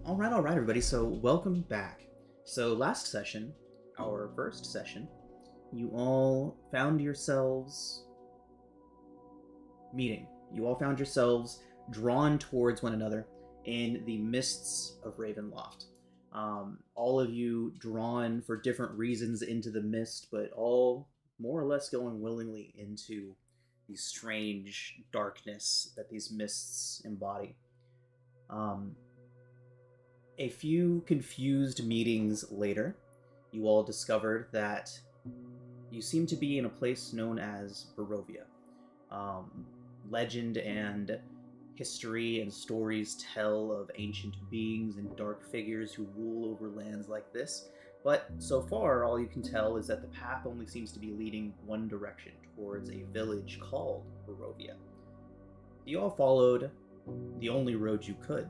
All right, everybody. So, welcome back. So, last session, our first session, you all found yourselves meeting. You all found yourselves drawn towards one another in the mists of Ravenloft. All of you drawn for different reasons into the mist, but all more or less going willingly into the strange darkness that these mists embody. Um, a few confused meetings later, you all discovered that you seem to be in a place known as Barovia. Um, Legend and history and stories tell of ancient beings and dark figures who rule over lands like this, but so far all you can tell is that the path only seems to be leading one direction, towards a village called Barovia. You all followed the only road you could,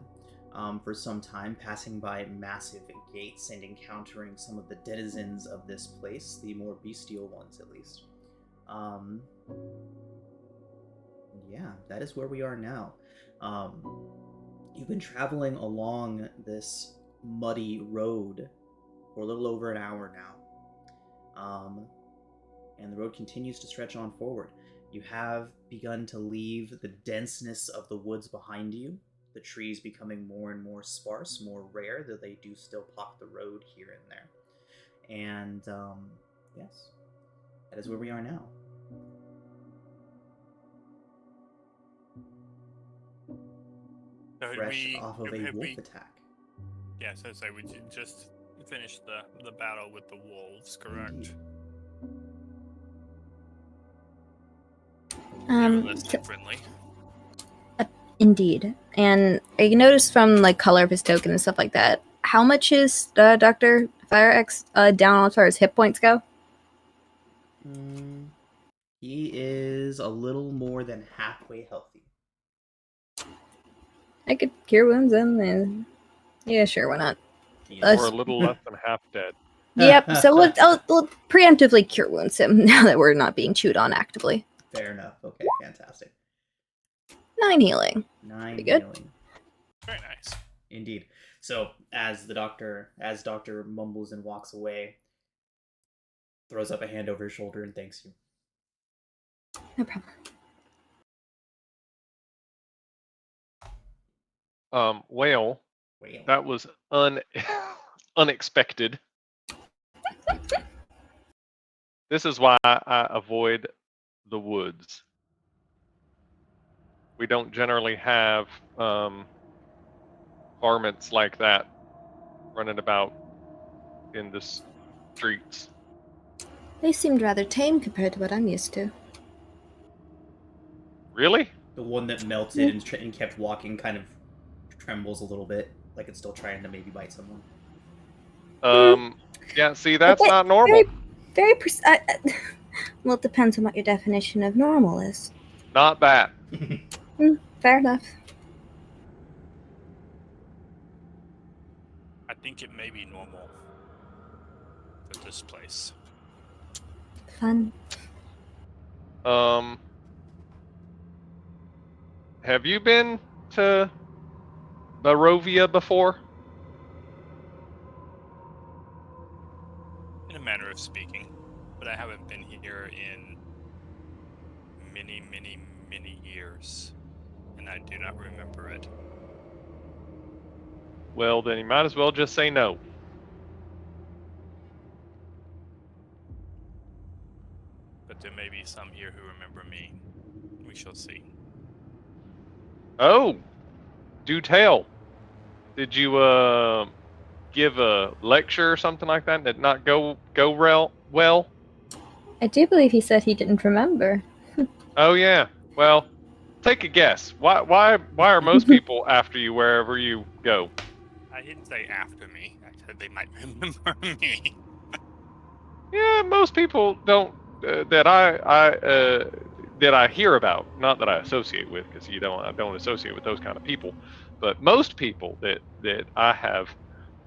for some time, passing by massive gates and encountering some of the denizens of this place, the more bestial ones at least. Um, yeah, that is where we are now. You've been traveling along this muddy road for a little over an hour now. And the road continues to stretch on forward. You have begun to leave the denseness of the woods behind you, the trees becoming more and more sparse, more rare, though they do still block the road here and there. And, yes, that is where we are now. So Fresh off of a wolf attack. Yeah, so we just finished the battle with the wolves, correct? They were less than friendly. Indeed. And I noticed from like color of his token and stuff like that, how much is Dr. FireX down as far as hit points go? He is a little more than halfway healthy. I could cure wounds him, and yeah, sure, why not? Or a little less than half dead. Yep, so we'll preemptively cure wounds him now that we're not being chewed on actively. Fair enough. Okay, fantastic. 9 healing. 9 Pretty good. healing. Very nice. Indeed. So as Doctor mumbles and walks away, throws up a hand over his shoulder and thanks you. No problem. Well, that was unexpected. This is why I avoid the woods. We don't generally have varmints like that running about in the streets. They seemed rather tame compared to what I'm used to. Really? The one that melted and kept walking kind of trembles a little bit, like it's still trying to maybe bite someone. Yeah, see, that's not normal. Very well, it depends on what your definition of normal is. Not that. Fair enough. I think it may be normal for this place. Fun. Have you been to Barovia before? In a manner of speaking, but I haven't been here in many, many, many years, and I do not remember it. Well, then you might as well just say no. But there may be some here who remember me. We shall see. Oh, do tell. Did you give a lecture or something like that that not go well? I do believe he said he didn't remember. Oh yeah. Well, take a guess. Why are most people after you wherever you go? I didn't say after me. I said they might remember me. Yeah, most people don't that I hear about. Not that I associate with, because I don't associate with those kind of people. But most people that I have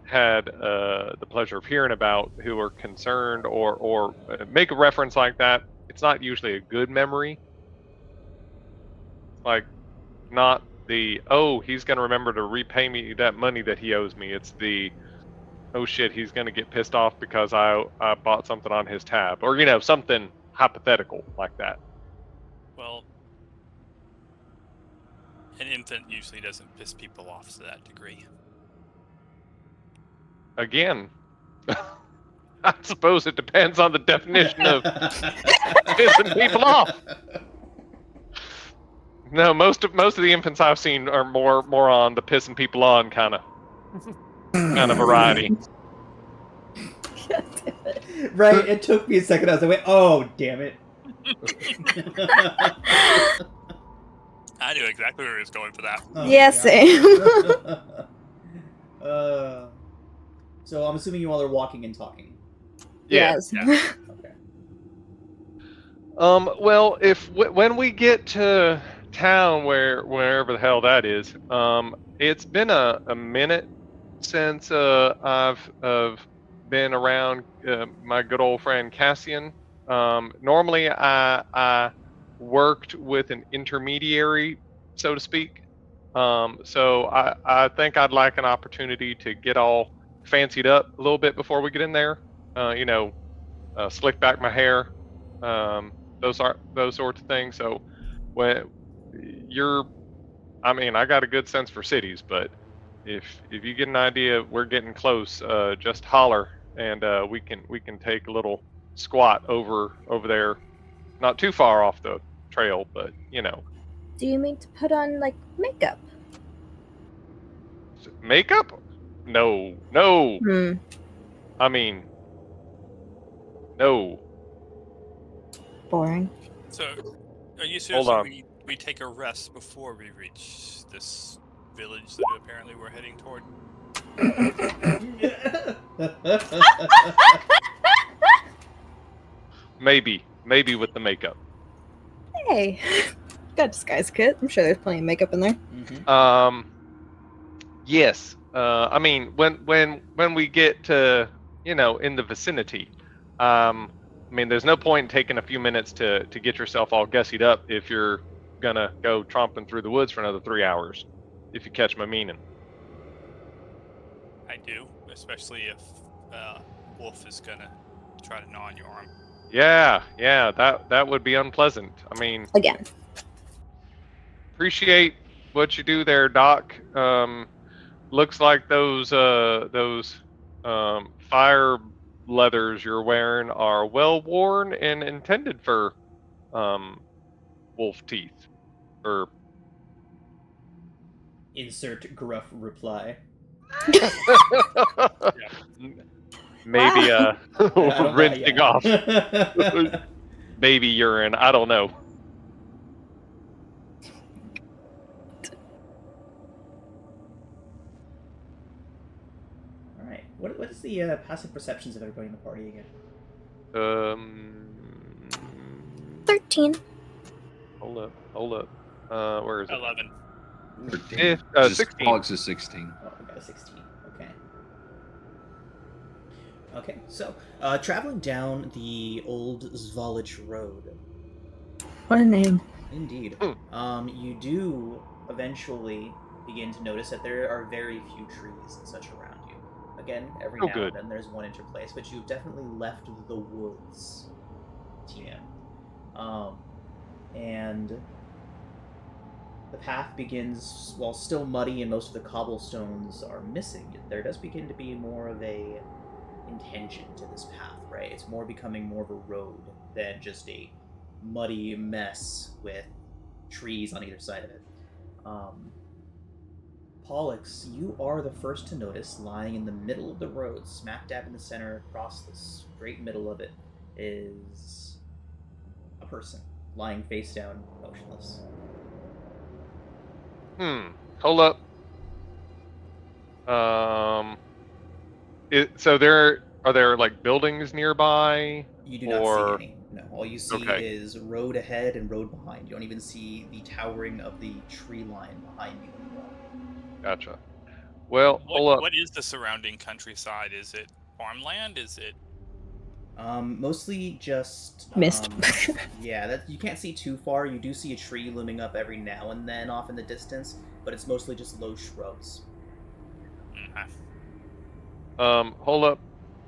had the pleasure of hearing about who are concerned or make a reference like that, it's not usually a good memory. Like, not the he's gonna remember to repay me that money that he owes me. It's the oh shit, he's gonna get pissed off because I bought something on his tab, or something hypothetical like that. Well, an infant usually doesn't piss people off to that degree. Again, I suppose it depends on the definition of pissing people off. No, most of the infants I've seen are more on the pissing people on kind of variety. Right, it took me a second. I was like, wait, oh, damn it. I knew exactly where he was going for that. Oh, Yeah, God. same. So I'm assuming you all are walking and talking. Yeah. Yes. Yeah. Okay. Well, when we get to town, wherever the hell that is, it's been a minute since I've been around my good old friend Cassian. Normally, I worked with an intermediary, so to speak. So I think I'd like an opportunity to get all fancied up a little bit before we get in there. Slick back my hair, those sorts of things. So when I got a good sense for cities, but if you get an idea we're getting close, just holler and we can take a little squat over there, not too far off the trail, but Do you mean to put on like makeup? makeup. No, I mean no. Boring. So, are you Hold suggesting on. we take a rest before we reach this village that apparently we're heading toward? Maybe with the makeup. Hey, got a disguise kit. I'm sure there's plenty of makeup in there. Mhm. Yes. I mean, when we get to in the vicinity, I mean, there's no point in taking a few minutes to get yourself all gussied up if you're gonna go tromping through the woods for another 3 hours. If you catch my meaning. I do, especially if Wolf is gonna try to gnaw on your arm. Yeah, that would be unpleasant. I mean, Again. appreciate what you do there, Doc. Looks like those fire leathers you're wearing are well worn and intended for wolf teeth. Or Insert gruff reply. maybe Wow. I don't- rinsing yeah. off. Baby urine. I don't know. All right. What is the passive perceptions of everybody in the party again? 13. Hold up. Where is it? 11. 13. 16. Alex is 16. Oh, I got a 16. Okay. Okay, so traveling down the old Zvalich Road. What a name. Indeed. You do eventually begin to notice that there are very few trees and such around you. Again, every now good. and then there's one interplace, but you've definitely left the woods, TM. And the path begins, while still muddy and most of the cobblestones are missing, there does begin to be more of a intention to this path, right? It's becoming more of a road than just a muddy mess with trees on either side of it. Pollux, you are the first to notice, lying in the middle of the road, smack dab in the center, across the straight middle of it, is a person, lying face down, motionless. Hold up. So are there like buildings nearby? You do not Or- see any. No, all you see Okay. is road ahead and road behind. You don't even see the towering of the tree line behind you anymore. Gotcha. Well, hold up. What is the surrounding countryside? Is it farmland? Is it... Mostly just Mist. Yeah, that you can't see too far. You do see a tree looming up every now and then off in the distance, but it's mostly just low shrubs. Hold up.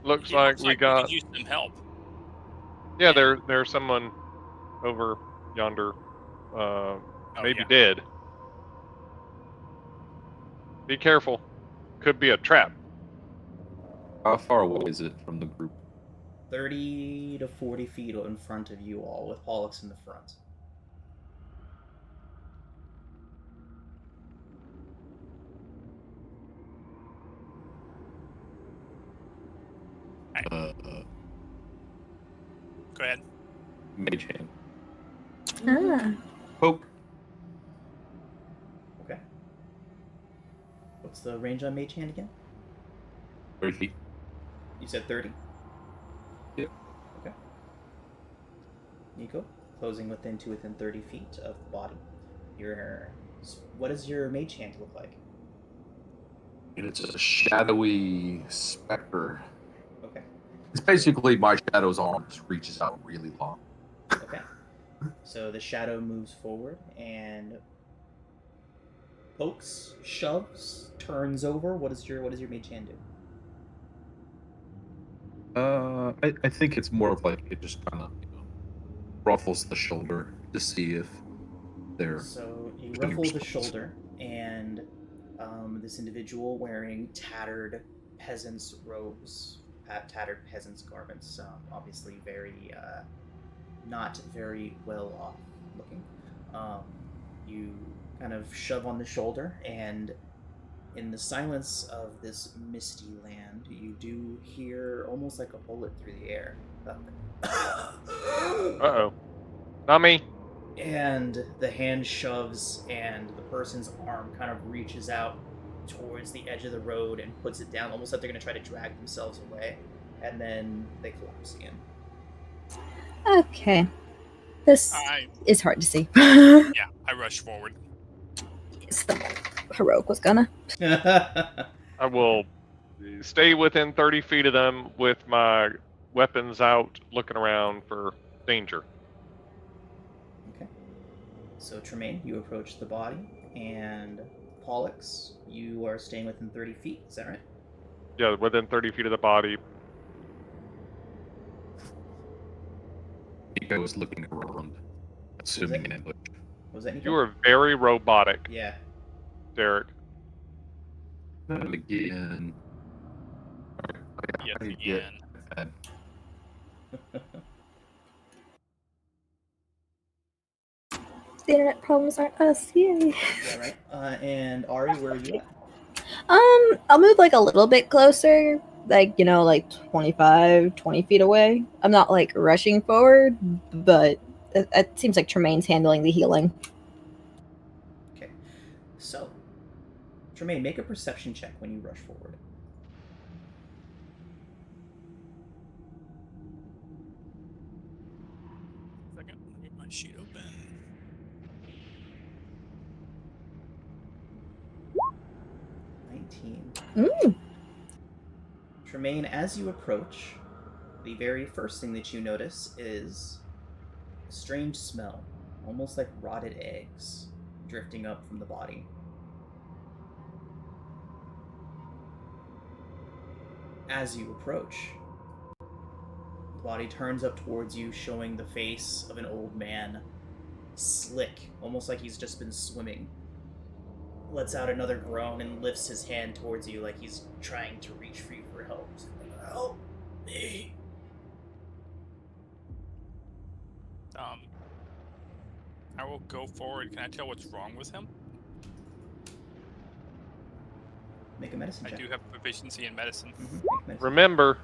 Looks like we we got. could use some help. Yeah, there's someone over yonder. Maybe yeah. dead. Be careful. Could be a trap. How far away is it from the group? 30 to 40 feet in front of you all, with Pollux in the front. Go ahead. Mage hand. Ah. Poke. Okay. What's the range on Mage Hand again? 30 feet. You said 30? Yep. Okay. Nico, closing within 30 feet of the body. What does your Mage Hand look like? And it's a shadowy specter. Okay. It's basically my shadow's arm just reaches out really long. Okay. So the shadow moves forward and pokes, shoves, turns over. What does your Mage Hand do? I think it's more of like it just kind of ruffles the shoulder to see if they're. So you ruffle the shoulder, and this individual wearing tattered peasant's robes, tattered peasant's garments, obviously very not very well off looking. You kind of shove on the shoulder, and in the silence of this misty land, you do hear almost like a bullet through the air. Uh-oh. Not me. And the hand shoves, and the person's arm kind of reaches out towards the edge of the road and puts it down, almost like they're going to try to drag themselves away. And then they collapse again. Okay. This is hard to see. Yeah, I rush forward. Yes, the heroic was gonna. I will stay within 30 feet of them with my weapons out, looking around for danger. Okay. So Tremaine, you approach the body, and Pollux, you are staying within 30 feet. Is that right? Yeah, within 30 feet of the body. Nico was looking around, assuming an ambush. Was that Nico? You are very robotic, Yeah. Derek. And again. Yes, I again. get The internet problems aren't us. Yay. Yeah, right. And Ari, where are you at? I'll move like a little bit closer, like 25, 20 feet away. I'm not like rushing forward, but it seems like Tremaine's handling the healing. Okay. So, Tremaine, make a perception check when you rush forward. Second, let me get my sheet open. 19. Tremaine, as you approach, the very first thing that you notice is a strange smell, almost like rotted eggs, drifting up from the body. As you approach, the body turns up towards you, showing the face of an old man, slick, almost like he's just been swimming. Lets out another groan and lifts his hand towards you like he's trying to reach for you for help. Help me. I will go forward. Can I tell what's wrong with him? Make a medicine check. I do have proficiency in medicine. Medicine. Remember,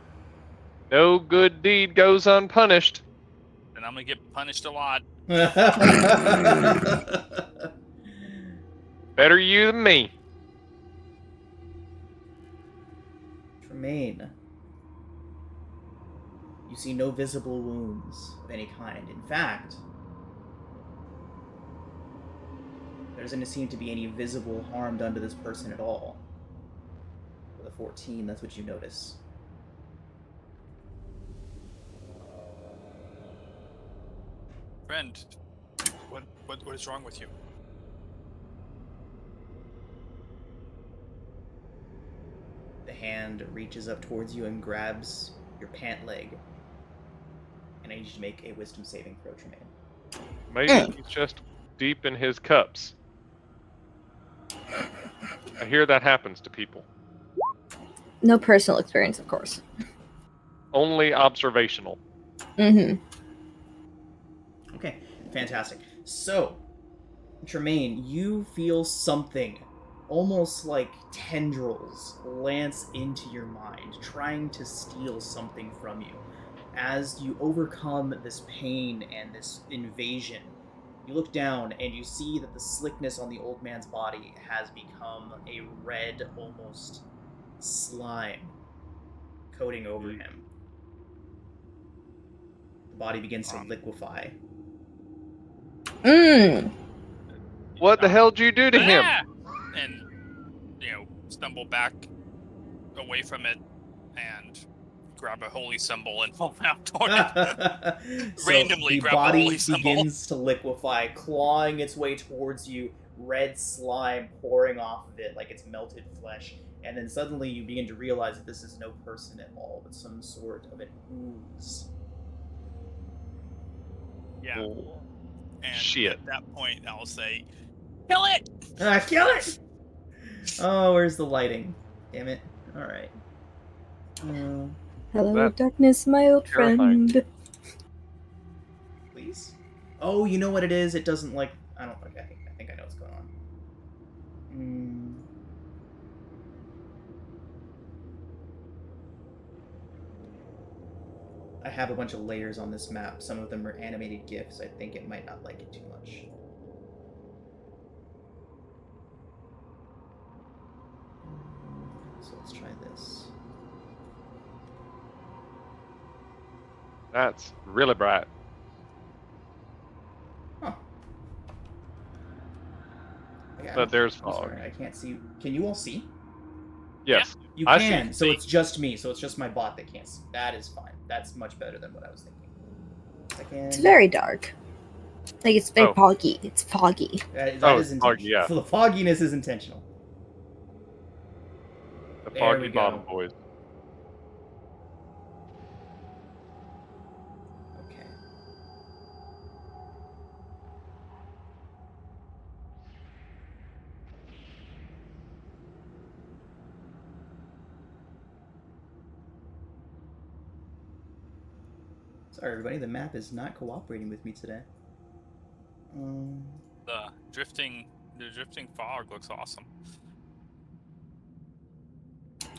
no good deed goes unpunished. And I'm going to get punished a lot. Better you than me. Tremaine, you see no visible wounds of any kind. In fact, there doesn't seem to be any visible harm done to this person at all. With a 14, that's what you notice. Friend, what is wrong with you? hand reaches up towards you and grabs your pant leg. And I need you to make a wisdom saving throw, Tremaine. Maybe he's just deep in his cups. I hear that happens to people. No personal experience, of course. Only observational. Mm-hmm. Okay, fantastic. So, Tremaine, you feel something almost like tendrils lance into your mind, trying to steal something from you. As you overcome this pain and this invasion, you look down and you see that the slickness on the old man's body has become a red, almost slime coating over him. The body begins to liquefy. What the hell did you do to him? And, stumble back away from it and grab a holy symbol and fall out toward it. So Randomly the grab a body holy symbol. begins to liquefy, clawing its way towards you, red slime pouring off of it like it's melted flesh. And then suddenly you begin to realize that this is no person at all, but some sort of an ooze. Yeah. Oh, And shit. at that point, I'll say, kill it! Kill it! Oh, where's the lighting? Damn it. Alright. Hello, That- darkness, my old terrifying. friend. Please? Oh, you know what it is? It doesn't like... I think I know what's going on. I have a bunch of layers on this map. Some of them are animated GIFs. I think it might not like it too much. So let's try this. That's really bright. Huh. But there's I'm fog. sorry, I can't see. Can you all see? Yes. You I can, see. so it's just me. So it's just my bot that can't see. That is fine. That's much better than what I was thinking. It's very dark. Like, it's very Oh. foggy. It's foggy. That Oh, is it's foggy, intentional. yeah. The fogginess is intentional. The There foggy we go. bottom boys. Okay. Sorry, everybody. The map is not cooperating with me today. The drifting fog looks awesome.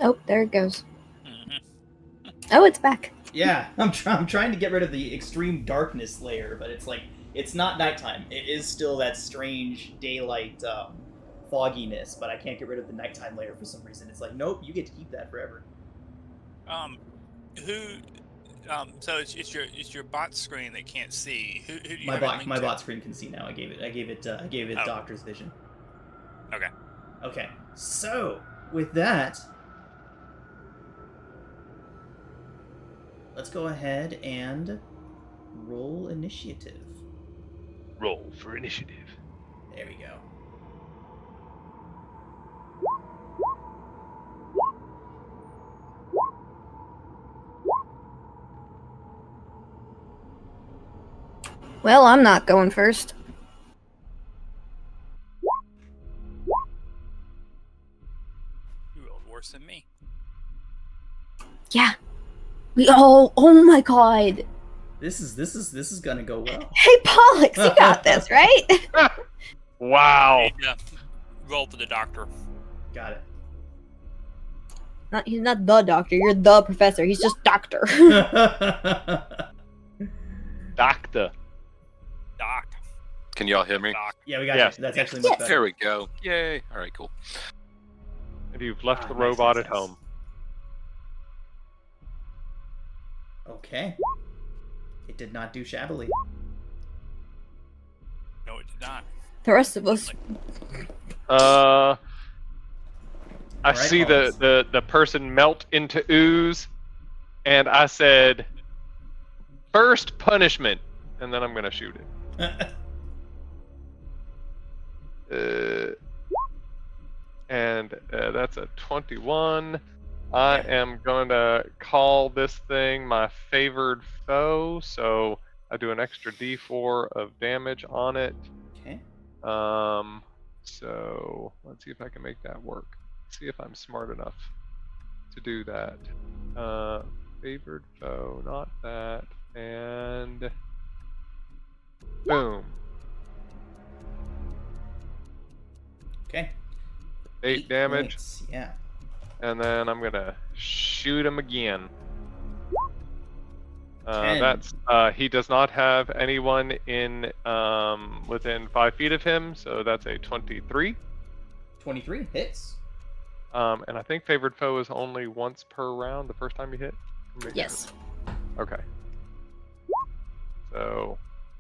Oh, there it goes. Mm-hmm. Oh, it's back. Yeah, I'm trying to get rid of the extreme darkness layer, but it's like, it's not nighttime. It is still that strange daylight fogginess, but I can't get rid of the nighttime layer for some reason. It's like, nope, you get to keep that forever. So it's your bot screen that can't see. Who do you My have it bot linked to? bot screen can see now. I gave it Oh. doctor's vision. Okay. Okay, so with that, let's go ahead and roll initiative. Roll for initiative. There we go. Well, I'm not going first. You rolled worse than me. Yeah. Oh my god. This is gonna go well. Hey, Pollux, you got this, right? Wow. Yeah. Roll for the doctor. Got it. He's not the doctor. You're the professor. He's just doctor. Doctor. Doc. Can y'all hear me? Doc. Yeah, we got Yes. it. That's actually Yes. much better. There we go. Yay. All right, cool. And you've left Ah, the nice, robot nice, at nice. home. Okay. It did not do shabbily. No, it did not. The rest of us. I Alright, see Pollux. the person melt into ooze, and I said, first punishment, and then I'm gonna shoot it. And that's a 21. I am going to call this thing my favored foe, so I do an extra D4 of damage on it. Okay. So let's see if I can make that work. See if I'm smart enough to do that. Favored foe, not that, and boom. Okay. 8 damage, points, yeah. and then I'm gonna shoot him again. 10. That's he does not have anyone in within 5 feet of him, so that's a 23. 23 hits. And I think favored foe is only once per round the first time you hit. Yes. Okay. So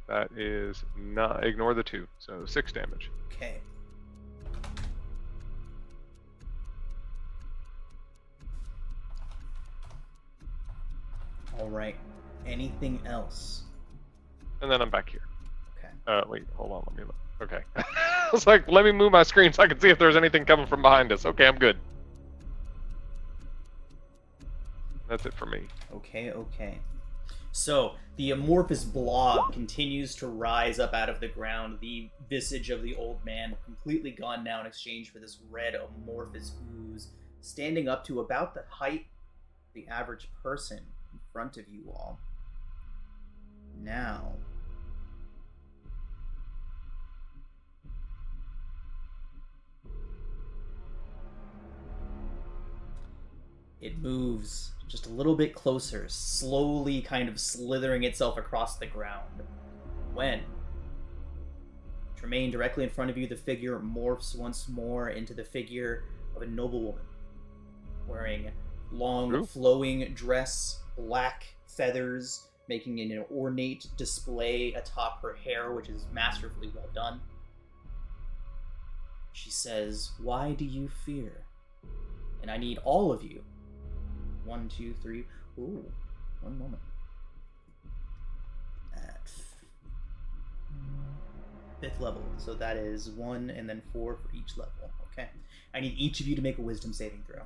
that is not, ignore the 2, so 6 damage. Okay. All right. Anything else? And then I'm back here. Okay. Wait, hold on, let me look. Okay. I was like, let me move my screen so I can see if there's anything coming from behind us. Okay, I'm good. That's it for me. Okay, okay. So, the amorphous blob continues to rise up out of the ground, the visage of the old man completely gone now in exchange for this red amorphous ooze, standing up to about the height of the average person in front of you all. Now, it moves just a little bit closer, slowly kind of slithering itself across the ground. When Tremaine, directly in front of you, the figure morphs once more into the figure of a noblewoman, wearing long, flowing dress, black feathers, making an ornate display atop her hair, which is masterfully well done. She says, "Why do you fear? And I need all of you. 1, 2, 3. Ooh, one moment. At 5th level. So that is 1 and then 4 for each level. Okay. I need each of you to make a wisdom saving throw.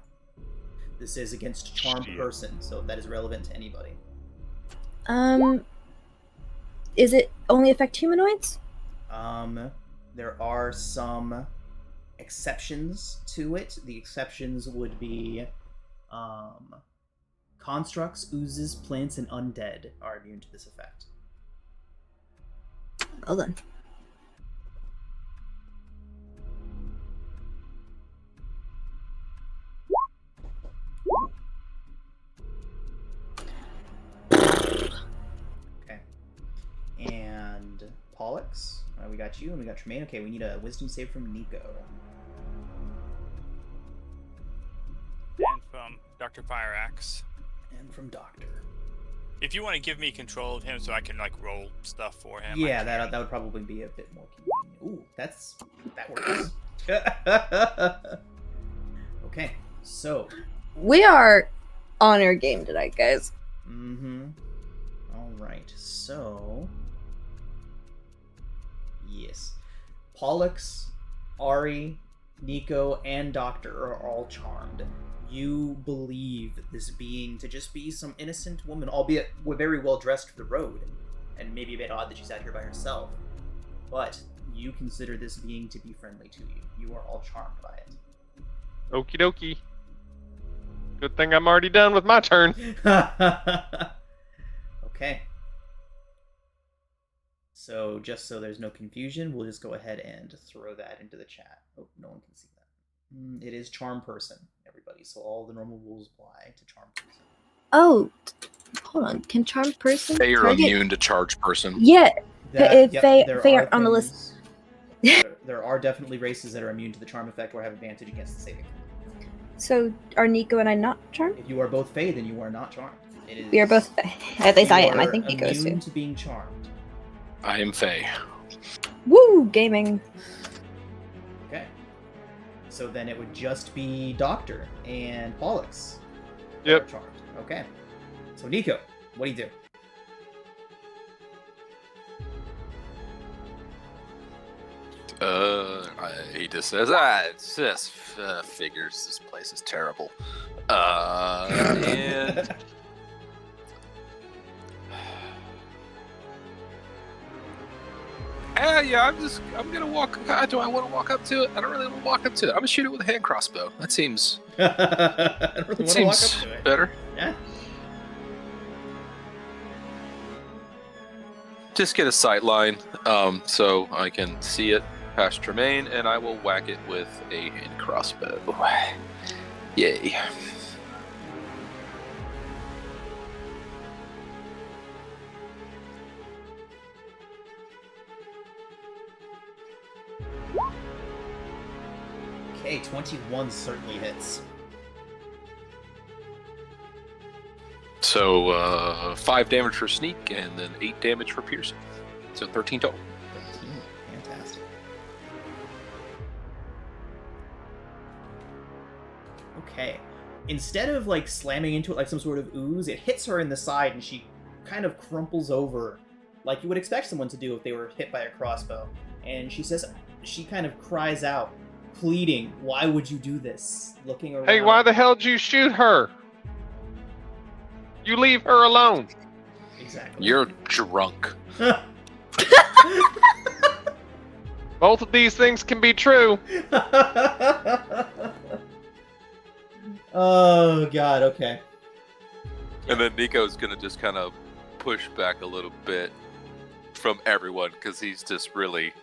This is against charmed person, so that is relevant to anybody. Is it only affect humanoids? There are some exceptions to it. The exceptions would be constructs, oozes, plants, and undead are immune to this effect. Well then. Okay. And Pollux, we got you, and we got Tremaine. Okay, we need a wisdom save from Nico. And from Dr. Fireaxe. And from Doctor. If you want to give me control of him so I can like roll stuff for him. Yeah, that would probably be a bit more convenient. Ooh, that works. Okay, so We are on our game tonight, guys. All right, so yes, Pollux, Ari, Nico, and Doctor are all charmed. You believe this being to just be some innocent woman, albeit very well dressed for the road, and maybe a bit odd that she's out here by herself. But you consider this being to be friendly to you. You are all charmed by it. Okie dokie. Good thing I'm already done with my turn. Okay. So just so there's no confusion, we'll just go ahead and throw that into the chat. Oh, no one can see that. It is charm person, everybody. So all the normal rules apply to charm person. Oh, hold on. Can charmed person They are target? immune to charge person. Yeah, Yep, they there are are on the list. there are definitely races that are immune to the charm effect or have advantage against the saving. So are Nico and I not charmed? If you are both Fey, then you are not charmed. It is, We are both. At least you I am. I are think Nico is immune too. to being charmed. I am Fey. Woo, gaming. Okay. So then it would just be Doctor and Pollux. that Yep. are charmed. Okay. So Nico, what do you do? He just says, it's just figures. This place is terrible. And yeah, I'm gonna walk. Do I want to walk up to it? I don't really want to walk up to it. I'm gonna shoot it with a hand crossbow. That seems I don't really want to walk up to it. better. Yeah. Just get a sight line, so I can see it past Tremaine, and I will whack it with a hand crossbow. Yay. Okay, 21 certainly hits. So 5 damage for sneak, and then 8 damage for piercing. So 13 total. 13. Fantastic. Okay. Instead of like slamming into it like some sort of ooze, it hits her in the side and she kind of crumples over like you would expect someone to do if they were hit by a crossbow. And she says, she kind of cries out, pleading, "Why would you do this?" Looking around. Hey, why the hell did you shoot her? You leave her alone. Exactly. You're drunk. Both of these things can be true. Oh god, okay. And then Nico's gonna just kind of push back a little bit from everyone because he's just really,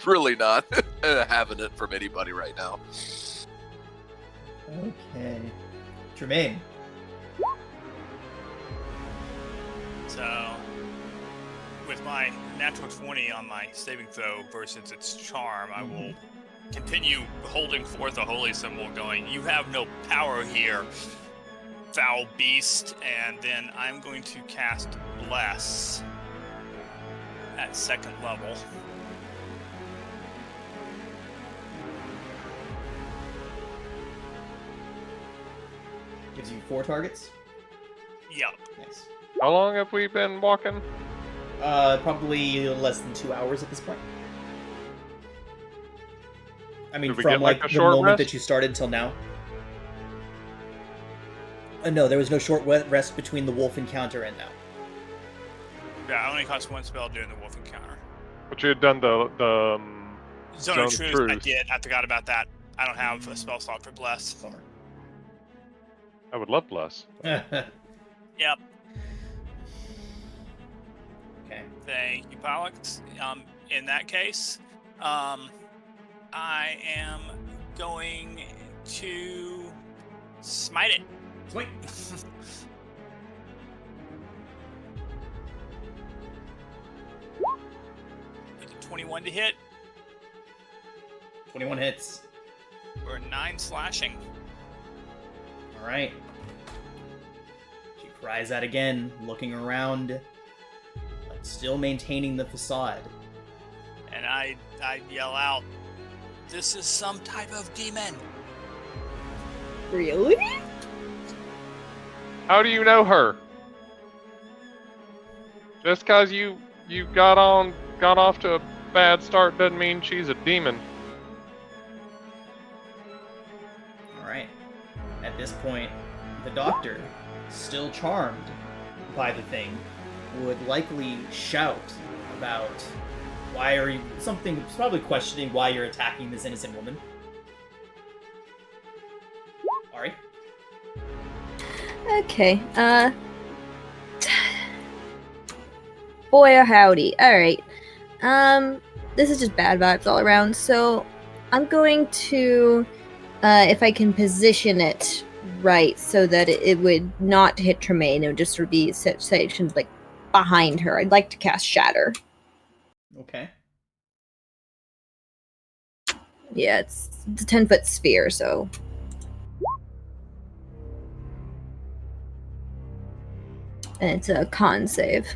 really not having it from anybody right now. Okay. Tremaine. So, with my natural 20 on my saving throw versus its charm, I will continue holding forth a holy symbol going, "You have no power here, foul beast," and then I'm going to cast Bless at 2nd level. Gives you 4 targets. Yep. Nice. How long have we been walking? Probably less than 2 hours at this point. I mean, Did we from get, like, a the short moment rest? that you started till now. No, there was no short rest between the wolf encounter and now. Yeah, I only cost 1 spell during the wolf encounter. But you had done the Zone of Zone of Truth, I Truth. did. I forgot about that. I don't have a spell slot for Bless. Bummer. I would love bless. Okay. Yep. Thank you, Pollux. In that case, I am going to smite it. Sweet. 21 to hit 21 hits. for 9 slashing. All right. She cries out again, looking around, but still maintaining the facade. And I yell out, "This is some type of demon." Really? How do you know her? Just because you got off to a bad start doesn't mean she's a demon. All right. At this point, the doctor, still charmed by the thing, would likely shout about why are you something, probably questioning why you're attacking this innocent woman. Ari. Okay, boy or howdy. Alright. This is just bad vibes all around, so I'm going to, if I can position it right so that it would not hit Tremaine, it would just sort of be stationed, like, behind her. I'd like to cast Shatter. Okay. Yeah, it's a 10-foot sphere, so... And it's a con save.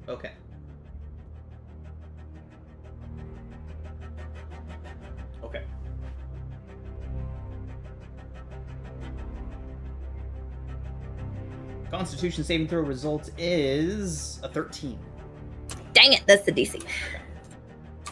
Okay. Okay. Constitution saving throw result is a 13. Dang it, that's the DC.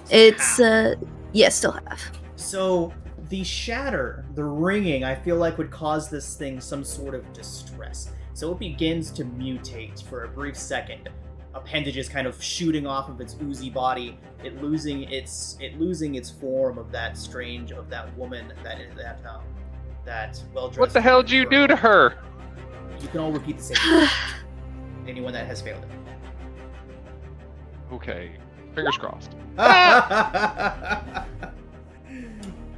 It's half. yes, still have. So the shatter, the ringing, I feel like would cause this thing some sort of distress. So it begins to mutate for a brief second. Appendages kind of shooting off of its oozy body, it losing its form of that woman that well-dressed. What the hell did you do to her? You can all repeat the same. Anyone that has failed it. Okay, fingers crossed. Ah!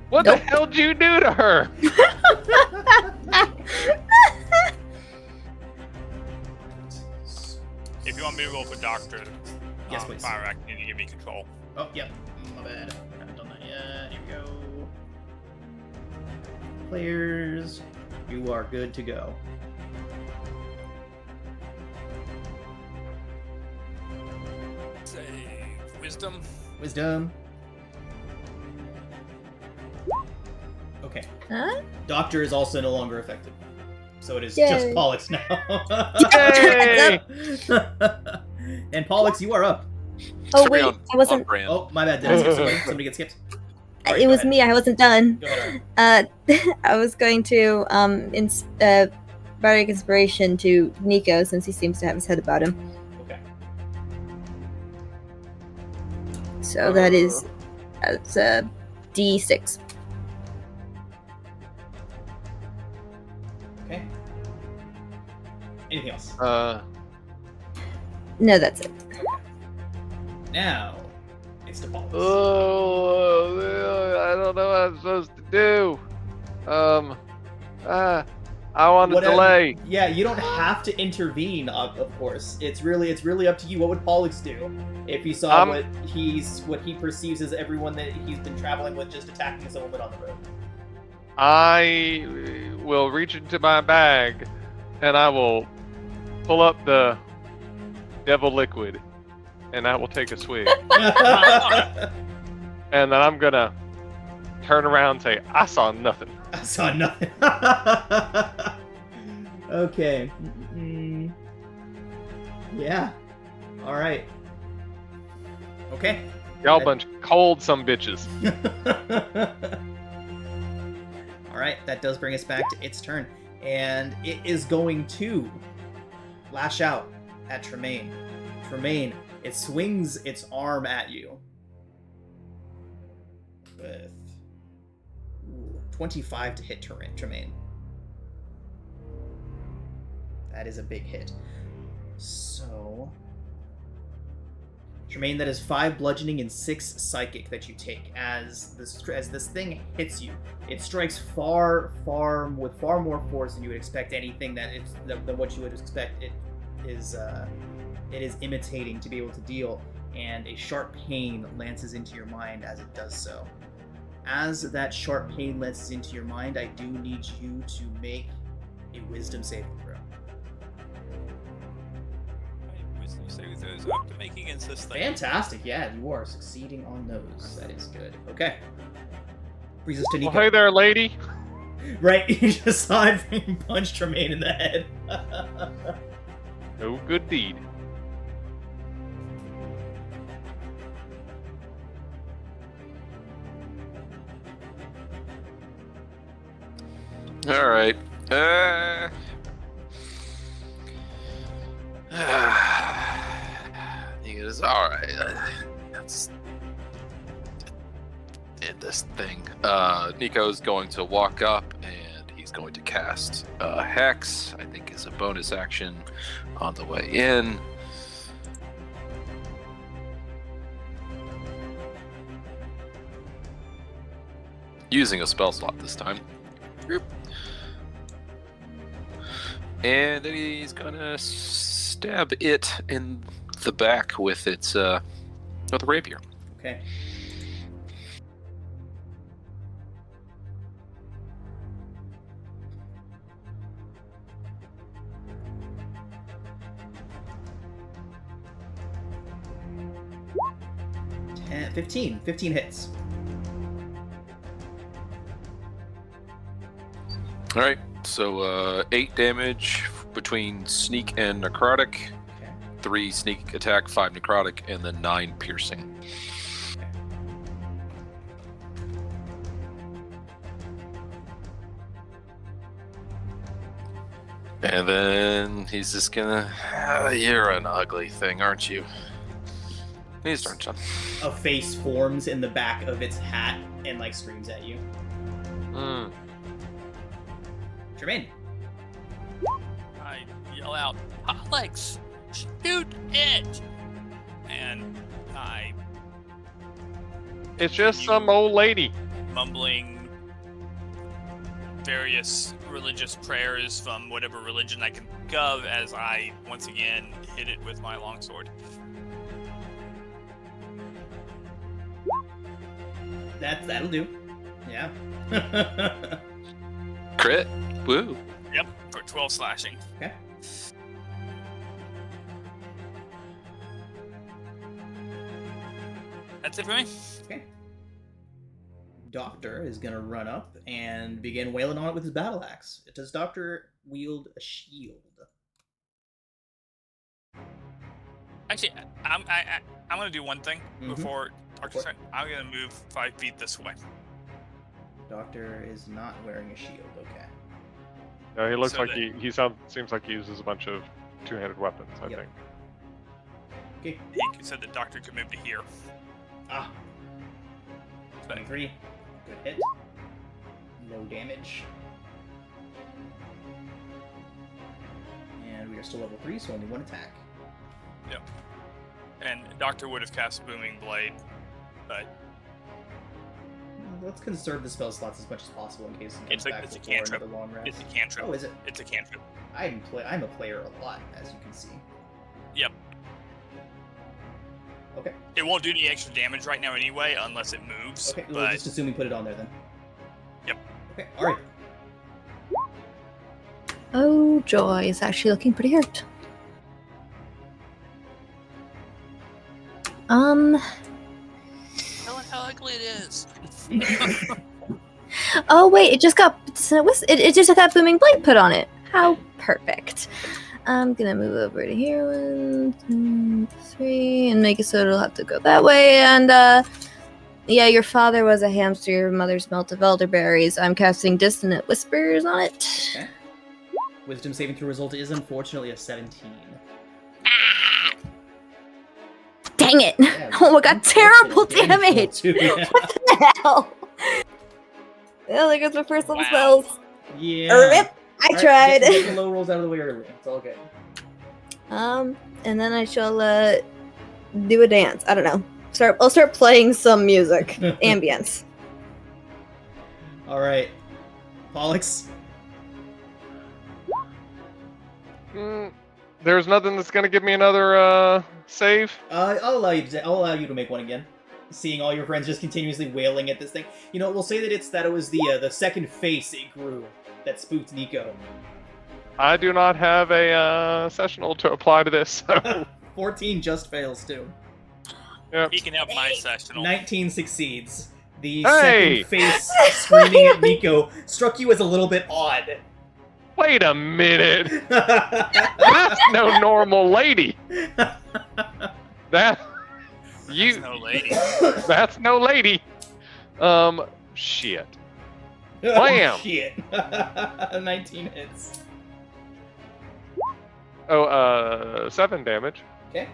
What Nope. the hell did you do to her? If you want me to roll for doctor, Yes, please. Fire Act, you need to give me control. Oh, yep. My bad. Haven't done that yet. Here we go. Players, you are good to go. Say wisdom. Wisdom. Okay. Huh? Doctor is also no longer effective. So it is Yay. just Pollux now. Yay! And Pollux, you are up. Oh Should be wait, I wasn't. on brand. Oh, my bad. Did I skip somebody? Somebody get skipped? Alright, It go was ahead. me. I wasn't done. Go ahead. I was going to bardic inspiration to Nico since he seems to have his head about him. Okay. So that's a D6. Okay. Anything else? No, that's it. Now, it's to Pollux. Oh, I don't know what I'm supposed to do. I want to Whatever. delay. Yeah, you don't have to intervene, of course. It's really up to you. What would Pollux do if he saw what he perceives as everyone that he's been traveling with just attacking someone on the road? I will reach into my bag and I will pull up the devil liquid and I will take a swig. And then I'm gonna turn around and say, I saw nothing. I saw nothing. Okay. Yeah. All right. Okay. Y'all bunch of cold some bitches. All right, that does bring us back to its turn, and it is going to lash out at Tremaine. Tremaine, it swings its arm at you with 25 to hit Tremaine. That is a big hit. So, Tremaine, that is 5 bludgeoning and 6 psychic that you take as this thing hits you. It strikes with far more force than you would expect. Anything than what you would expect. It is imitating to be able to deal, and a sharp pain lances into your mind as it does so. As that sharp pain lances into your mind, I do need you to make a wisdom saving throw. Wisdom saving throws after making against this thing. Fantastic, yeah, you are succeeding on those. That is good. Okay. Brings us to Nico. Well, hey there, lady. Right, you just saw it freaking punch Tremaine in the head. No good deed. All right. It's all right. Let's end this thing. Nico's going to walk up and he's going to cast Hex. I think is a bonus action on the way in. Using a spell slot this time. And then he's gonna stab it in the back with its with a rapier. Okay. And 15 hits. All right, so 8 damage between sneak and necrotic, Okay. 3 sneak attack, 5 necrotic, and then 9 piercing. And then he's just gonna. You're an ugly thing, aren't you? He's turn, son. A face forms in the back of its hat and like screams at you. Jermaine. I yell out, Alex, shoot it! And I It's just some old lady. mumbling various religious prayers from whatever religion I can think of as I once again hit it with my longsword. That'll do. Yeah. Crit. Woo. Yep, for 12 slashing. Okay. That's it for me. Okay. Doctor is gonna run up and begin wailing on it with his battle axe. Does Doctor wield a shield? Actually, I'm gonna do one thing Mhm. before Doctor What? starts. I'm gonna move 5 feet this way. Doctor is not wearing a shield. Okay. No, he looks So like that- he seems like he uses a bunch of two-handed weapons. I Yep. think. Okay. He said the Doctor could move to here. Ah. So 23. Good hit. No damage. And we are still level 3, so only one attack. and Doctor would have cast Booming Blade, but Let's conserve the spell slots as much as possible in case it comes back it's a before cantrip. another long rest. it's a cantrip. Oh, is it? It's a cantrip. I'm a player a lot, as you can see. Yep. Okay. It won't do any extra damage right now anyway, unless it moves. Okay, we'll but just assume we put it on there then. Yep. Okay, alright. Oh, joy. It's actually looking pretty hurt. tell it how ugly it is. Oh, wait. It just got... It just had that booming blade put on it. How perfect. I'm gonna move over to here. 1, 2, 3. And make it so it'll have to go that way. And, yeah, your father was a hamster. Your mother smelt of elderberries. I'm casting Dissonant Whispers on it. Okay. Wisdom saving throw result is unfortunately a 17. Dang it! Yeah, Oh, I got terrible unfortunate damage! too, yeah. What the hell? Well, there goes my first level Wow. spells. Yeah. Rip! I Alright, tried. Get the low rolls out of the way early. It's all good. And then I shall do a dance. I don't know. I'll start playing some music. Ambience. Alright. Pollux. There's nothing that's gonna give me another save. I'll allow you to make one again. Seeing all your friends just continuously wailing at this thing. You know, we'll say that it was the second face it grew that spooked Nico. I do not have a sessional to apply to this. So 14 just fails too. yep. He can have my sessional. 19 succeeds. The Hey! second face screaming at Nico struck you as a little bit odd. Wait a minute. That's no normal lady. That you. There's no lady. That's no lady. Shit. Oh, Blam! shit. 19 hits. Oh, 7 damage. Okay.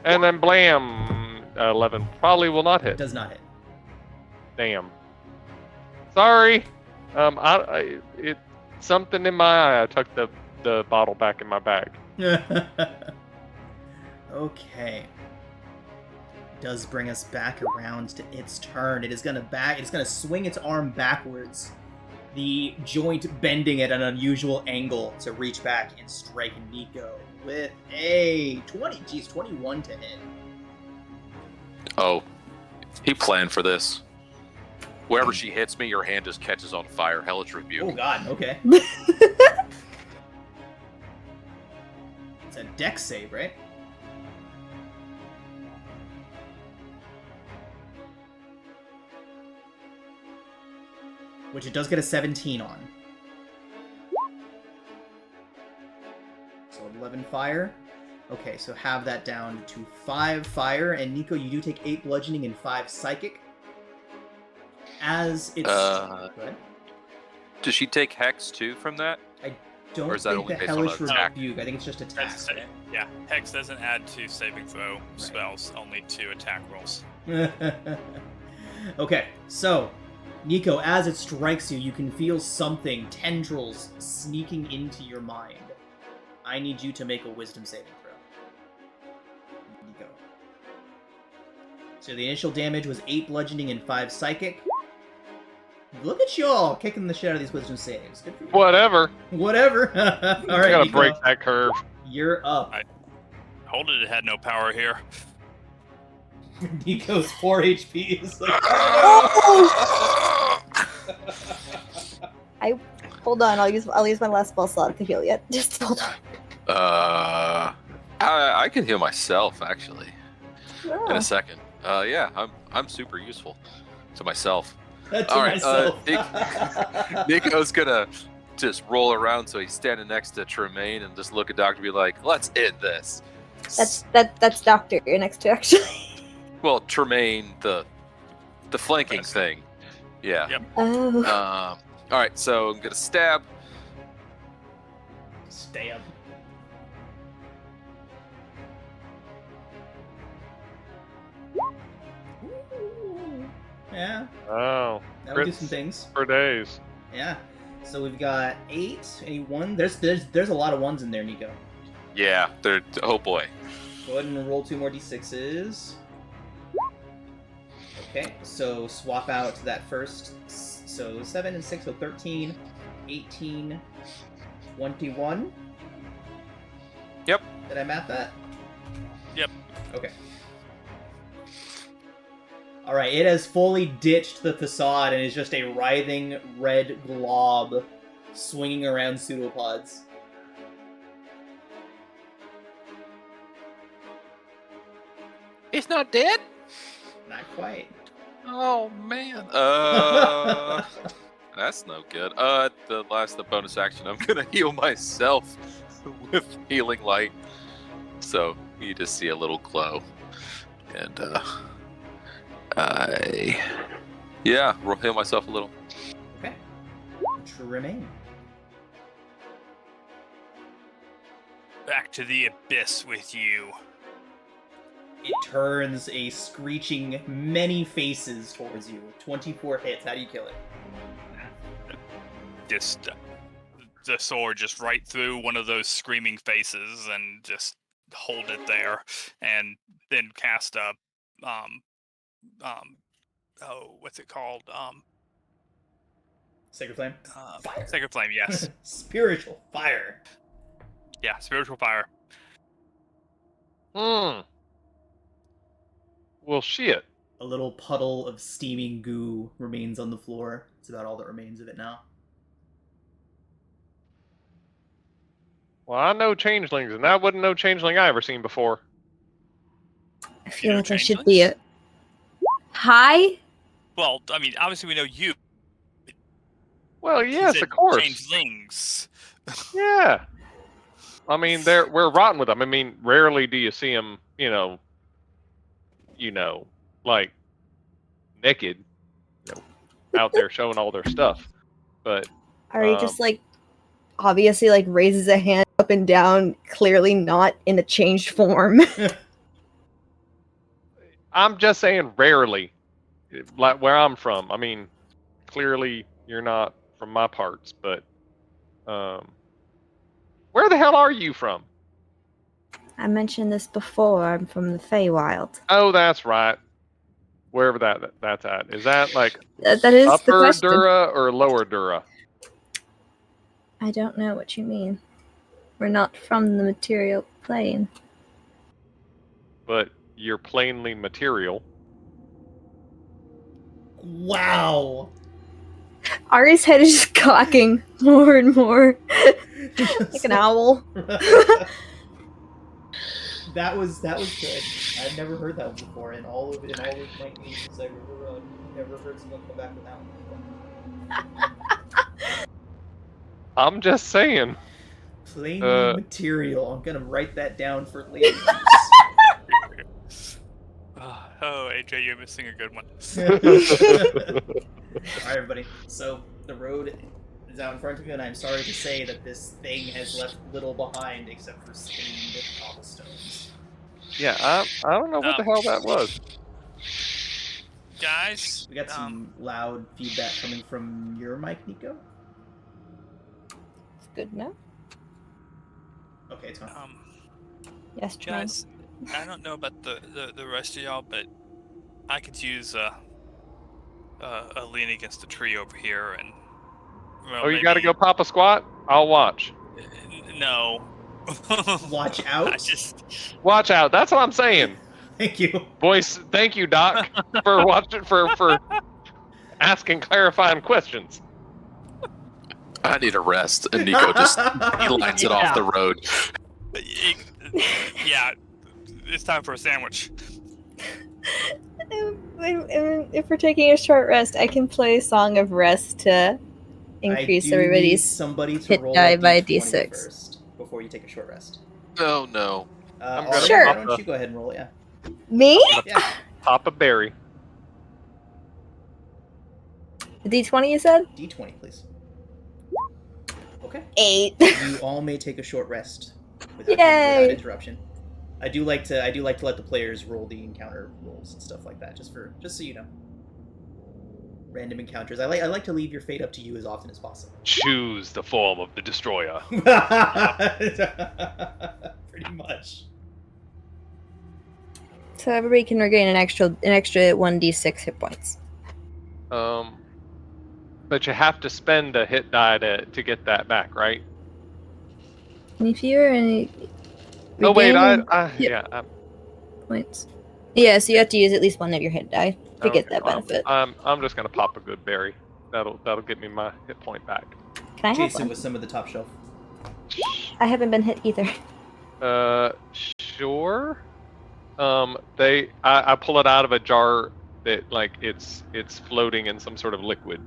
And then blam, 11. Probably will not hit. Does not hit. Damn. Sorry. It something in my eye. I tucked the bottle back in my bag. Okay. Does bring us back around to its turn. It's gonna swing its arm backwards, the joint bending at an unusual angle to reach back and strike Nico with a 21 to hit. Oh, he planned for this. Wherever she hits me, your hand just catches on fire. Hellish rebuke. Oh god, okay. It's a dex save, right? Which it does get a 17 on. So 11 fire. Okay, so have that down to 5 fire. And Nico, you do take 8 bludgeoning and 5 psychic. As it's... Go ahead. Does she take hex too from that? don't Or is that think only the based on hellish attack? rebuke. I think it's just attack. That's, yeah, Hex doesn't add to saving throw spells, only to attack rolls. Okay, so Nico, as it strikes you, you can feel something, tendrils, sneaking into your mind. I need you to make a wisdom saving throw. Nico. So the initial damage was 8 bludgeoning and 5 psychic. Look at y'all kicking the shit out of these wisdom saves. Good for you. Whatever. Whatever. All I right, gotta Nico. break that curve. You're up. Hold it had no power here. Nico's 4 HP is like. Hold on, I'll use my last spell slot to heal yet. Just hold on. I can heal myself actually in Oh. a second. Yeah, I'm super useful to myself. To All right, myself. Nico's gonna just roll around, so he's standing next to Tremaine and just look at Doctor, and be like, "Let's end this." That's Doctor you're next to actually. Well, Tremaine, the flanking Best. thing. Yeah. Yep. Oh. All right, so I'm gonna stab. Stab. Yeah, Oh, that would do crits some things. for days. Yeah. So we've got 8, a 1. There's a lot of ones in there, Nico. Yeah, they're. Oh boy. Go ahead and roll 2 more d6s. Okay, so swap out that first. So 7 and 6, so 13, 18, 21. Yep. Did I math that? Yep. Okay. Alright, it has fully ditched the facade and is just a writhing red glob swinging around pseudopods. He's not dead. Not quite. Oh man. That's no good. The bonus action, I'm gonna heal myself with healing light. So you just see a little glow, and we'll heal myself a little. Okay. Tremaine. Back to the abyss with you. It turns a screeching many faces towards you. 24 hits. How do you kill it? Just the sword just right through one of those screaming faces and just hold it there, and then cast a what's it called? Sacred Flame? Fire. Sacred Flame, yes. Spiritual fire. Yeah, spiritual fire. Well, shit. A little puddle of steaming goo remains on the floor. It's about all that remains of it now. Well, I know changelings, and that wasn't no changeling I ever seen before. I feel know like I should be changelings? Hi? Well, I mean, obviously we know you. Well, He yes, said of course. Changelings. Yeah. I mean, we're rotten with them. I mean, rarely do you see them, like naked, out there showing all their stuff. But Ari just obviously raises a hand up and down, clearly not in a changed form. I'm just saying rarely, like where I'm from. I mean, clearly you're not from my parts, but where the hell are you from? I mentioned this before. I'm from the Feywild. Oh, that's right. Wherever that's at. Is that like That is the upper question. Dura or lower Dura? I don't know what you mean. We're not from the material plane. But you're plainly material. Wow. Ari's head is just cocking more and more. Like an owl. That was good. I've never heard that one before. In all of my ages I've ever run, never heard someone come back with that one before. I'm just saying. Plainly material. I'm gonna write that down for later. Oh, AJ, you're missing a good one. Alright, everybody. So the road is out in front of you, and I'm sorry to say that this thing has left little behind except for stained cobblestones. Yeah, I don't know what the hell that was. Guys, We got some loud feedback coming from your mic, Nico. It's good enough. Okay, it's gone. Yes, Tremaine. guys, I don't know about the rest of y'all, but I could use a lean against the tree over here, and well, Oh, you got to maybe- go pop a squat? I'll watch. No. Watch out. I just Watch out. That's what I'm saying. Thank you. Voice, thank you, Doc, for watching for asking clarifying questions. I need a rest, and Nico just he lines it off the road. yeah, it's time for a sandwich. If we're taking a short rest, I can play Song of Rest to increase I do everybody's need somebody to hit roll die a by a d20 D6. first before you take a short rest. Oh no. I'm Aria, Sure. Why don't you go ahead and roll it? Yeah. Me? Yeah. Pop a berry. D20 you said? D20, please. Okay. 8. You all may take a short rest without Yay! interruption. I do like to let the players roll the encounter rolls and stuff like that, just so you know. Random encounters. I like to leave your fate up to you as often as possible. Choose the form of the destroyer. Pretty much. So everybody can regain an extra 1d6 hit points. But you have to spend a hit die to get that back, right? And if you're any Oh wait, regain yeah. points. Yeah, so you have to use at least one of your hit die to get that benefit. I'm just gonna pop a good berry. That'll get me my hit point back. Can I have Jason one? with some of the top shelf. I haven't been hit either. Sure. I pull it out of a jar that it's floating in some sort of liquid.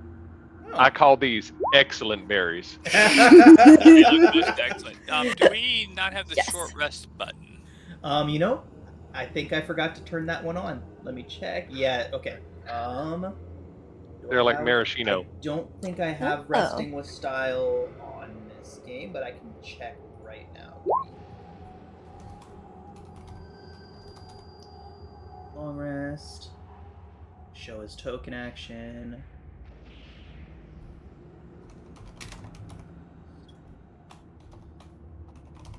Oh. I call these excellent berries. They look most excellent. Do we not have the Yes. short rest button? I think I forgot to turn that one on. Let me check. Yeah, okay. do They're I like have- maraschino. I don't think I have Oh. resting with style on this game, but I can check right now. Long rest. Show as token action.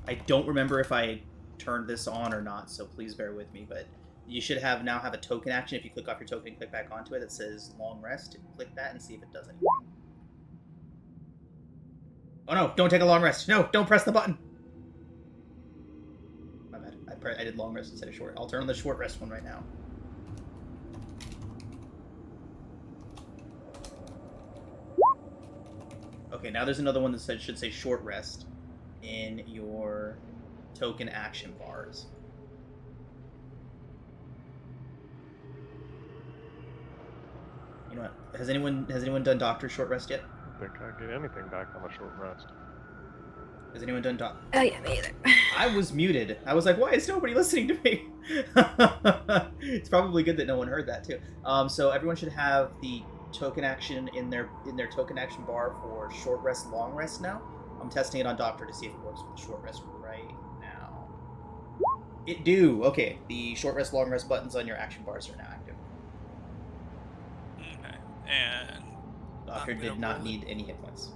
I don't remember if I turned this on or not, so please bear with me, but you should now have a token action. If you click off your token and click back onto it, it says long rest. Click that and see if it does anything. Oh no, don't take a long rest. No, don't press the button. My bad. I did long rest instead of short. I'll turn on the short rest one right now. Okay, now there's another one that should say short rest in your token action bars. You know what? Has anyone done Doctor Short Rest yet? I don't think I get anything back on a short rest. Has anyone done Doc? Oh yeah, me either. I was muted. I was like, why is nobody listening to me? It's probably good that no one heard that too. So everyone should have the token action in their token action bar for short rest, long rest now. I'm testing it on Doctor to see if it works with the short rest right now. It do. Okay, the short rest, long rest buttons on your action bars are now active. Okay. And Doctor I'm gonna did not roll it. need any hit points.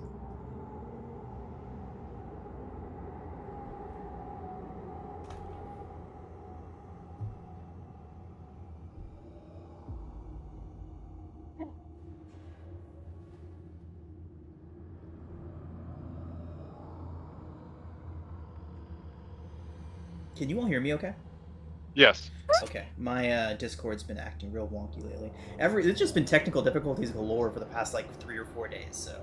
Can you all hear me okay? Yes. Okay, my Discord's been acting real wonky lately. It's just been technical difficulties galore for the past like 3 or 4 days, so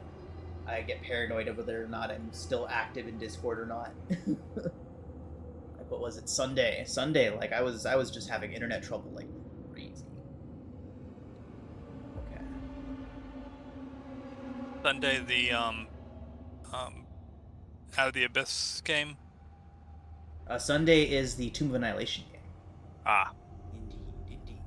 I get paranoid of whether or not I'm still active in Discord or not. Like, what was it? Sunday, like I was just having internet trouble like crazy. Okay. Sunday, the Out of the Abyss game. Sunday is the Tomb of Annihilation game. Ah, Indeed.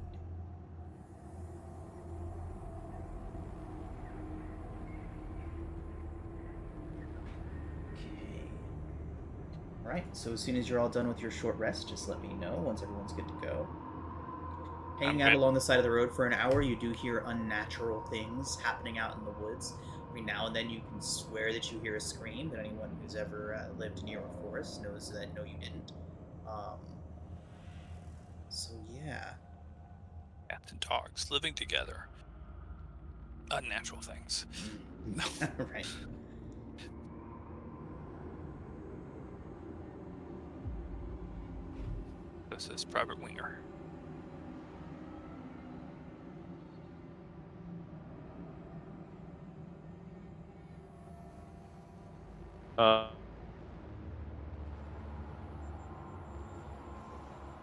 right, so as soon as you're all done with your short rest, just let me know once everyone's good to go. Hanging out good. along the side of the road for an hour, you do hear unnatural things happening out in the woods. Every now and then you can swear that you hear a scream, but anyone who's ever lived near a forest knows that no, you didn't. So yeah. Cats and dogs living together. Unnatural things. Right. This is Private Winger.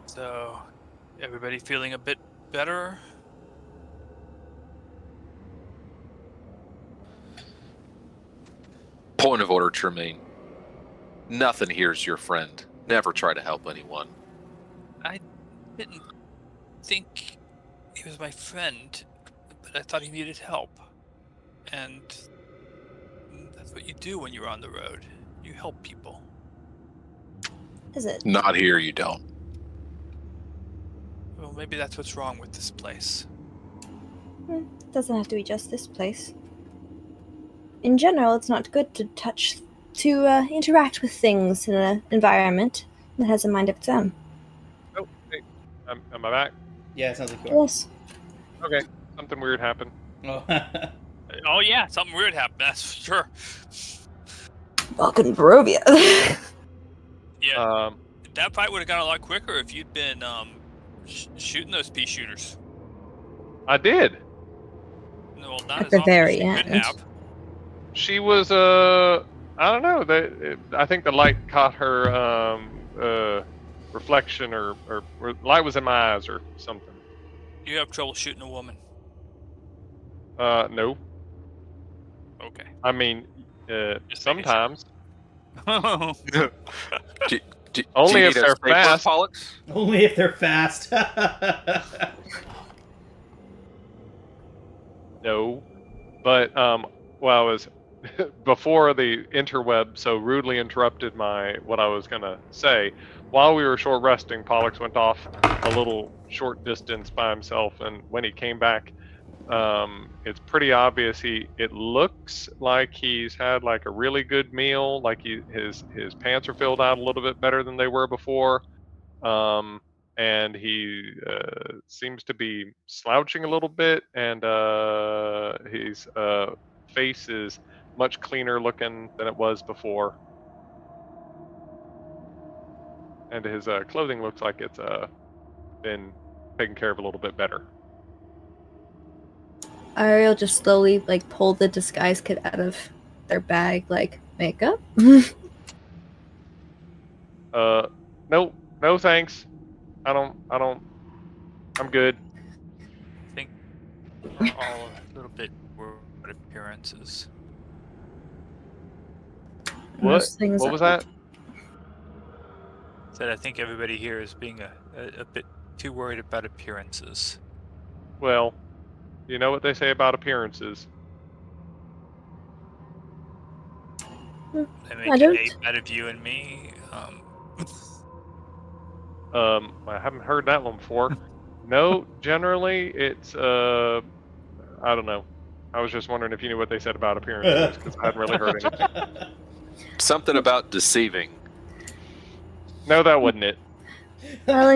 So, everybody feeling a bit better? Point of order, Tremaine. Nothing here's your friend. Never try to help anyone. I didn't think he was my friend, but I thought he needed help. And that's what you do when you're on the road. You help people. Is it? Not here, you don't. Well, maybe that's what's wrong with this place. It doesn't have to be just this place. In general, it's not good to interact with things in an environment that has a mind of its own. Oh, hey, am I back? Yeah, it sounds like you are. Yes. Okay, something weird happened. Oh. Oh yeah, something weird happened, that's for sure. Welcome to Barovia. Yeah, that fight would have gone a lot quicker if you'd been shooting those pea shooters. I did. Well, not At as the often very as you could end. have. She was I don't know. I think the light caught her reflection, or light was in my eyes or something. You have trouble shooting a woman. No. Okay. I mean, Just making sure. sometimes. Do Only you if need a they're stapler, fast. Pollux? Only if they're fast. No, but well, I was before the interweb so rudely interrupted what I was gonna say. While we were short resting, Pollux went off a little short distance by himself, and when he came back, it's pretty obvious it looks like he's had like a really good meal, like his pants are filled out a little bit better than they were before. And he seems to be slouching a little bit, and his face is much cleaner looking than it was before, and his clothing looks like it's been taken care of a little bit better. Ariel just slowly pull the disguise kit out of their bag, makeup. No thanks. I'm good. I think we're all a little bit worried about appearances. What was that? Said I think everybody here is being a bit too worried about appearances. Well, you know what they say about appearances. They make an ape out of you and me. I haven't heard that one before. No, generally it's I don't know. I was just wondering if you knew what they said about appearances, because I hadn't really heard anything. Something about deceiving. No, that wasn't it. Well,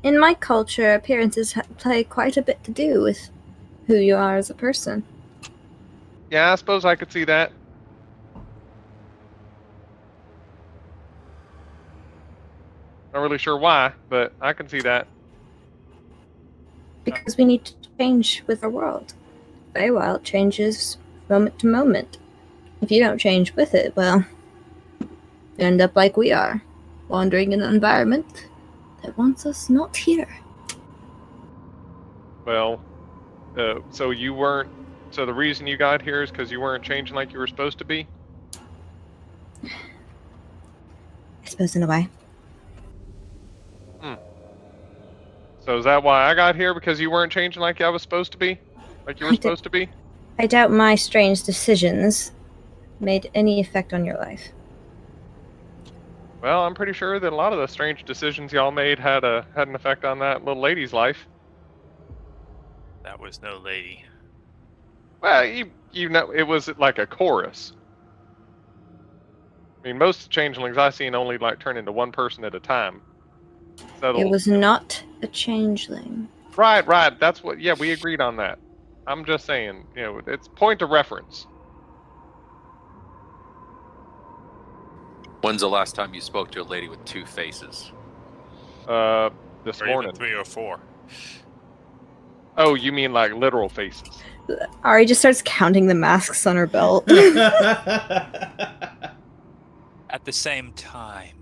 in my culture, appearances play quite a bit to do with who you are as a person. Yeah, I suppose I could see that. Not really sure why, but I can see that. Because we need to change with our world. Feywild changes moment to moment. If you don't change with it, well, you end up like we are, wandering in an environment that wants us not here. Well, so you weren't. So the reason you got here is because you weren't changing like you were supposed to be? I suppose in a way. So is that why I got here? Because you weren't changing like I was supposed to be? Like you were supposed to be? I doubt my strange decisions made any effect on your life. Well, I'm pretty sure that a lot of the strange decisions y'all made had an effect on that little lady's life. That was no lady. Well, you know, it was like a chorus. I mean, most changelings I've seen only like turn into one person at a time. It was not a changeling. Right. That's what. Yeah, we agreed on that. I'm just saying, you know, it's point of reference. When's the last time you spoke to a lady with 2 faces? This Or morning. even 3 or 4. Oh, you mean like literal faces? Ari just starts counting the masks on her belt. At the same time.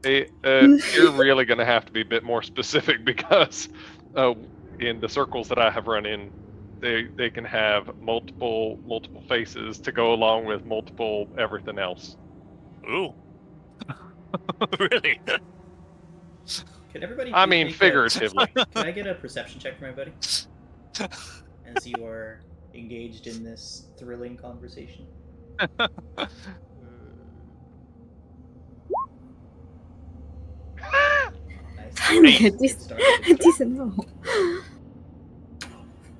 You're really going to have to be a bit more specific because in the circles that I have run in, they can have multiple faces to go along with multiple everything else. Ooh. Really? Could everybody? I please mean, make figuratively. Can I get a perception check from everybody as you are engaged in this thrilling conversation? Nice. Finally, a Good start. decent roll.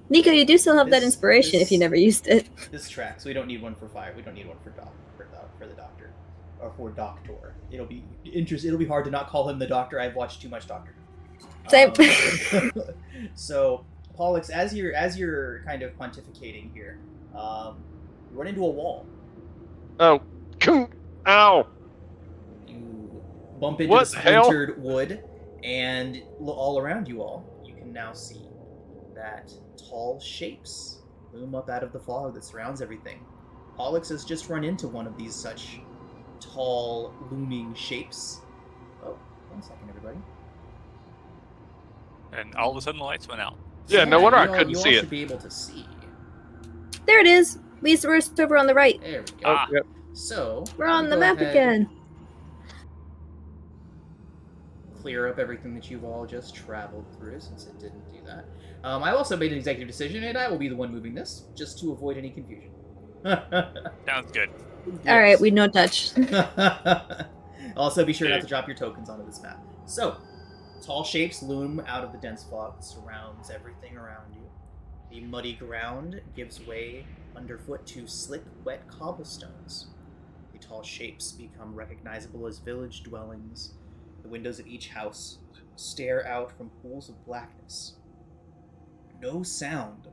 Nico, you do still have that inspiration if you never used it. This tracks. We don't need one for fire. We don't need one for the doctor, or for doctor. It'll be interesting. It'll be hard to not call him the doctor. I've watched too much Doctor. Same. So, Pollux, as you're kind of pontificating here, you run into a wall. Oh, ow! You bump into What the the hell? splintered wood, and all around you all, you can now see that tall shapes loom up out of the fog that surrounds everything. Pollux has just run into one of these such tall, looming shapes. Oh, 1 second, everybody. And all of a sudden the lights went out. Yeah, no wonder I you all- couldn't you see all it. should be able to see. There it is. Lee's roost over on the right. There we go. Oh, Ah. yep. So We're on you the go map ahead, again. Clear up everything that you've all just traveled through, since it didn't do that. I also made an executive decision, and I will be the one moving this, just to avoid any confusion. Sounds good. All right, we no touch. Also, be sure not to drop your tokens onto this map. So, tall shapes loom out of the dense fog that surrounds everything around you. The muddy ground gives way underfoot to slick, wet cobblestones. The tall shapes become recognizable as village dwellings. The windows of each house stare out from pools of blackness. No sound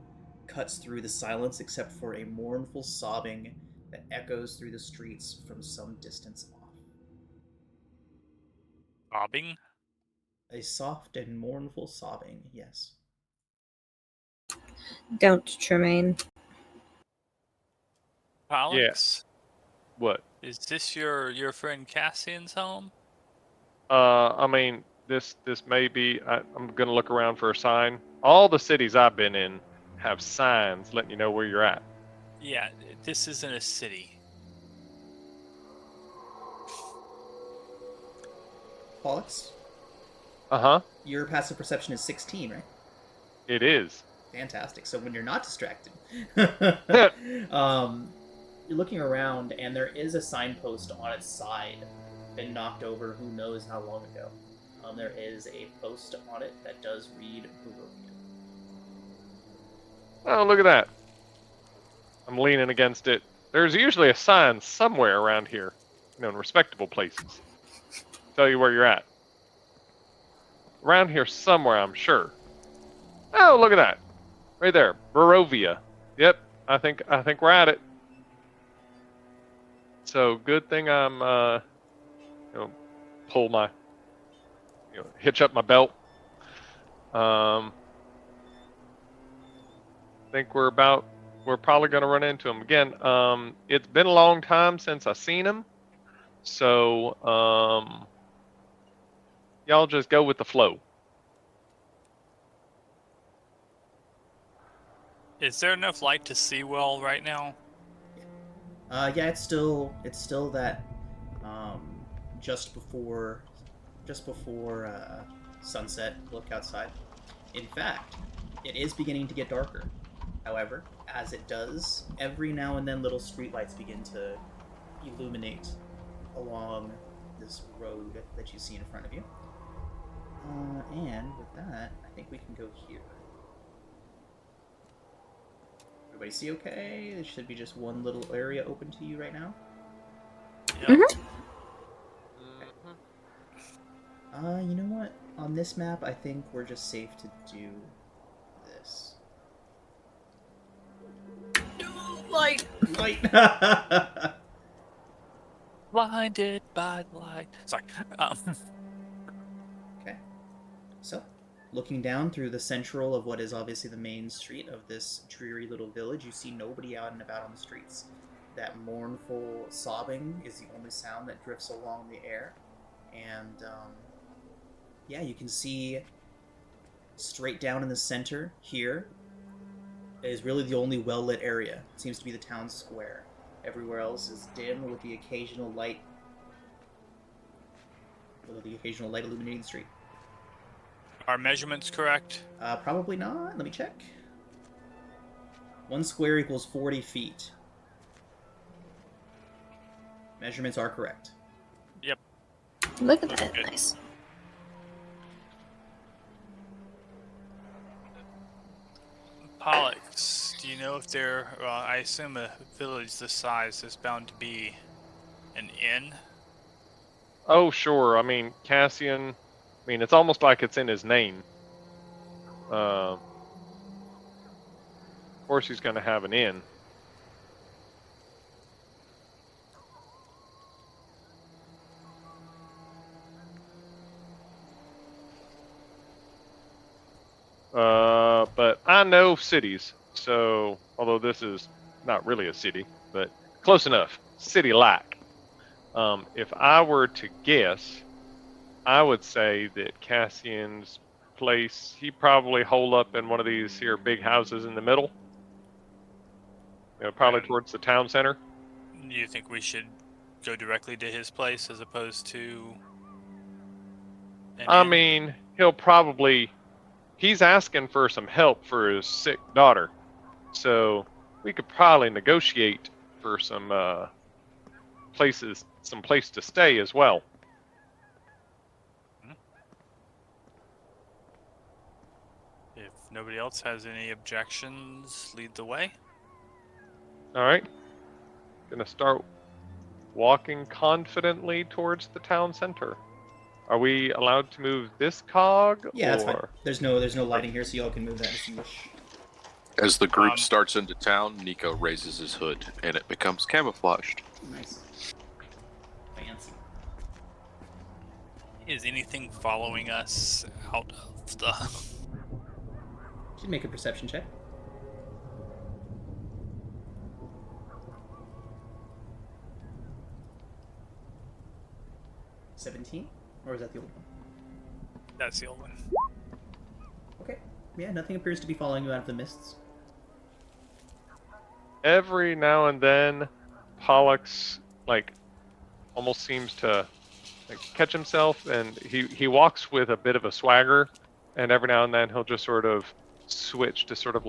cuts through the silence except for a mournful sobbing that echoes through the streets from some distance off. Bobbing? A soft and mournful sobbing, yes. Don't, Tremaine. Alex? What? Is this your friend Cassian's home? I mean, this may be. I'm gonna look around for a sign. All the cities I've been in have signs letting you know where you're at. Yeah, this isn't a city. Pollux, Uh-huh. your passive perception is 16, right? It is. Fantastic. So when you're not distracted, you're looking around, and there is a signpost on its side, been knocked over who knows how long ago. There is a post on it that does read Barovia. Oh, look at that. I'm leaning against it. There's usually a sign somewhere around here, you know, in respectable places. Tell you where you're at. Around here somewhere, I'm sure. Oh, look at that. Right there. Barovia. Yep, I think we're at it. So good thing I'm pull my hitch up my belt. Think we're probably going to run into him again. It's been a long time since I've seen him, so y'all just go with the flow. Is there enough light to see well right now? Yeah, it's still that just before sunset look outside. In fact, it is beginning to get darker. However, as it does, every now and then little streetlights begin to illuminate along this road that you see in front of you. And with that, I think we can go here. Everybody see okay? There should be just one little area open to you right now. Yep. You know what? On this map, I think we're just safe to do this. Light. Light! Blinded by the light. Sorry. Okay. So, looking down through the central of what is obviously the main street of this dreary little village, you see nobody out and about on the streets. That mournful sobbing is the only sound that drifts along the air. And, yeah, you can see straight down in the center here is really the only well-lit area. It seems to be the town square. Everywhere else is dim with the occasional light illuminating the street. Are measurements correct? Probably not. Let me check. 1 square equals 40 feet. Measurements are correct. Yep. Look at that. Good. Nice. Pollux, do you know if there, I assume a village this size is bound to be an inn? Oh, sure. I mean, Cassian. I mean, it's almost like it's in his name. Of course, he's going to have an inn. But I know cities, so although this is not really a city, but close enough, city-like. If I were to guess, I would say that Cassian's place, he probably hole up in one of these here big houses in the middle. You know, probably towards the town center. Do you think we should go directly to his place as opposed to an I inn? mean, he'll probably, he's asking for some help for his sick daughter. So we could probably negotiate for some place to stay as well. If nobody else has any objections, lead the way. All right. Gonna start walking confidently towards the town center. Are we allowed to move this cog? Yeah, that's fine. or... There's no lighting here, so y'all can move that as you wish. As the group starts into town, Nico raises his hood, and it becomes camouflaged. Nice. Fancy. Is anything following us out of the... Should make a perception check. $17? Or is that the old one? That's the old one. Okay. Yeah, nothing appears to be following you out of the mists. Every now and then, Pollux almost seems to catch himself, and he walks with a bit of a swagger, and every now and then he'll just sort of switch to sort of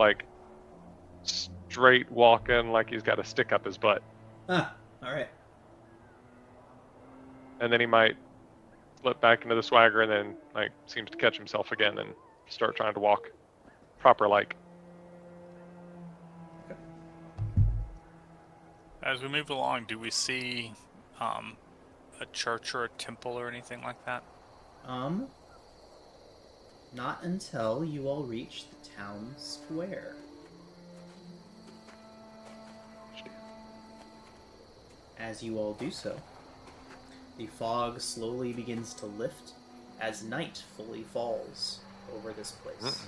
straight walking, like he's got a stick up his butt, Ah, alright. and then he might slip back into the swagger, and then seems to catch himself again and start trying to walk proper like. As we move along, do we see a church or a temple or anything like that? Not until you all reach the town square. As you all do so, the fog slowly begins to lift as night fully falls over this place.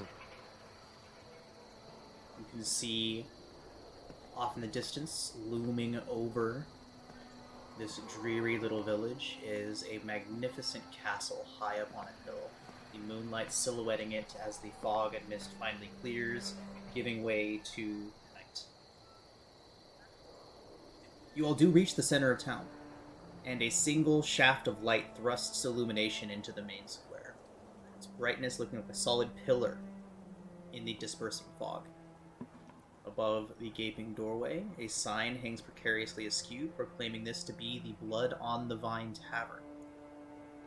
You can see off in the distance, looming over this dreary little village, is a magnificent castle high up on a hill. The moonlight silhouetting it as the fog and mist finally clears, giving way to night. You all do reach the center of town, and a single shaft of light thrusts illumination into the main square, its brightness looking like a solid pillar in the dispersing fog. Above the gaping doorway, a sign hangs precariously askew, proclaiming this to be the Blood on the Vine Tavern.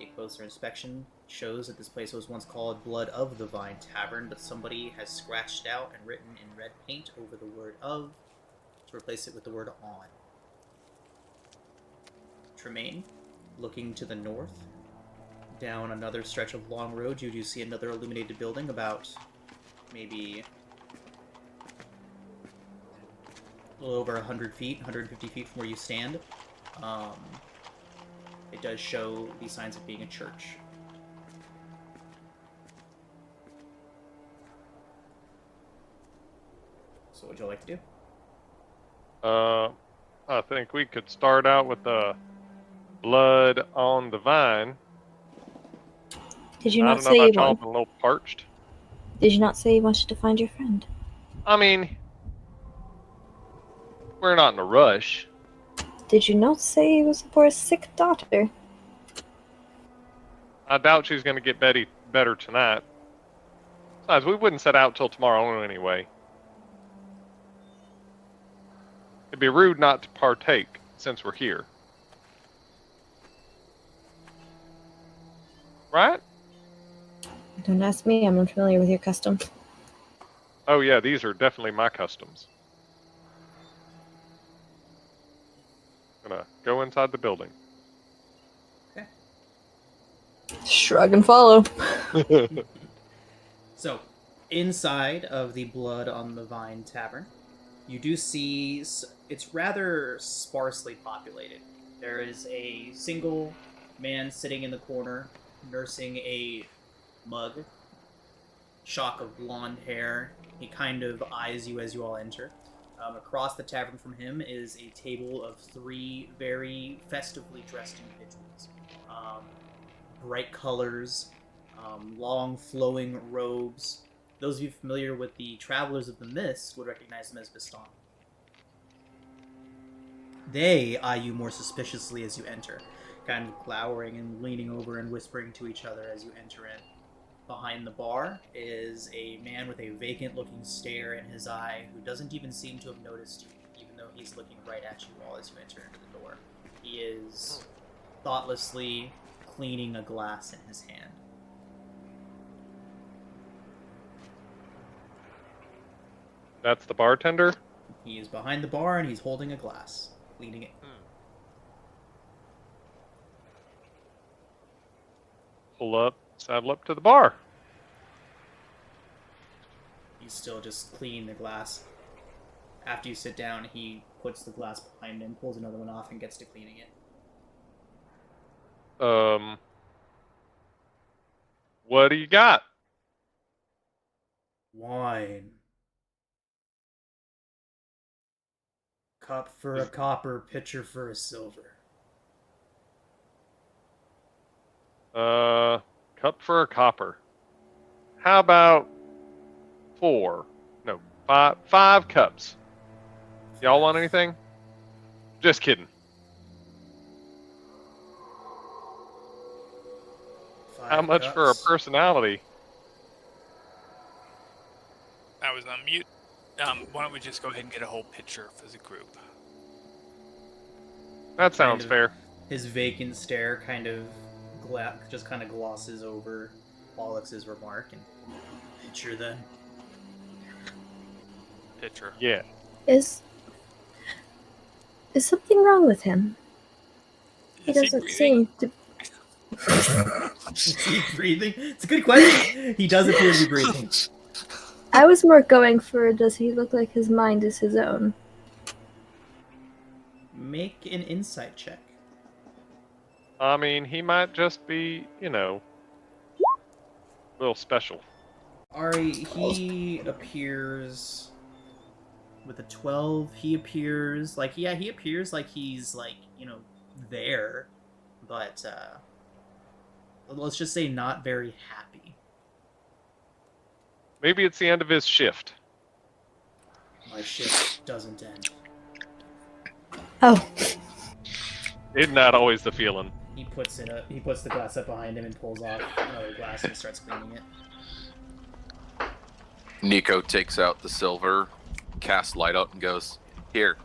A closer inspection shows that this place was once called Blood of the Vine Tavern, but somebody has scratched out and written in red paint over the word of to replace it with the word on. Tremaine, looking to the north, down another stretch of long road, you do see another illuminated building about maybe a little over 100 feet, 150 feet from where you stand. It does show the signs of being a church. So what would you like to do? I think we could start out with the blood on the vine. Did you I not don't know say you about y'all, want? but a little parched. Did you not say you wanted to find your friend? I mean, we're not in a rush. Did you not say it was for a sick daughter? I doubt she's going to get better tonight. Besides, we wouldn't set out till tomorrow anyway. It'd be rude not to partake since we're here. Right? Don't ask me, I'm unfamiliar with your customs. Oh yeah, these are definitely my customs. Gonna go inside the building. Okay. Shrug and follow. So, inside of the Blood on the Vine Tavern, you do see it's rather sparsely populated. There is a single man sitting in the corner, nursing a mug, shock of blonde hair. He kind of eyes you as you all enter. Across the tavern from him is a table of three very festively dressed individuals. Bright colors, long flowing robes. Those of you familiar with the Travelers of the Mist would recognize them as Vistan. They eye you more suspiciously as you enter, kind of glowering and leaning over and whispering to each other as you enter in. Behind the bar is a man with a vacant-looking stare in his eye who doesn't even seem to have noticed you, even though he's looking right at you all as you enter into the door. He is thoughtlessly cleaning a glass in his hand. That's the bartender? He is behind the bar and he's holding a glass, cleaning it. Pull up, saddle up to the bar. He's still just cleaning the glass. After you sit down, he puts the glass behind him, pulls another one off, and gets to cleaning it. What do you got? Wine. Cup for a copper, pitcher for a silver. Cup for a copper. How about 4? No, 5 cups. Y'all want anything? Just kidding. 5 How much for a cups. personality? I was on mute. Why don't we just go ahead and get a whole pitcher for the group? That sounds fair. His vacant stare kind of just kind of glosses over Pollux's remark and pitcher then. Pitcher. Yeah. Is something wrong with him? He Is he doesn't breathing? seem to. Is he breathing? It's a good question. He does appear to be breathing. I was more going for, does he look like his mind is his own? Make an insight check. I mean, he might just be, a little special. Ari, he appears with a 12. He appears like, he appears like he's like, there, but let's just say not very happy. Maybe it's the end of his shift. My shift doesn't end. Oh, Isn't that always the feeling? He puts the glass up behind him and pulls off another glass and starts cleaning it. Nico takes out the silver, casts light out and goes, "Here,"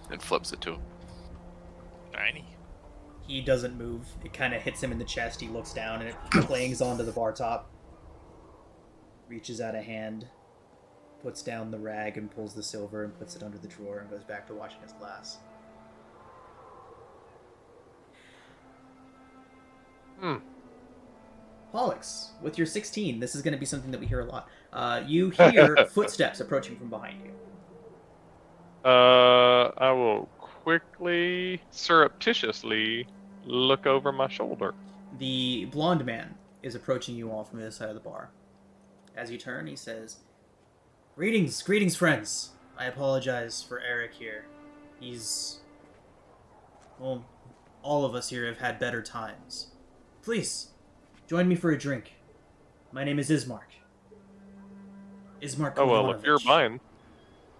and flips it to him. Tiny. He doesn't move. It kind of hits him in the chest. He looks down and it clangs onto the bar top. Reaches out a hand, puts down the rag and pulls the silver and puts it under the drawer and goes back to washing his glass. Pollux, with your 16, this is going to be something that we hear a lot. You hear footsteps approaching from behind you. I will quickly, surreptitiously look over my shoulder. The blonde man is approaching you all from the other side of the bar. As you turn, he says, "Greetings, greetings, friends. I apologize for Eric here. He's... Well, all of us here have had better times. Please, join me for a drink. My name is Ismark. Ismark Oh well, if you're Kolyanovich. mine.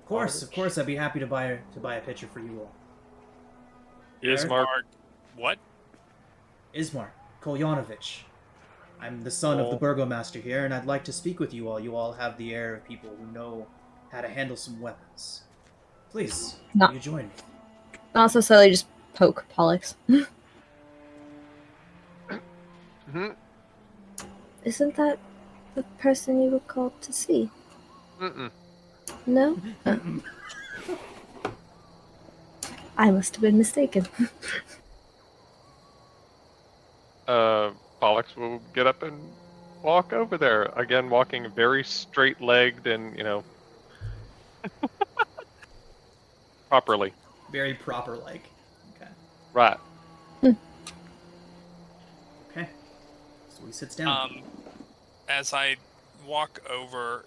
Of course, I'd be happy to buy a pitcher for you all. Ismark. What? Ismark Kolyanovich. I'm the son of the burgomaster here, and I'd like to speak with you all. You all have the air of people who know how to handle some weapons. Please, No. will you join me?" Not necessarily just poke Pollux. Mm-hmm. Isn't that the person you were called to see? Mm-mm. No? I must have been mistaken. Pollux will get up and walk over there. Again, walking very straight-legged and, properly. Very proper, like. Okay. Right. Okay. So he sits down. As I walk over,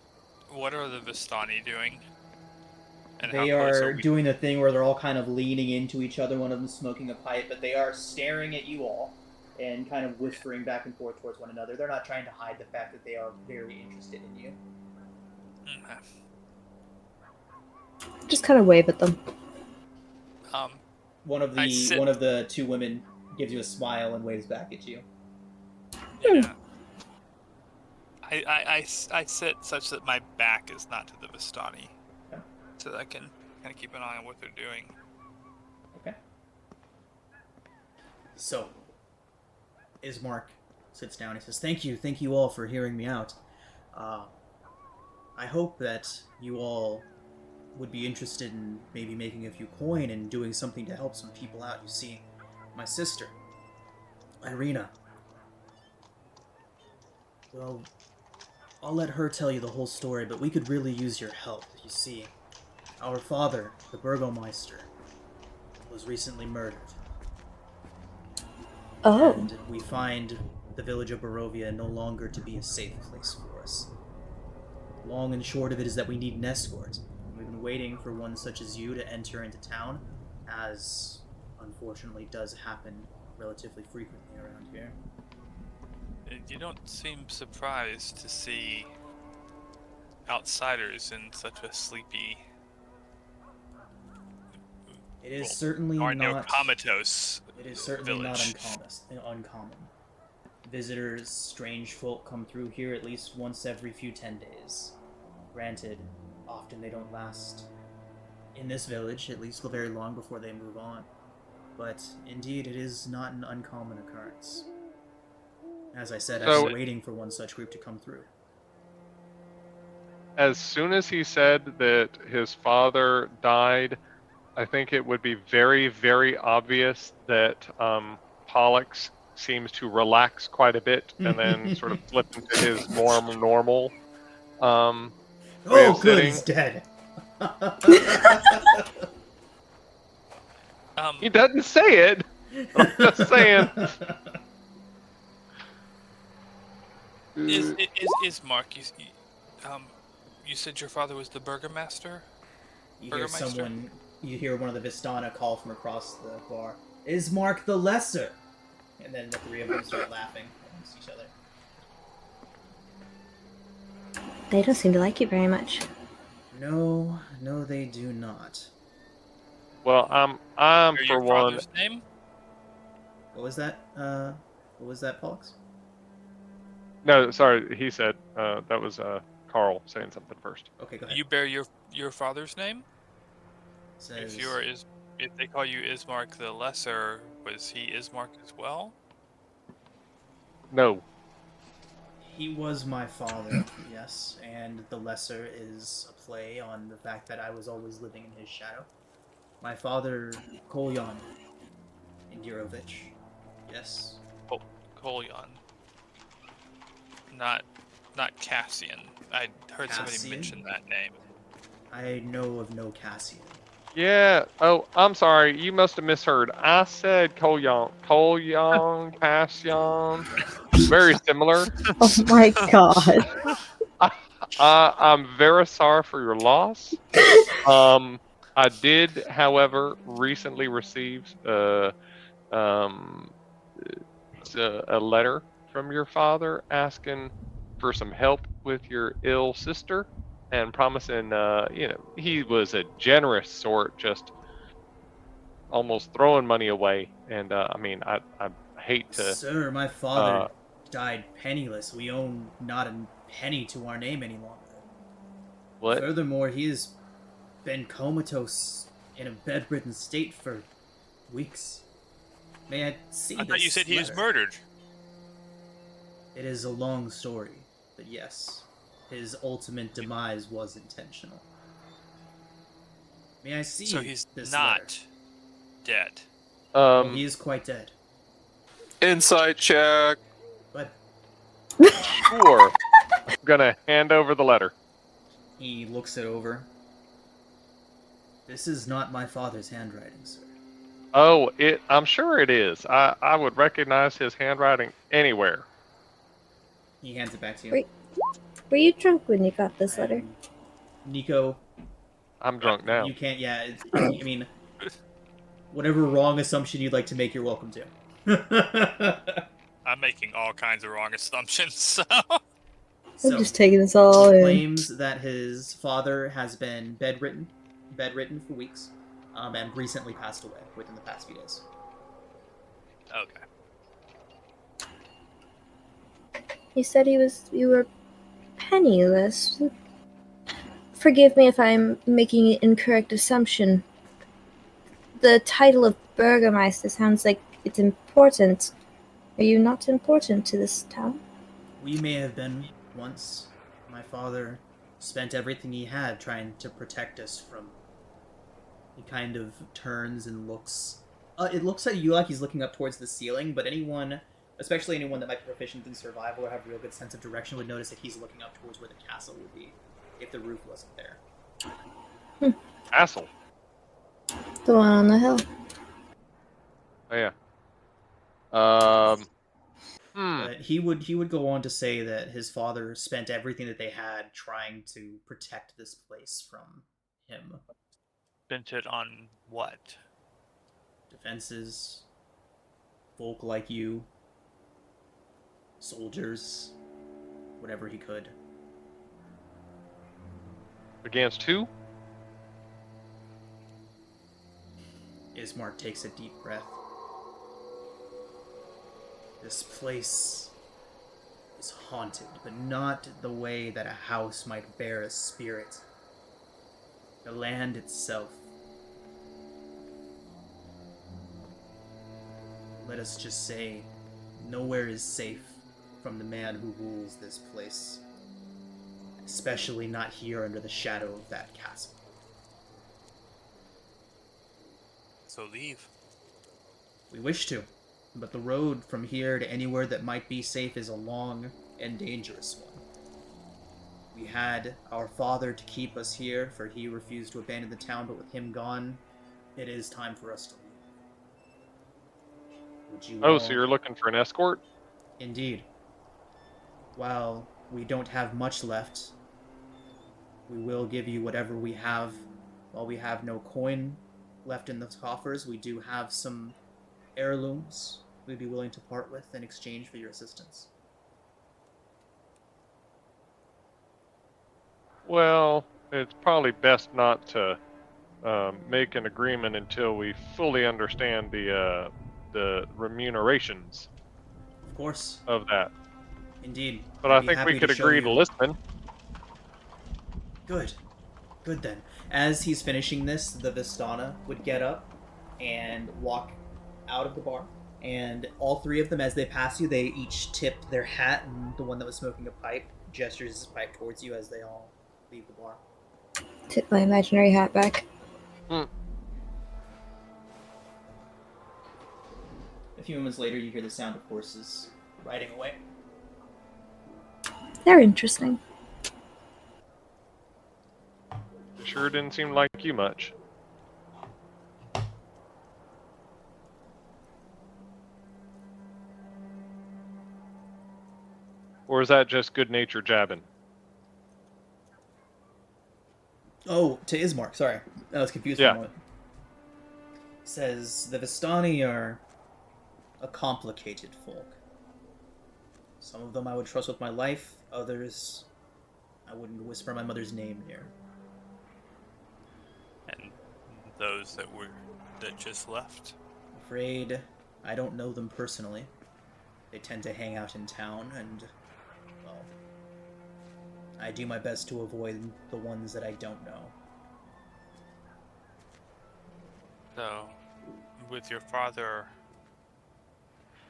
what are the Vistani doing? And They how close are we? doing the thing where they're all kind of leaning into each other, one of them smoking a pipe, but they are staring at you all and kind of whispering back and forth towards one another. They're not trying to hide the fact that they are very interested in you. Okay. Just kind of wave at them. One of I sit- the two women gives you a smile and waves back at you. Yeah. I sit such that my back is not to the Vistani, Okay. so that I can kind of keep an eye on what they're doing. Okay. So, Ismark sits down and says, thank you all for hearing me out. I hope that you all would be interested in maybe making a few coin and doing something to help some people out. You see, my sister, Irina, well, I'll let her tell you the whole story, but we could really use your help. You see, our father, the Burgomeister, was recently murdered. Oh. And we find the village of Barovia no longer to be a safe place for us. Long and short of it is that we need an escort. We've been waiting for one such as you to enter into town, as unfortunately does happen relatively frequently around here. You don't seem surprised to see outsiders in such a sleepy It is certainly or not comatose. It is certainly village. not uncommon. Visitors, strange folk come through here at least once every few 10 days. Granted, often they don't last in this village, at least very long before they move on. But indeed, it is not an uncommon occurrence. As I said, I've been waiting for one such group to come through. As soon as he said that his father died, I think it would be very, very obvious that Pollux seems to relax quite a bit and then sort of flip into his more normal way Oh, of good, sitting. he's dead. He doesn't say it. I'm just saying. Is Mark? You said your father was the burgomaster. You hear one of the Vistana call from across the bar. Ismark the Lesser! And then the three of them start laughing amongst each other. They don't seem to like you very much. No, they do not. Well, I'm Or for your one. father's name? What was that, Pollux? No, sorry, he said that was Carl saying something first. Okay, go ahead. You bear your father's name? Says, If they call you Ismark the Lesser, was he Ismark as well? No. he was my father, yes, and the lesser is a play on the fact that I was always living in his shadow. My father, Kolyan Indirovich, yes. Kolyan. Not Cassian. I heard somebody Cassian? mention that name. I know of no Cassian. Yeah. Oh, I'm sorry. You must have misheard. I said Kolyon, Cassian. Very similar. Oh my god. I'm very sorry for your loss. I did, however, recently receive um, a letter from your father asking for some help with your ill sister and promising, he was a generous sort, just almost throwing money away. And I mean, I hate to. Sir, my father died penniless. We own not a penny to our name any longer. What? Furthermore, he has been comatose in a bedridden state for weeks. May I see I thought you this said he was letter? murdered. It is a long story, but yes, his ultimate demise was intentional. May I see So he's this not letter? dead. Oh, he is quite dead. Insight check. But Sure. I'm gonna hand over the letter. he looks it over. This is not my father's handwriting, sir. Oh, I'm sure it is. I would recognize his handwriting anywhere. He hands it back to you. Wait. Were you drunk when you got this letter? And Nico, I'm drunk now. you can't. Yeah, I mean, whatever wrong assumption you'd like to make, you're welcome to. I'm making all kinds of wrong assumptions. So. I'm just taking this all in. Claims that his father has been bedridden for weeks, and recently passed away within the past few days. Okay. You said you were penniless. Forgive me if I'm making an incorrect assumption. The title of Burgermeister sounds like it's important. Are you not important to this town? We may have been once. My father spent everything he had trying to protect us from. He kind of turns and looks. It looks at you like he's looking up towards the ceiling, but anyone, especially anyone that might be proficient in survival or have a real good sense of direction, would notice that he's looking up towards where the castle would be if the roof wasn't there. Castle. The one on the hill. Oh yeah. But he would go on to say that his father spent everything that they had trying to protect this place from him. Spent it on what? Defenses, folk like you, soldiers, whatever he could. Against who? Ismark takes a deep breath. This place is haunted, but not the way that a house might bear a spirit. The land itself. Let us just say, nowhere is safe from the man who rules this place. Especially not here under the shadow of that castle. So leave. We wish to, but the road from here to anywhere that might be safe is a long and dangerous one. We had our father to keep us here, for he refused to abandon the town, but with him gone, it is time for us to leave. Would you all... So you're looking for an escort? Indeed. While we don't have much left, we will give you whatever we have. While we have no coin left in the coffers, we do have some heirlooms we'd be willing to part with in exchange for your assistance. Well, it's probably best not to make an agreement until we fully understand the remunerations Of course. of that. Indeed. But I think we could agree to listen. Good. Good then. As he's finishing this, the Vistana would get up and walk out of the bar. And all three of them, as they pass you, they each tip their hat, and the one that was smoking a pipe gestures his pipe towards you as they all leave the bar. Tip my imaginary hat back. A few moments later, you hear the sound of horses riding away. They're interesting. It sure didn't seem like you much. Or is that just good natured jabbing? Oh, to Ismark, sorry. I was confused for Yeah. a moment. Says, the Vistani are a complicated folk. Some of them I would trust with my life, others I wouldn't whisper my mother's name near. And those that just left. Afraid I don't know them personally. They tend to hang out in town, and, well, I do my best to avoid the ones that I don't know. So, with your father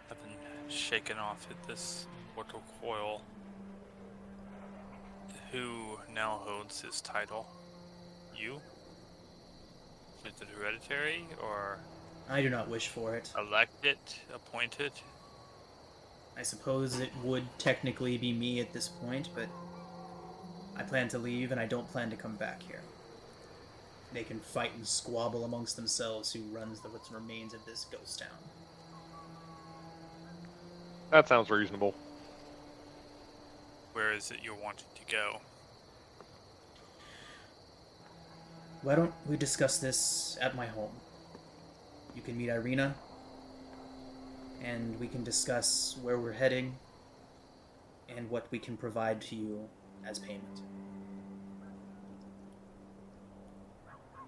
having shaken off at this mortal coil, who now holds his title? You? Is it hereditary, or I do not wish for it. elected, appointed? I suppose it would technically be me at this point, but I plan to leave, and I don't plan to come back here. They can fight and squabble amongst themselves who runs what remains of this ghost town. That sounds reasonable. Where is it you're wanting to go? Why don't we discuss this at my home? You can meet Irina, and we can discuss where we're heading and what we can provide to you as payment.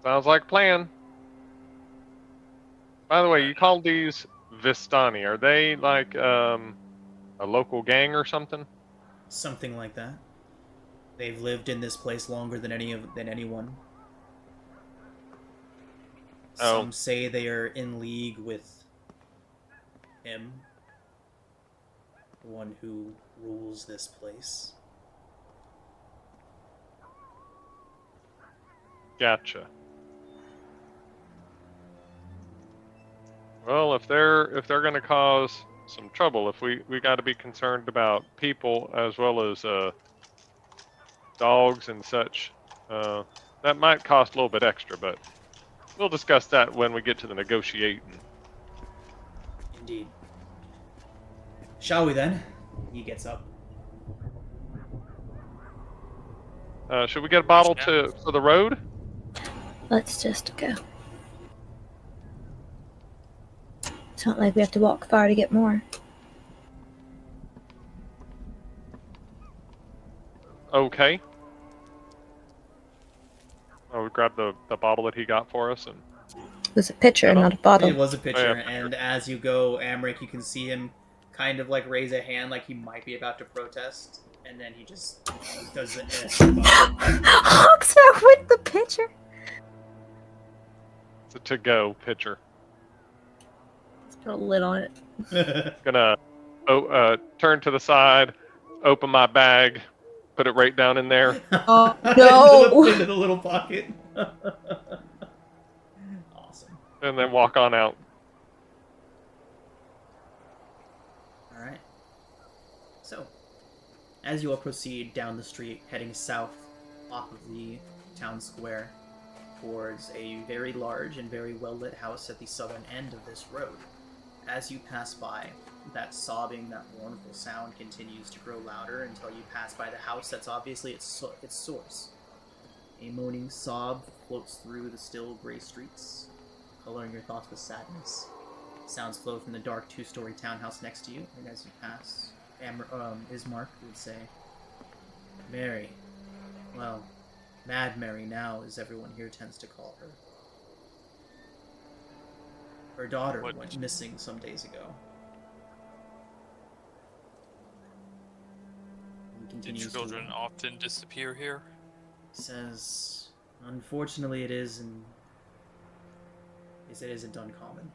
Sounds like a plan. By the way, you called these Vistani. Are they like a local gang or something? Something like that. They've lived in this place longer than anyone. Oh. Some say they are in league with him, the one who rules this place. Gotcha. Well, if they're gonna cause some trouble, if we got to be concerned about people as well as dogs and such, that might cost a little bit extra, but we'll discuss that when we get to the negotiating. Indeed. Shall we then? He gets up. Should we get a bottle for the road? Let's just go. It's not like we have to walk far to get more. Okay. I would grab the bottle that he got for us and. It was a pitcher, not a bottle. It was a pitcher, pitcher. and as you go, Amric, you can see him kind of like raise a hand like he might be about to protest, and then he just does it. Hawk's not with the pitcher. It's a to-go pitcher. Let's put a lid on it. Gonna turn to the side, open my bag, put it right down in there. Oh, no. Into the little pocket. Awesome. And then walk on out. Alright. So, as you all proceed down the street, heading south off of the town square towards a very large and very well-lit house at the southern end of this road, as you pass by, that sobbing, that mournful sound continues to grow louder until you pass by the house that's obviously its source. A moaning sob floats through the still gray streets, coloring your thoughts with sadness. Sounds flow from the dark two-story townhouse next to you, and as you pass, Ismark would say, Mary. Well, Mad Mary now, as everyone here tends to call her. Her daughter went missing some days ago. Did children often disappear here? He says, unfortunately it isn't uncommon.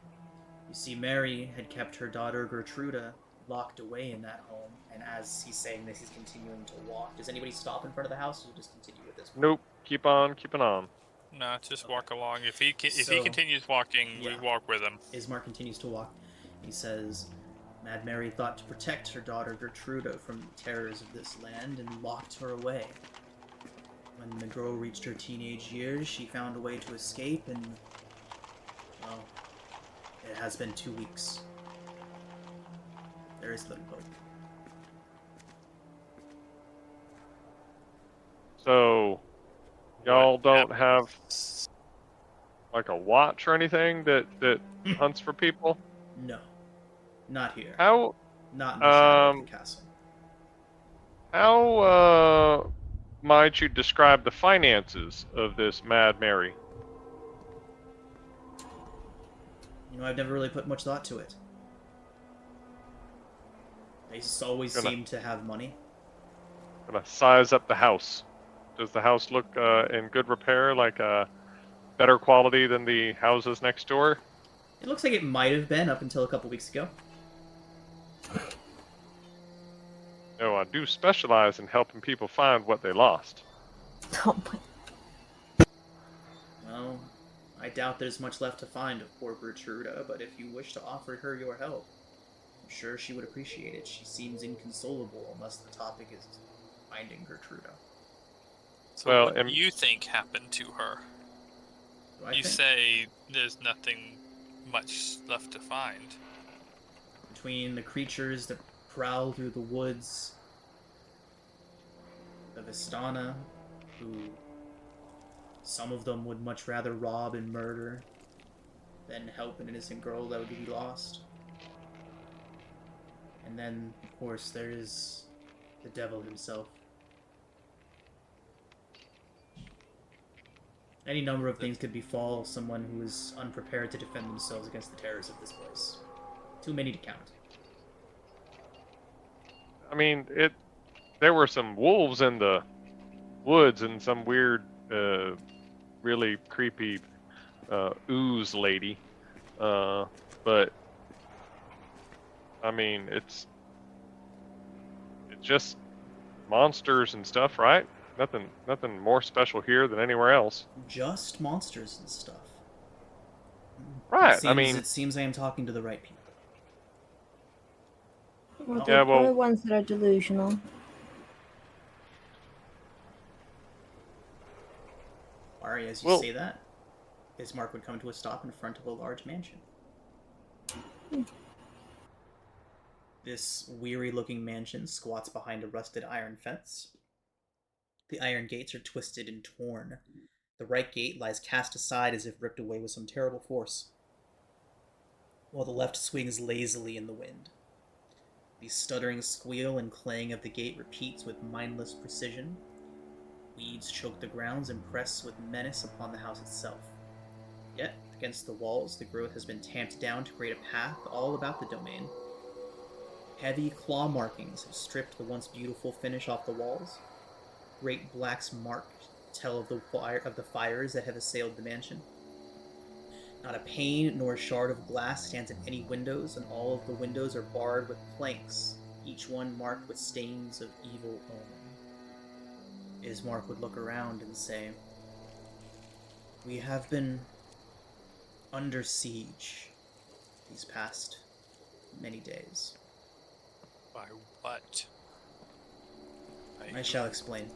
You see, Mary had kept her daughter Gertruda locked away in that home, and as he's saying this, he's continuing to walk. Does anybody stop in front of the house, or you just continue with this? Nope. Keep on keeping on. No, just Okay. walk along. If he So- continues walking, yeah. we walk with him. Ismark continues to walk. He says, Mad Mary thought to protect her daughter Gertruda from the terrors of this land and locked her away. When the girl reached her teenage years, she found a way to escape and, well, it has been 2 weeks. There is little hope. So, y'all What don't happens? have like a watch or anything that hunts for people? No. Not here. How Not in the shadow of the castle. how might you describe the finances of this Mad Mary? You know, I've never really put much thought to it. They just always Gonna- seem to have money. Gonna size up the house. Does the house look in good repair, like better quality than the houses next door? It looks like it might have been up until a couple weeks ago. No, I do specialize in helping people find what they lost. Oh my. Well, I doubt there's much left to find of poor Gertruda, but if you wish to offer her your help, I'm sure she would appreciate it. She seems inconsolable unless the topic is finding Gertruda. So Well, what do you think happened to her? Do I You think say there's nothing much left to find. between the creatures that prowl through the woods, the Vistana, who some of them would much rather rob and murder than help an innocent girl that would be lost. And then, of course, there is the devil himself. Any number of things could befall someone who is unprepared to defend themselves against the terrors of this place. Too many to count. I mean, there were some wolves in the woods and some weird, really creepy ooze lady. But I mean, it's just monsters and stuff, right? Nothing more special here than anywhere else. Just monsters and stuff. Right, It I mean- seems I am talking to the right people. Well, Yeah, they're well- the ones that are delusional. Ari, as you Well- say that, Ismark would come to a stop in front of a large mansion. This weary-looking mansion squats behind a rusted iron fence. The iron gates are twisted and torn. The right gate lies cast aside as if ripped away with some terrible force, while the left swings lazily in the wind. The stuttering squeal and clang of the gate repeats with mindless precision. Weeds choke the grounds and press with menace upon the house itself. Yet, against the walls, the growth has been tamped down to create a path all about the domain. Heavy claw markings have stripped the once beautiful finish off the walls. Great black marks tell of the fires that have assailed the mansion. Not a pane nor a shard of glass stands in any windows, and all of the windows are barred with planks, each one marked with stains of evil omen. Ismark would look around and say, "We have been under siege these past many days. By what? I shall explain."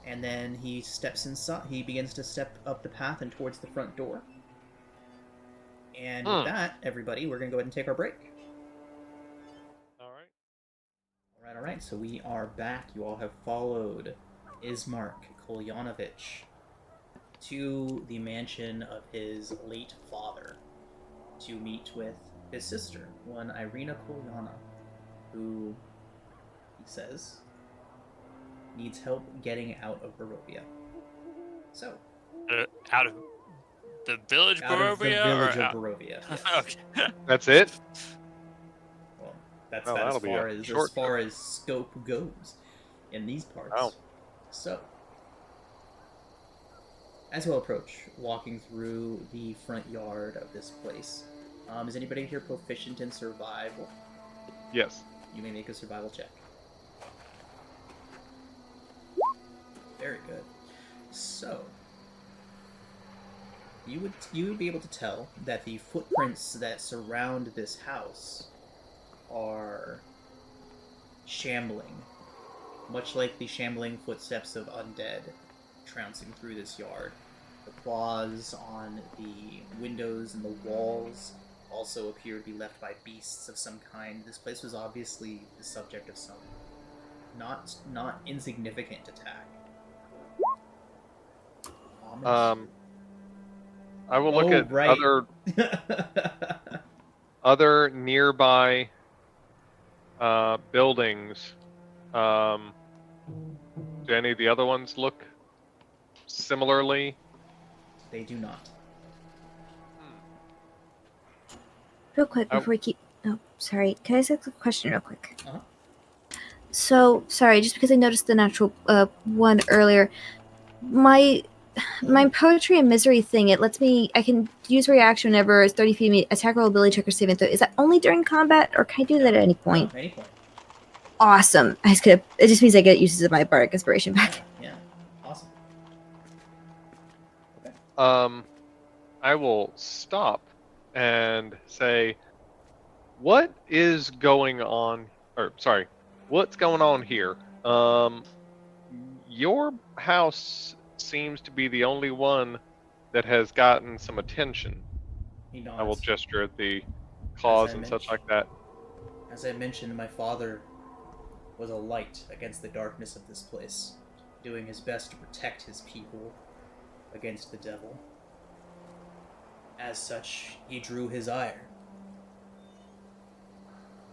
And then he steps inside. He begins to step up the path and towards the front door. And with that, everybody, we're going to go ahead and take our break. All right. All right. So we are back. You all have followed Ismark Kolyanovich to the mansion of his late father to meet with his sister, one Irina Kolyana, who, he says, needs help getting out of Barovia. So, Out of the village out of the Barovia? village or of out... Barovia. Yes. Okay. That's it? Well, that's Well, that that'll be a as short far as scope goes in these parts. Wow. So, As you approach, walking through the front yard of this place, is anybody here proficient in survival? Yes. You may make a survival check. Very good. So, you would be able to tell that the footprints that surround this house are shambling, much like the shambling footsteps of undead trouncing through this yard. The claws on the windows and the walls also appear to be left by beasts of some kind. This place was obviously the subject of some not insignificant attack. Ominous. I will look Oh, at right. other nearby buildings. Do any of the other ones look similarly? They do not. Real quick before we keep. Oh, sorry. Can I ask a question real quick? Uh-huh. So sorry, just because I noticed the natural one earlier. My poetry and misery thing, it lets me. I can use reaction whenever it's 30 feet of me. Attack roll, ability check, or saving throw. Is that only during combat, or can I do that at any point? Any point. Awesome. I just could. It just means I get uses of my bardic inspiration back. Yeah. Awesome. I will stop and say, what is going on? Or sorry, what's going on here? Your house seems to be the only one that has gotten some attention. He nods. I will gesture at the claws and such like that. As I mentioned, my father was a light against the darkness of this place, doing his best to protect his people against the devil. As such, he drew his ire.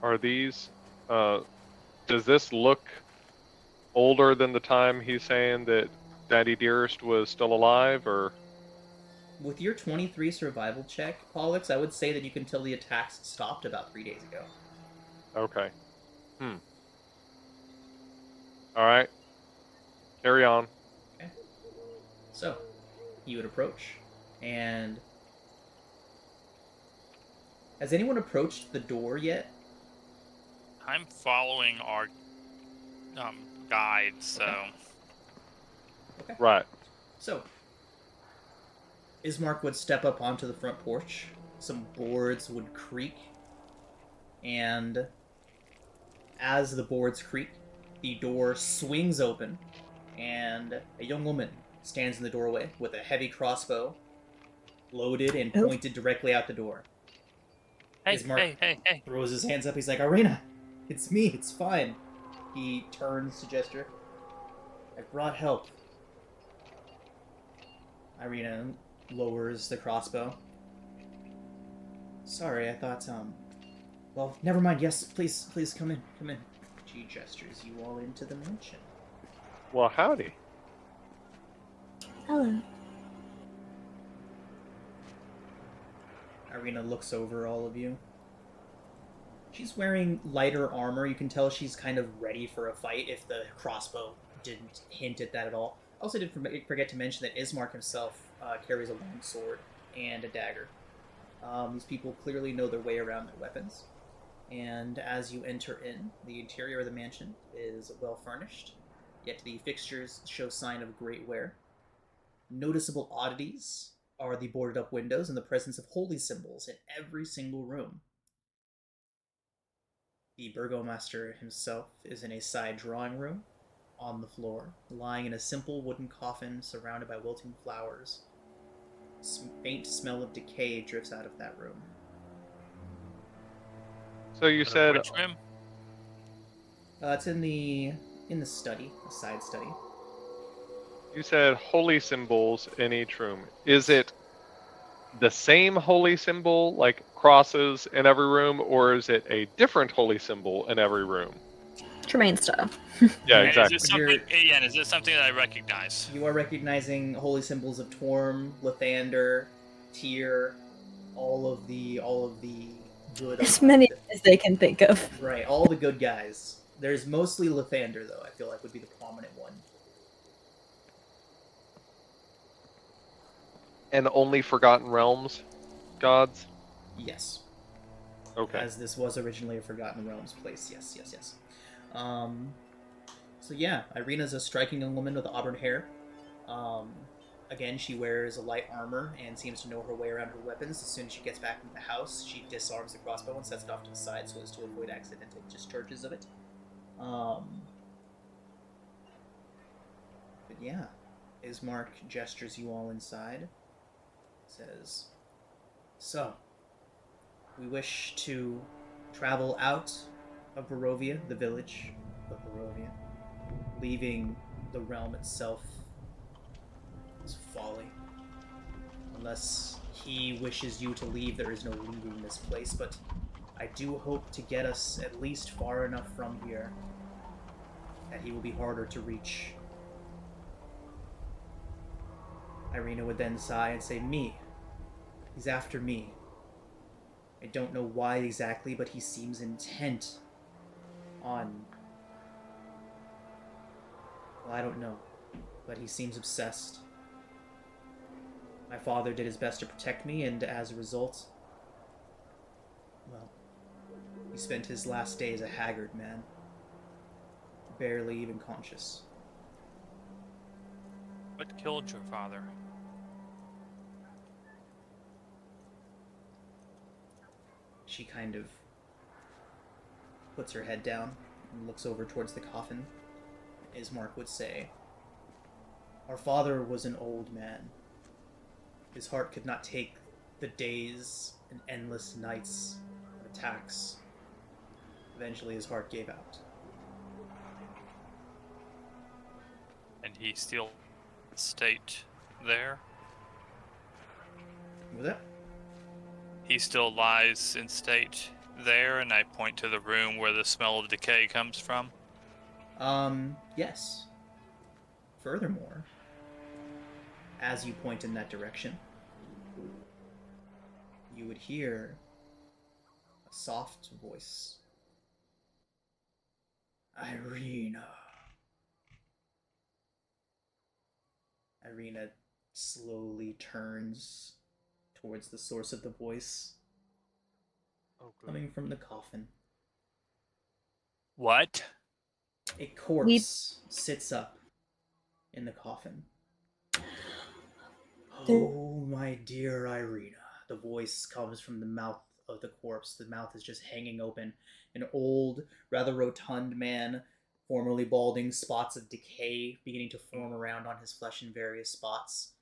Are these, does this look older than the time he's saying that Daddy Dearest was still alive, or? With your 23 survival check, Pollux, I would say that you can tell the attacks stopped about 3 days ago. Okay. Alright. Carry on. Okay. So, you would approach, and... Has anyone approached the door yet? I'm following our guide, so Okay. Right. So, Ismark would step up onto the front porch. Some boards would creak, and as the boards creak, the door swings open, and a young woman stands in the doorway with a heavy crossbow loaded and pointed directly out the door. hey, Ismark hey. throws his hands up. He's like, Arena, it's me, it's fine. He turns to gesture. I brought help. Irina lowers the crossbow. Sorry, I thought, well, never mind. Yes, please come in. She gestures you all into the mansion. Well, howdy. Hello. Irina looks over all of you. She's wearing lighter armor. You can tell she's kind of ready for a fight if the crossbow didn't hint at that at all. I also did forget to mention that Ismark himself carries a long sword and a dagger. These people clearly know their way around their weapons. And as you enter in, the interior of the mansion is well furnished, yet the fixtures show sign of great wear. Noticeable oddities are the boarded up windows and the presence of holy symbols in every single room. The burgomaster himself is in a side drawing room, on the floor, lying in a simple wooden coffin surrounded by wilting flowers. Faint smell of decay drifts out of that room. So you said Which room? It's in the study, the side study. you said holy symbols in each room. Is it the same holy symbol, like crosses in every room, or is it a different holy symbol in every room? Tremaine style. Yeah, And exactly. Is this something, Ian, is this something that I recognize? You are recognizing holy symbols of Torm, Lathander, Tyr, all of the good. As many as they can think of. Right, all the good guys. There's mostly Lathander, though. I feel like would be the prominent one. And only Forgotten Realms gods? Yes. Okay. As this was originally a Forgotten Realms place. Yes, yes, yes. So yeah, Irina's a striking young woman with auburn hair. Again, she wears a light armor and seems to know her way around her weapons. As soon as she gets back into the house, she disarms the crossbow and sets it off to the side so as to avoid accidental discharges of it. But yeah, Ismark gestures you all inside. Says, "So, we wish to travel out of Barovia, the village of Barovia, leaving the realm itself is folly. Unless he wishes you to leave, there is no leaving this place, but I do hope to get us at least far enough from here that he will be harder to reach." Irina would then sigh and say, "Me. He's after me. I don't know why exactly, but he seems intent on... Well, I don't know, but he seems obsessed. My father did his best to protect me, and as a result, well, he spent his last days a haggard man, barely even conscious." What killed your father? She kind of puts her head down and looks over towards the coffin. Ismark would say, "Our father was an old man. His heart could not take the days and endless nights of attacks. Eventually his heart gave out." And he still state there? What was that? He still lies in state there, and I point to the room where the smell of decay comes from. Yes. Furthermore, as you point in that direction, you would hear a soft voice. "Irina." Irina slowly turns towards the source of the voice, coming from the coffin. What? A corpse sits up in the coffin. "Oh, my dear Irina." The voice comes from the mouth of the corpse. The mouth is just hanging open. An old, rather rotund man, formerly balding, spots of decay beginning to form around on his flesh in various spots.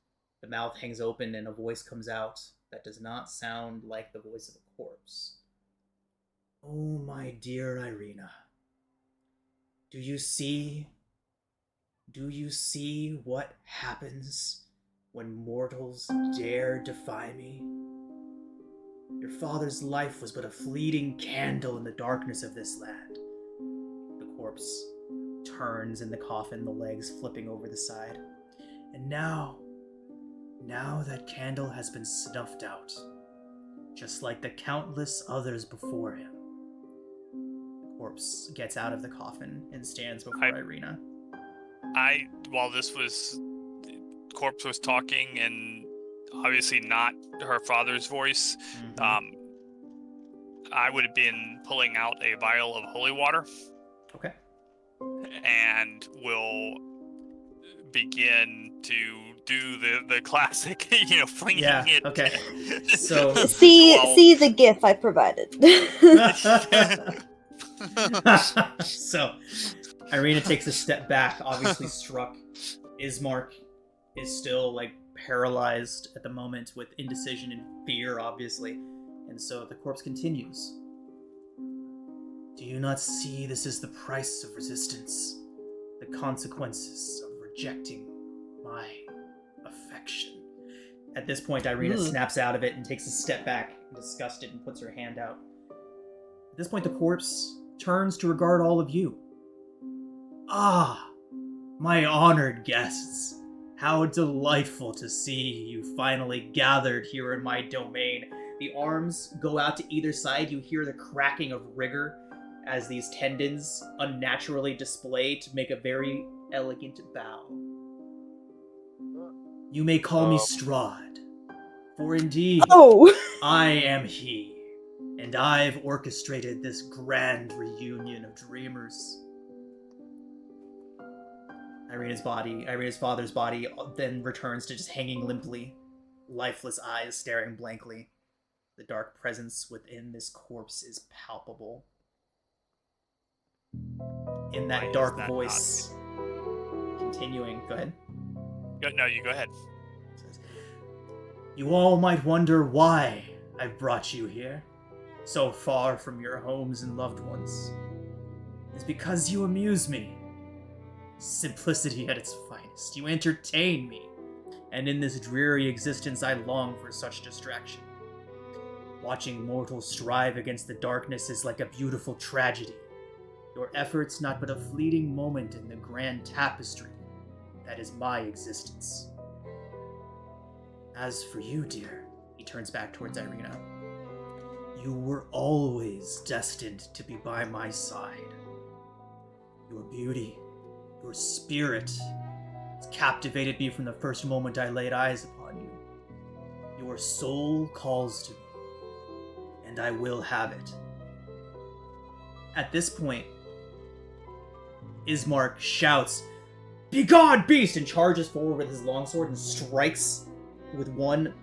The mouth hangs open and a voice comes out that does not sound like the voice of a corpse. "Oh, my dear Irina. Do you see what happens when mortals dare defy me? Your father's life was but a fleeting candle in the darkness of this land." The corpse turns in the coffin, the legs flipping over the side. "And now that candle has been snuffed out, just like the countless others before him." The corpse gets out of the coffin and stands before Irina. While corpse was talking, and obviously not her father's voice, I would have been pulling out a vial of holy water. Okay. And will begin to do the classic, flinging it. Okay. So see the GIF I provided. So Irina takes a step back, obviously struck. Ismark is still paralyzed at the moment with indecision and fear, obviously. And so the corpse continues. "Do you not see this is the price of resistance? The consequences of rejecting my affection." At this point, Irina snaps out of it and takes a step back, disgusted, and puts her hand out. At this point, the corpse turns to regard all of you. "Ah, my honored guests. How delightful to see you finally gathered here in my domain." The arms go out to either side. You hear the cracking of rigor as these tendons unnaturally display to make a very elegant bow. "You may call me Strahd. For indeed, Oh! I am he, and I've orchestrated this grand reunion of dreamers. Irina's father's body then returns to just hanging limply, lifeless eyes staring blankly. The dark presence within this corpse is palpable. In Why that is dark that voice, continuing, go ahead. No, you go ahead. Says, you all might wonder why I've brought you here, so far from your homes and loved ones. It's because you amuse me. Simplicity at its finest. You entertain me. And in this dreary existence, I long for such distraction. Watching mortals strive against the darkness is like a beautiful tragedy. Your efforts not but a fleeting moment in the grand tapestry that is my existence. As for you, dear, he turns back towards Irina. You were always destined to be by my side. Your beauty, your spirit, has captivated me from the first moment I laid eyes upon you. Your soul calls to me, and I will have it. At this point, Ismark shouts, "Begone, beast!" and charges forward with his longsword and strikes with one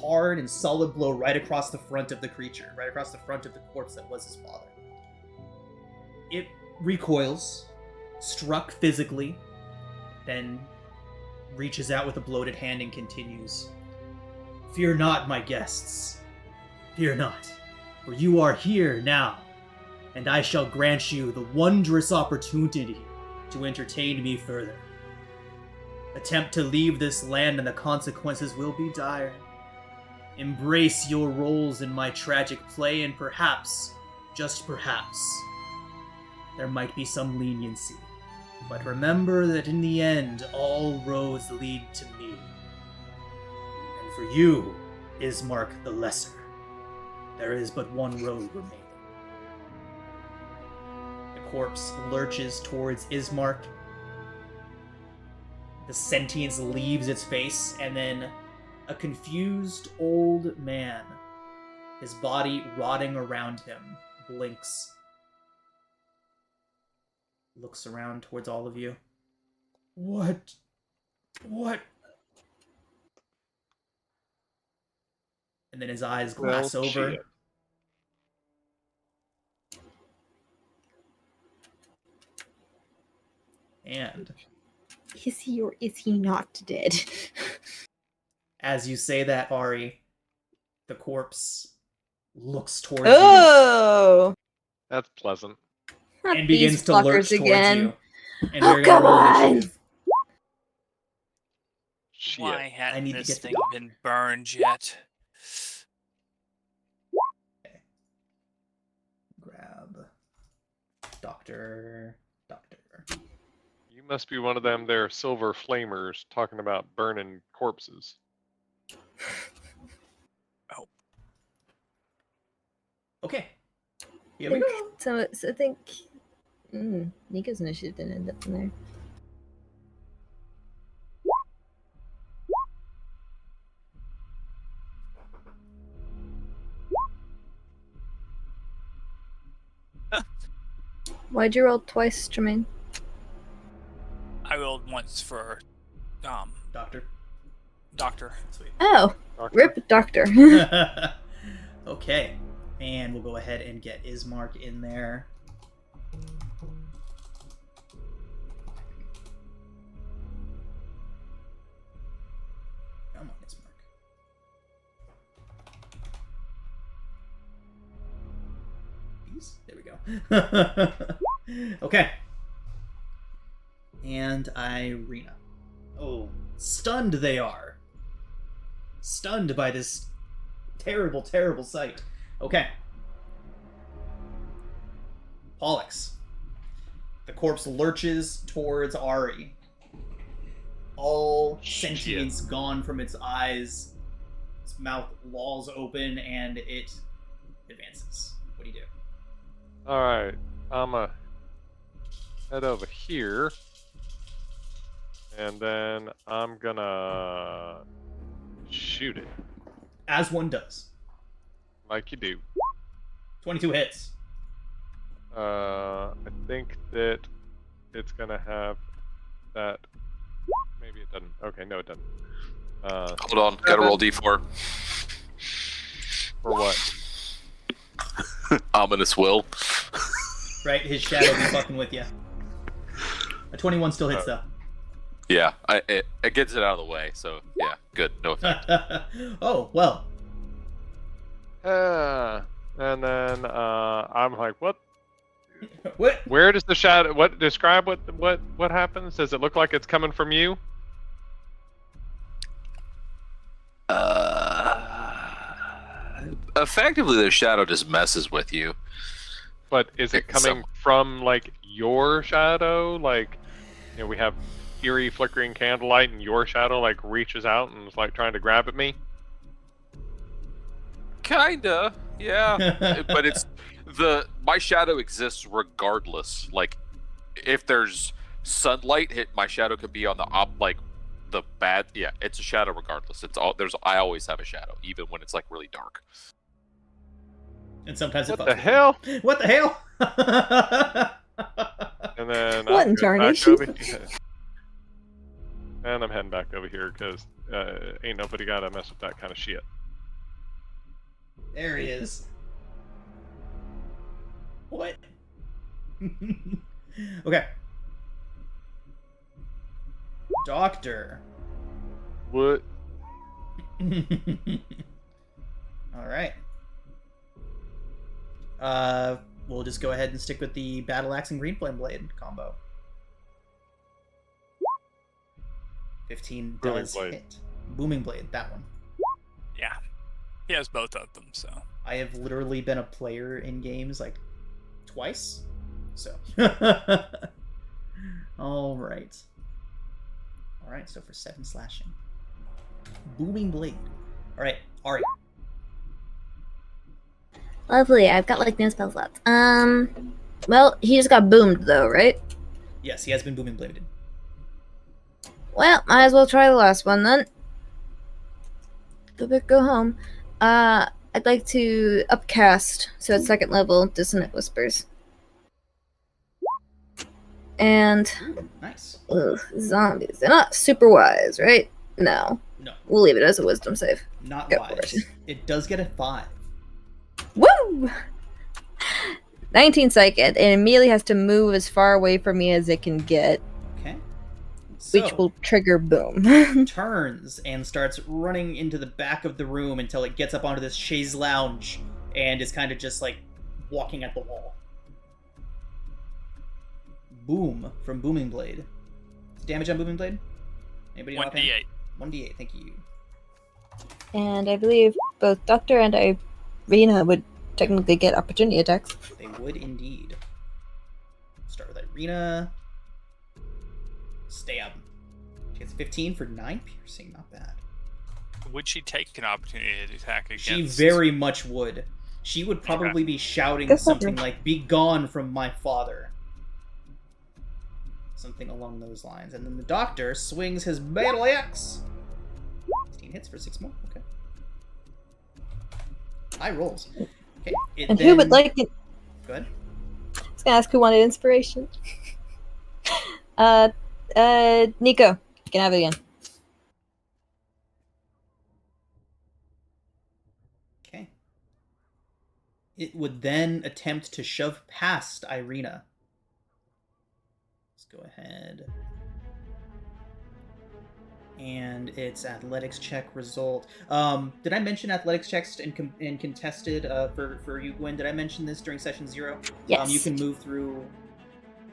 hard and solid blow right across the front of the creature, right across the front of the corpse that was his father. It recoils, struck physically, then reaches out with a bloated hand and continues. Fear not, my guests. Fear not, for you are here now, and I shall grant you the wondrous opportunity to entertain me further. Attempt to leave this land and the consequences will be dire. Embrace your roles in my tragic play and perhaps, just perhaps, there might be some leniency. But remember that in the end, all roads lead to me. And for you, Ismark the Lesser, there is but one road remaining. The corpse lurches towards Ismark. The sentience leaves its face, and then a confused old man, his body rotting around him, blinks. Looks around towards all of you. What? And then his eyes glass Well, over. shit. And Is he or is he not dead? as you say that, Ari, the corpse looks towards you Oh! That's pleasant. Not and these begins to lurch fuckers towards again. you. And Oh, we're gonna come roll on! initiative. Shit. Why I hadn't need to this get thing been burned yet? Grab Doctor. You must be one of them there silver flamers talking about burning corpses. Okay. Here we go. So I think Nico's initiative didn't end up in there. Why'd you roll twice, Jermaine? I rolled once for Doctor. doctor. Sweet. Oh, Doctor? rip doctor. Okay. And we'll go ahead and get Ismark in there. Come on, Ismark. Peace? There we go. Okay. And Irina. Oh, stunned they are. Stunned by this terrible, terrible sight. Okay. Pollux. The corpse lurches towards Ari. All sentience gone from its eyes. Its mouth lolls open and it advances. What do you do? Alright, I'm gonna head over here. And then I'm gonna shoot it. As one does. Like you do. 22 hits. I think that it's gonna have that. Maybe it doesn't. Okay, no, it doesn't. Hold on, gotta roll d4. For what? Ominous will. Right, his shadow be fucking with you. A 21 still hits though. Yeah, it gets it out of the way, so yeah, good, no effect. Oh, well. And then I'm like, what? What? Where does the shadow? What? Describe what happens? Does it look like it's coming from you? Effectively, the shadow just messes with you. But is it coming from like your shadow? Like, we have eerie flickering candlelight, and your shadow like reaches out and is like trying to grab at me. Kinda, yeah. But it's my shadow exists regardless. Like, if there's sunlight hit, my shadow could be on the bad. Yeah, it's a shadow regardless. I always have a shadow, even when it's like really dark. And sometimes it What fucks the hell? with you. What the hell? And then What in tarnation? And I'm heading back over here because ain't nobody gotta mess with that kind of shit. There he is. What? Okay. Doctor. What? All right. We'll just go ahead and stick with the battle axe and green flame blade combo. 15 Booming does blade. hit. Booming blade, that one. Yeah. He has both of them, so. I have literally been a player in games like twice, so. All right. All right. So for 7 slashing, booming blade. All right, Ari. Lovely. I've got like no spells left. Well, he just got boomed though, right? Yes, he has been booming bladed. Well, might as well try the last one then. Go big, go home. I'd like to upcast, so it's 2nd level, Dissonant Whispers. And Ooh, nice. zombies. They're not super wise, right? No. No, We'll leave it as a wisdom save. not Go for wise. It does get a 5. Woo! 19 psychic. It immediately has to move as far away from me as it can get, Okay. So, which will trigger boom. turns and starts running into the back of the room until it gets up onto this chaise lounge and is kind of just like walking at the wall. Boom from Booming Blade. Damage on Booming Blade? Anybody know? 1d8. 1d8, thank you. And I believe both Doctor and Irina would technically get opportunity attacks. They would indeed. Start with Irina. Stab. She gets 15 for 9 piercing, not bad. Would she take an opportunity to attack against? She very much would. She would probably be shouting Good for something her. like, "Be gone from my father." Something along those lines. And then the Doctor swings his battle axe. 16 hits for 6 more. Okay. High rolls. Okay. And who would like it? Go ahead. I was gonna ask who wanted inspiration. Nico, you can have it again. Okay. It would then attempt to shove past Irina. Let's go ahead. And its athletics check result. Did I mention athletics checks in contested for you, Gwen? Did I mention this during session 0? Yes. You can move through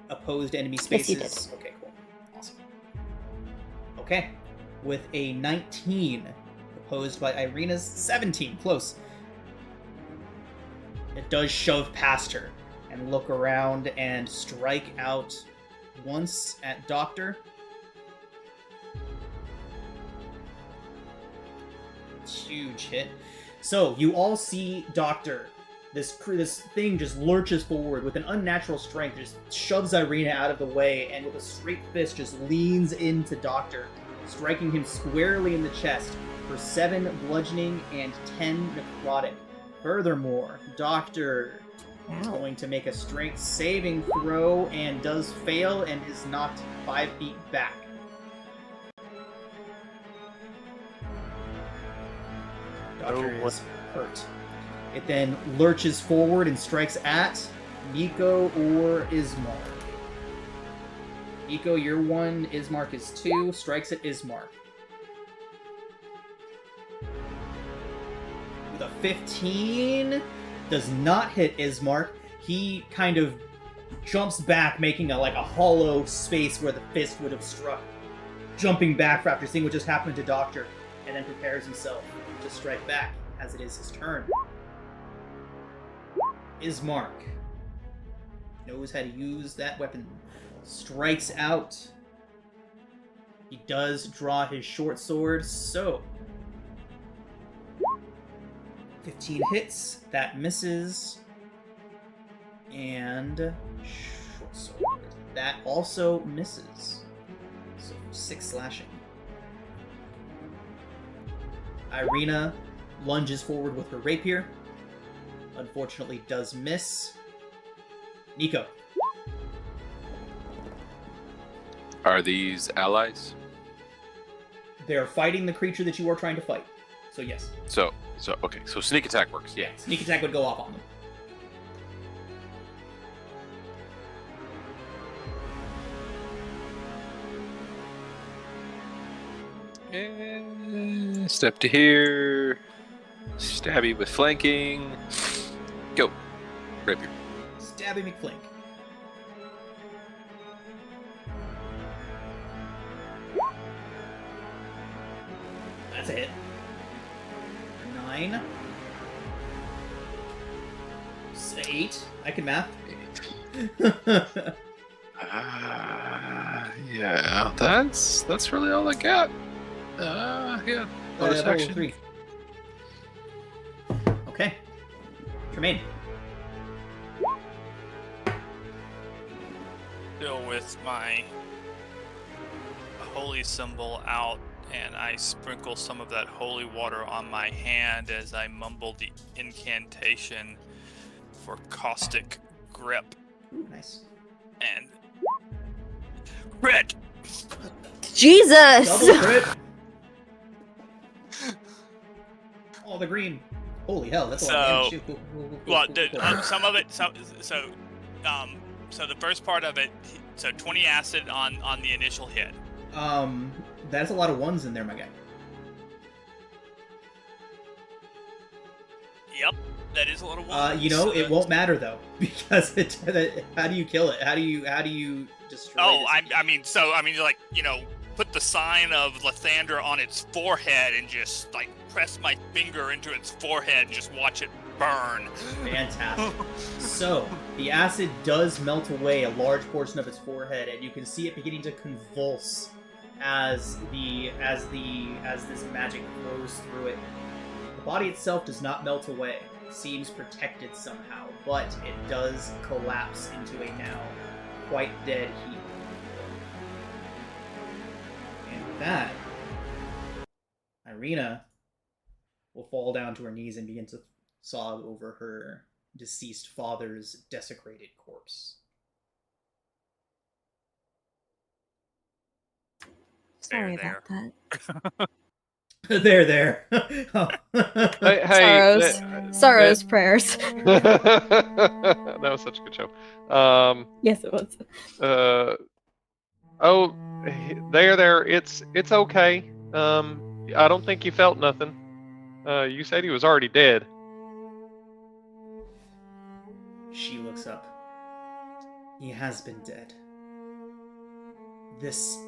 opposed enemy Yes, spaces. you did. Okay, cool. Awesome. Okay. With a 19, opposed by Irina's 17. Close. It does shove past her and look around and strike out once at Doctor. Huge hit. So you all see Doctor. This thing just lurches forward with an unnatural strength, just shoves Irina out of the way, and with a straight fist just leans into Doctor, striking him squarely in the chest. for 7 bludgeoning and 10 necrotic. Furthermore, Doctor is Ow. going to make a strength saving throw and does fail and is knocked 5 feet back. Doctor Oh, is hurt. It then lurches forward and strikes at Nico or Ismark. Nico, you're 1, Ismark is 2, strikes at Ismark. With a 15, does not hit Ismark. He kind of jumps back, making a hollow space where the fist would have struck. Jumping back after seeing what just happened to Doctor, and then prepares himself to strike back, as it is his turn. Ismark knows how to use that weapon. Strikes out. He does draw his short sword, so 15 hits, that misses. And short sword, that also misses. So 6 slashing. Irina lunges forward with her rapier. Unfortunately does miss. Nico. Are these allies? They're fighting the creature that you are trying to fight. So yes. So okay. So sneak attack works. Yeah. Sneak attack would go off on them. And step to here. Stabby with flanking. Go. Rapier. Stabby McFlink. That's a hit. 9. 8. I can math. Yeah, that's really all I got. Yeah. Bonus Level action. 3. Okay. Tremaine. Still with my holy symbol out, and I sprinkle some of that holy water on my hand as I mumble the incantation for caustic grip. Ooh, nice. And crit! Jesus! Double crit. Oh, the green. Holy hell, that's a lot of damage. Cool, Well, cool. some of it. So the first part of it. So 20 acid on the initial hit. That's a lot of 1s in there, my guy. Yep, that is a lot of ones. It won't matter though, because how do you kill it? How do you destroy it? Put the sign of Lathander on its forehead and just press my finger into its forehead and just watch it burn. Fantastic. So the acid does melt away a large portion of its forehead, and you can see it beginning to convulse as this magic flows through it. The body itself does not melt away. It seems protected somehow, but it does collapse into a now quite dead heap. And with that, Irina will fall down to her knees and begin to sob over her deceased father's desecrated corpse. Sorry There. about that. there. Oh. Sorrow's prayers. That was such a good show. Yes, it was. There. It's okay. I don't think you felt nothing. You said he was already dead. She looks up. He has been dead. This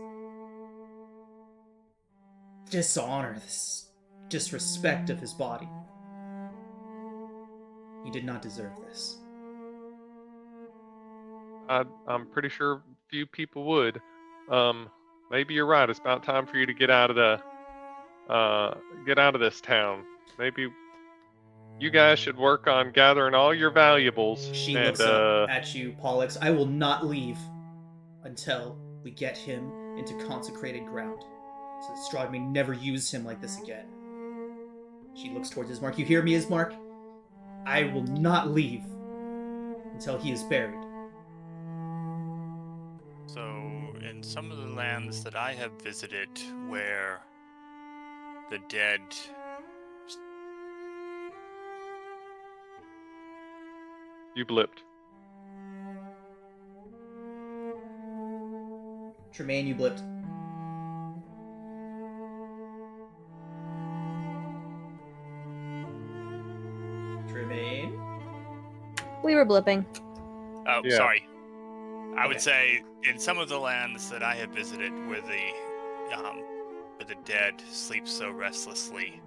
dishonor, this disrespect of his body. He did not deserve this. I'm pretty sure few people would. Maybe you're right. It's about time for you to get out of this town. Maybe you guys should work on gathering all your valuables. She looks up at you, Pollux. I will not leave until we get him into consecrated ground, so that Strahd may never use him like this again. She looks towards Ismark. You hear me, Ismark? I will not leave until he is buried. So, in some of the lands that I have visited where the dead You blipped. Tremaine, you blipped. Tremaine? We were blipping. Oh, Yeah. sorry. I would Okay. say in some of the lands that I have visited where the dead sleep so restlessly,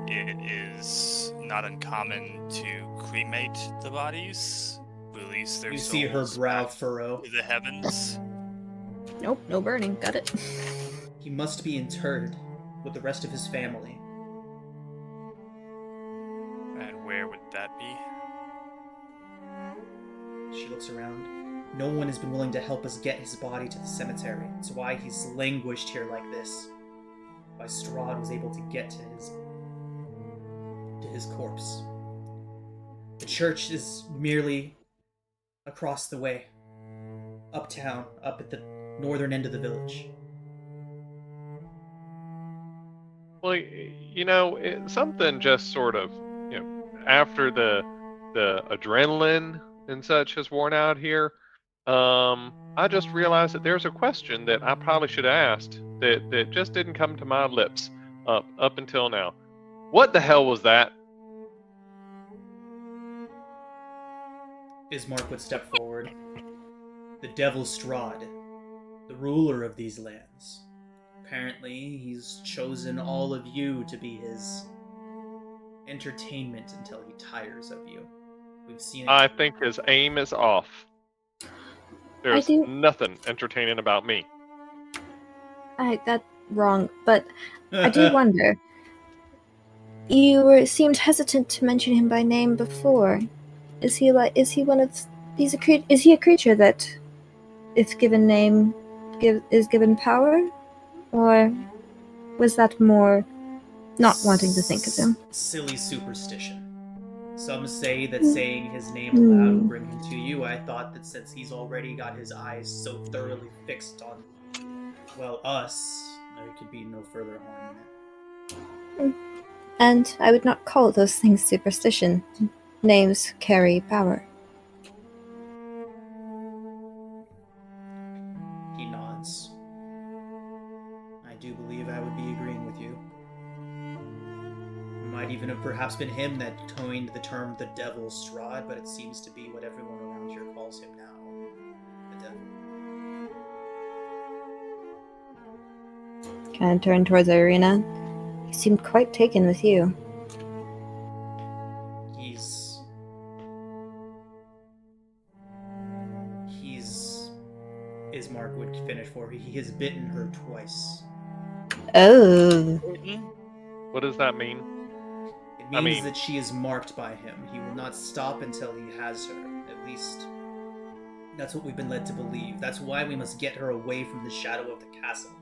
it is not uncommon to cremate the bodies, release their You souls see her brow back furrow. to the heavens. Nope, no burning. Got it. He must be interred with the rest of his family. And where would that be? She looks around. No one has been willing to help us get his body to the cemetery. It's why he's languished here like this. Why Strahd was able to get to his corpse. The church is merely across the way. Uptown, up at the northern end of the village. Well, something just sort of, after the adrenaline and such has worn out here, I just realized that there's a question that I probably should have asked that just didn't come to my lips up until now. What the hell was that? Ismark would step forward. The devil Strahd, the ruler of these lands. Apparently, he's chosen all of you to be his entertainment until he tires of you. We've seen it. I think his aim is off. There's nothing entertaining about me. That's wrong, but I do wonder. You seemed hesitant to mention him by name before. Is he one of these? Is he a creature that, if given name, is given power, or was that more not wanting to think of him? Silly superstition. Some say that saying his name aloud will bring him to you. I thought that since he's already got his eyes so thoroughly fixed on, well, us, there could be no further harm in it. And I would not call those things superstition. Names carry power. He nods. I do believe I would be agreeing with you. It might even have perhaps been him that coined the term the devil Strahd, but it seems to be what everyone around here calls him now. The devil. Kind of turned towards Irina. He seemed quite taken with you. Ismark would finish for. He has bitten her twice. Oh. What does that mean? It means that she is marked by him. He will not stop until he has her. At least, that's what we've been led to believe. That's why we must get her away from the shadow of the castle.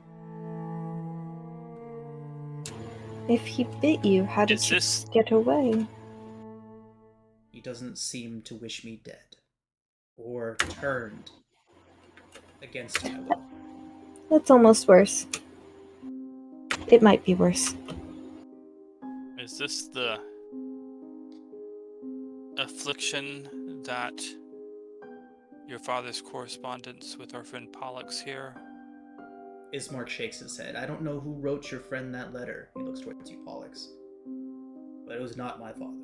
If he bit you, how did you get away? He doesn't seem to wish me dead. Or turned against my will. That's almost worse. It might be worse. Is this the affliction that your father's correspondence with our friend Pollux here? Ismark shakes his head. I don't know who wrote your friend that letter. He looks towards you, Pollux. But it was not my father.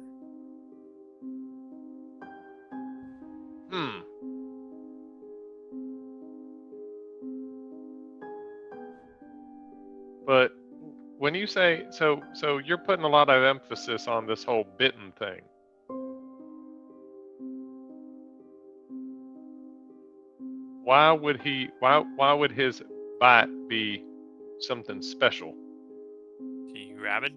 But when you say so you're putting a lot of emphasis on this whole bitten thing. Why would his bite be something special? He rabid?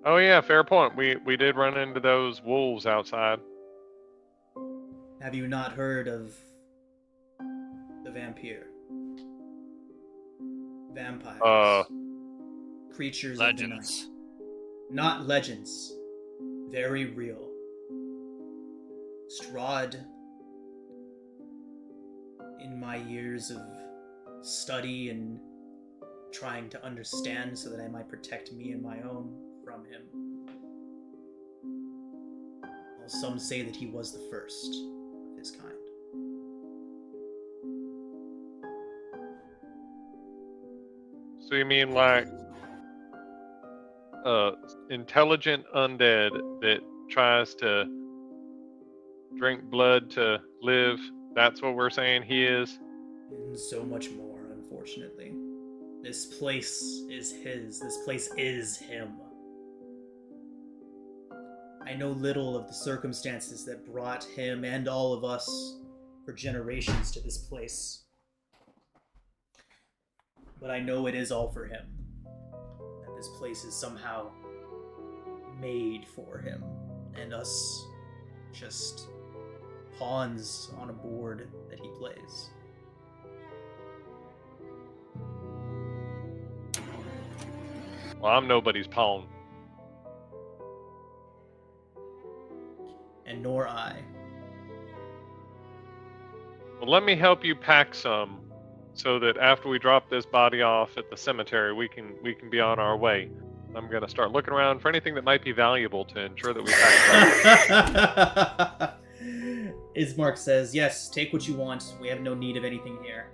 Oh yeah, fair point. We did run into those wolves outside. Have you not heard of the vampire? Vampires. creatures Legends. of the night. Not legends. Very real. Strahd, in my years of study and trying to understand so that I might protect me and my own from him. Well, some say that he was the first of his kind. So you mean like intelligent undead that tries to drink blood to live? That's what we're saying he is? And so much more, unfortunately. This place is his. This place is him. I know little of the circumstances that brought him and all of us for generations to this place. But I know it is all for him. That this place is somehow made for him. And us just pawns on a board that he plays. Well, I'm nobody's pawn. And nor I. Well, let me help you pack some, so that after we drop this body off at the cemetery, we can be on our way. I'm gonna start looking around for anything that might be valuable to ensure that we pack it up. Ismark says, "Yes, take what you want. We have no need of anything here.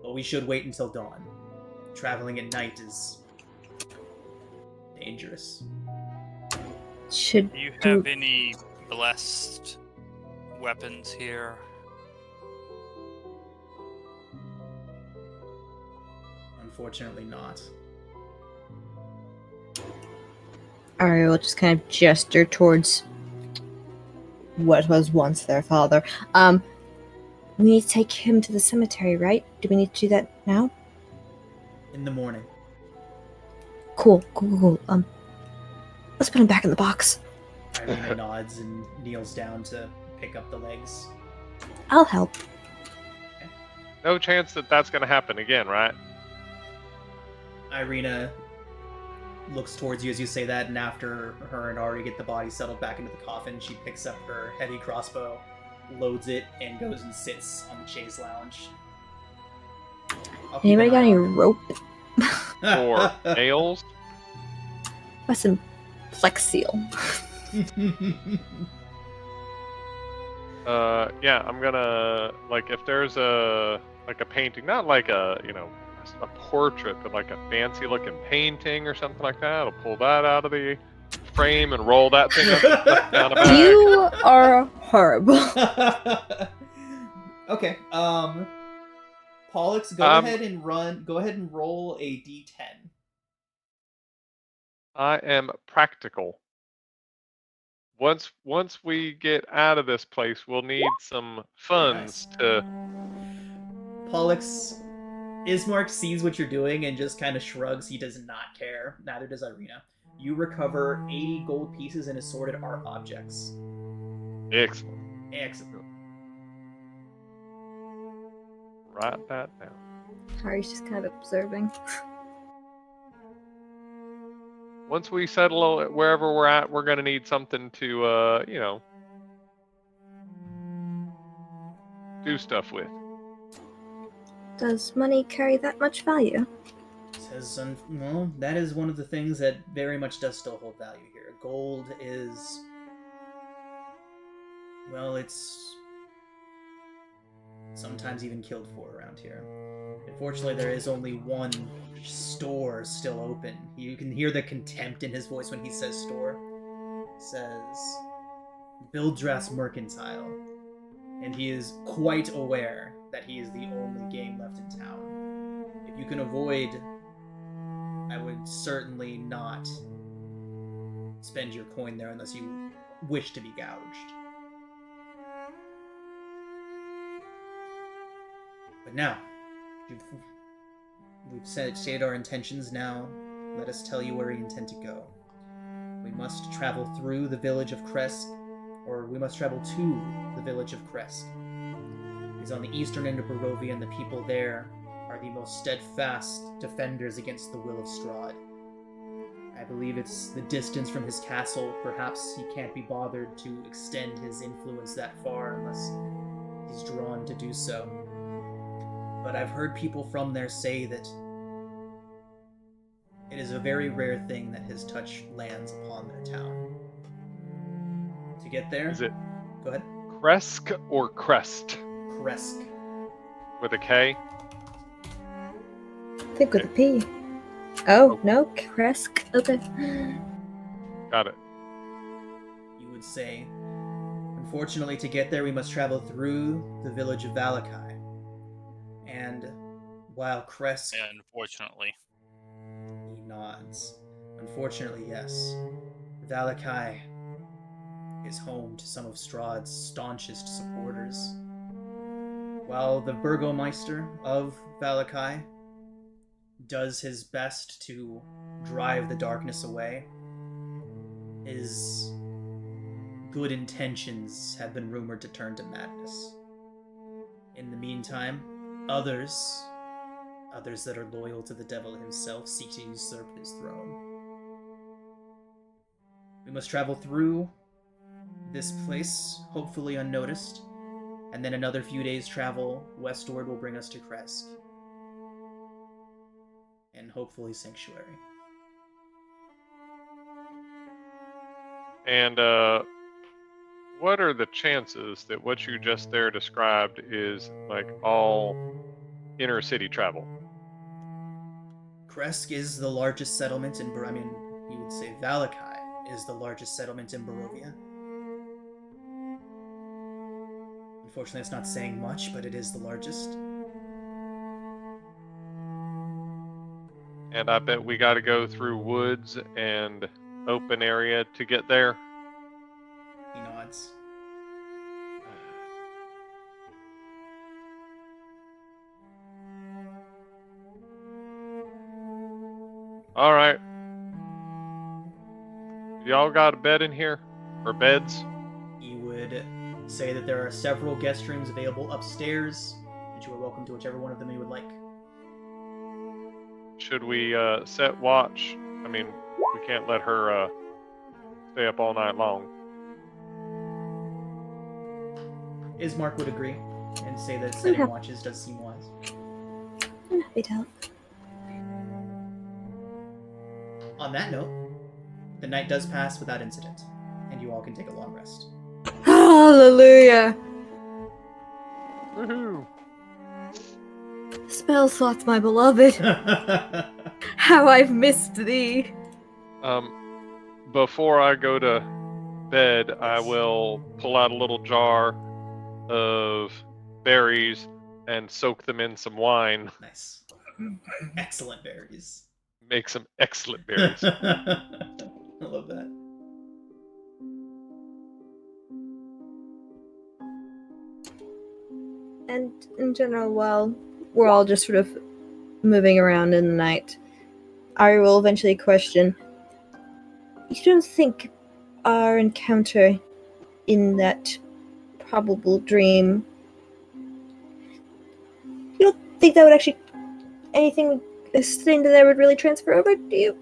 But we should wait until dawn. Traveling at night is dangerous." Should Do you have any blessed weapons here? Unfortunately not. Ari will just kind of gesture towards what was once their father. We need to take him to the cemetery, right? Do we need to do that now? In the morning. Cool. Let's put him back in the box. Irina nods and kneels down to pick up the legs. I'll help. No chance that that's gonna happen again, right? Irina looks towards you as you say that, and after her and Ari get the body settled back into the coffin, she picks up her heavy crossbow, loads it, and goes and sits on the chaise lounge. I'll keep Anybody an got eye any on rope? Or nails? Got some Flex Seal. Yeah, I'm gonna, like, if there's a painting, not like a portrait, but like a fancy looking painting or something like that, I'll pull that out of the frame and roll that thing up and stuff down a bag. You are horrible. Okay. Pollux, go ahead and roll a d10. I am practical. Once we get out of this place, we'll need some funds to. Pollux, Ismark sees what you're doing and just kind of shrugs. He does not care. Neither does Irina. You recover 80 gold pieces and assorted art objects. Excellent. Excellent. Write that down. Ari's just kind of observing. Once we settle wherever we're at, we're gonna need something to, do stuff with. Does money carry that much value? Says, well, that is one of the things that very much does still hold value here. Gold is, well, it's sometimes even killed for around here. Unfortunately, there is only one store still open. You can hear the contempt in his voice when he says store. He says Bildras Mercantile. And he is quite aware that he is the only game left in town. If you can avoid, I would certainly not spend your coin there unless you wish to be gouged. But now, we've stated our intentions. Now, let us tell you where we intend to go. We must travel through the village of Kresk, or we must travel to the village of Kresk. It is on the eastern end of Barovia, and the people there are the most steadfast defenders against the will of Strahd. I believe it's the distance from his castle. Perhaps he can't be bothered to extend his influence that far unless he's drawn to do so. But I've heard people from there say that it is a very rare thing that his touch lands upon their town. To get there... Is it Go ahead. Kresk or Crest? Kresk. With a K? I think with a P. Oh, no, Kresk. Okay. Got it. You would say, unfortunately, to get there, we must travel through the village of Valakai. And while Kresk... Unfortunately. He nods. Unfortunately, yes. Valakai is home to some of Strahd's staunchest supporters. While the Burgomeister of Valakai does his best to drive the darkness away, his good intentions have been rumored to turn to madness. In the meantime, others that are loyal to the devil himself seek to usurp his throne. We must travel through this place, hopefully unnoticed, and then another few days' travel westward will bring us to Kresk. And hopefully Sanctuary. And what are the chances that what you just there described is like all inner city travel? Kresk is the largest settlement in you would say Valakai is the largest settlement in Barovia. Unfortunately, it's not saying much, but it is the largest. And I bet we got to go through woods and open area to get there. He nods. All right. Y'all got a bed in here? Or beds? He would say that there are several guest rooms available upstairs, and you are welcome to whichever one of them you would like. Should we set watch? I mean, we can't let her stay up all night long. Ismark would agree and say that setting watches does seem wise. I'm happy to help. On that note, the night does pass without incident, and you all can take a long rest. Hallelujah! Woohoo! Spell slots, my beloved. How I've missed thee. Before I go to bed, I will pull out a little jar of berries and soak them in some wine. Nice. Excellent berries. Make some excellent berries. I love that. And in general, while we're all just sort of moving around in the night, Ari will eventually question, you don't think our encounter in that probable dream, you don't think that would actually, anything thing that would really transfer over, do you?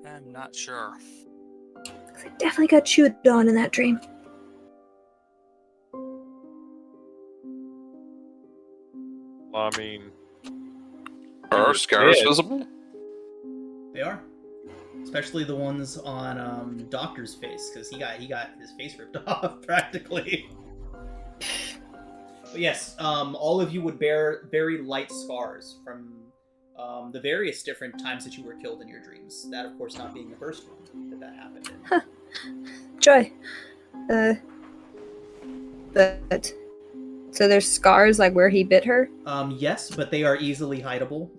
I'm not sure. 'Cause I definitely got chewed on in that dream. Well, I mean, Are our scars visible? They are. Especially the ones on Doctor's face, because he got his face ripped off practically. But yes, all of you would bear very light scars from the various different times that you were killed in your dreams. That, of course, not being the first one that happened in. Joy. But so there's scars like where he bit her? Yes, but they are easily hideable.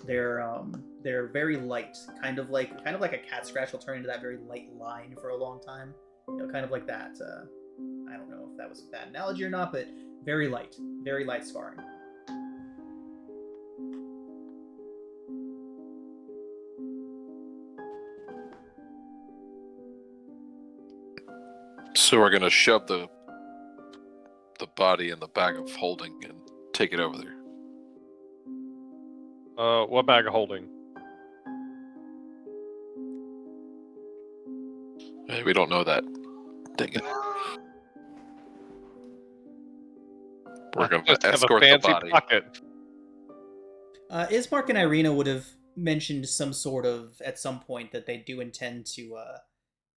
They're very light, kind of like a cat scratch will turn into that very light line for a long time. You know, kind of like that. I don't know if that was a bad analogy or not, but very light scarring. So we're gonna shove the body in the bag of holding and take it over there. what bag of holding? Hey, we don't know that. Dang it. We're going Just to have a escort the fancy body. pocket. Ismark and Irina would have mentioned some sort of, at some point, that they do intend to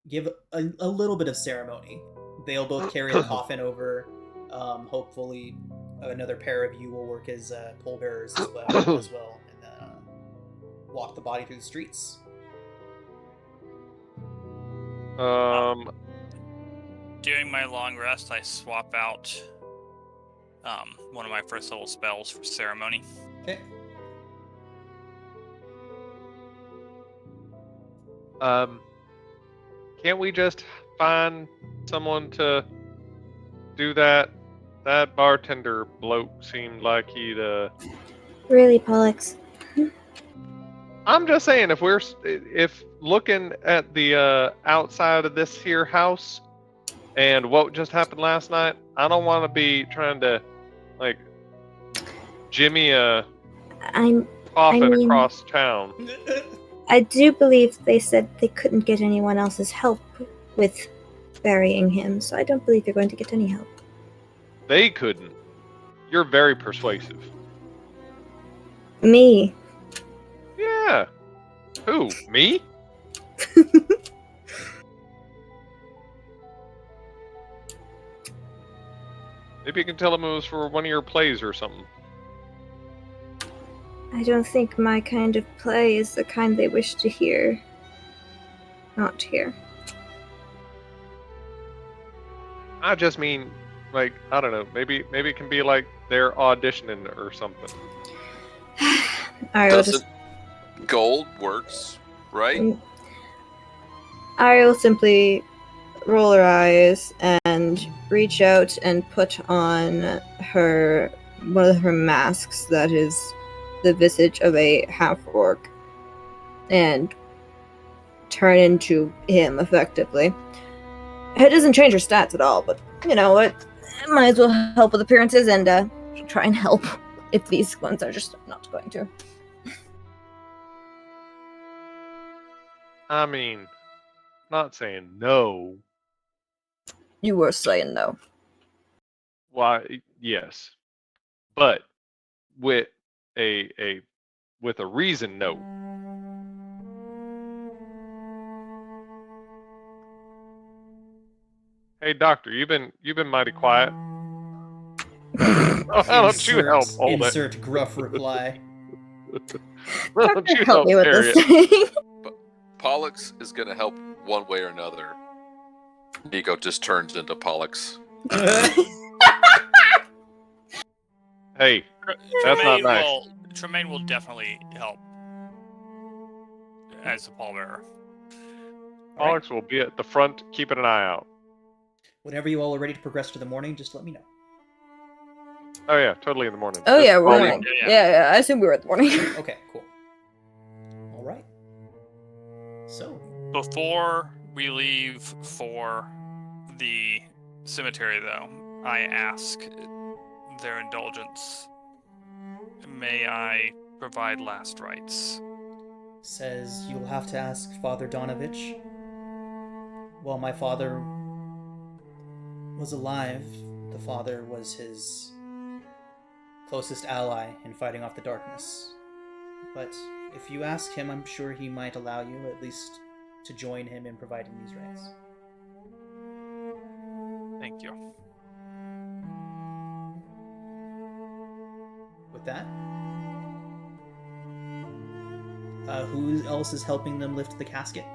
give a little bit of ceremony. They'll both carry the coffin over. Hopefully, another pair of you will work as pallbearers as well, and walk the body through the streets. During my long rest, I swap out one of my first level spells for ceremony. Okay. Can't we just find someone to do that? That bartender bloke seemed like he'd. Really, Pollux? I'm just saying, if looking at the outside of this here house and what just happened last night, I don't want to be trying to like Jimmy a coffin across town. I do believe they said they couldn't get anyone else's help with burying him, so I don't believe you're going to get any help. They couldn't. You're very persuasive. Me? Yeah. Who? Me? Maybe you can tell them it was for one of your plays or something. I don't think my kind of play is the kind they wish to hear. Not hear. I just mean, like, I don't know. Maybe it can be like they're auditioning or something. Doesn't gold works, right? Ari will simply roll her eyes and reach out and put on one of her masks that is the visage of a half-orc and turn into him effectively. It doesn't change her stats at all, but you know what? It might as well help with appearances and try and help if these ones are just not going to. I mean, not saying no. You were saying no. Why? Yes, but with a reason, no. Hey, doctor, you've been mighty quiet. Why don't you help hold it? Insert gruff reply. Why don't Doctor, you help me with carry this it? thing. Pollux is going to help one way or another. Nico just turns into Pollux. Hey, that's not nice. Tremaine will definitely help as a pallbearer. Pollux will be at the front, keeping an eye out. Whenever you all are ready to progress to the morning, just let me know. Oh yeah, totally in the morning. Oh Just yeah, call morning. me. Yeah, I assume we were at the morning. Okay, cool. All right. So, Before we leave for the cemetery, though, I ask their indulgence. May I provide last rites? says you'll have to ask Father Donovich. While my father was alive, the Father was his closest ally in fighting off the darkness. But if you ask him, I'm sure he might allow you at least to join him in providing these rites. Thank you. With that, who else is helping them lift the casket?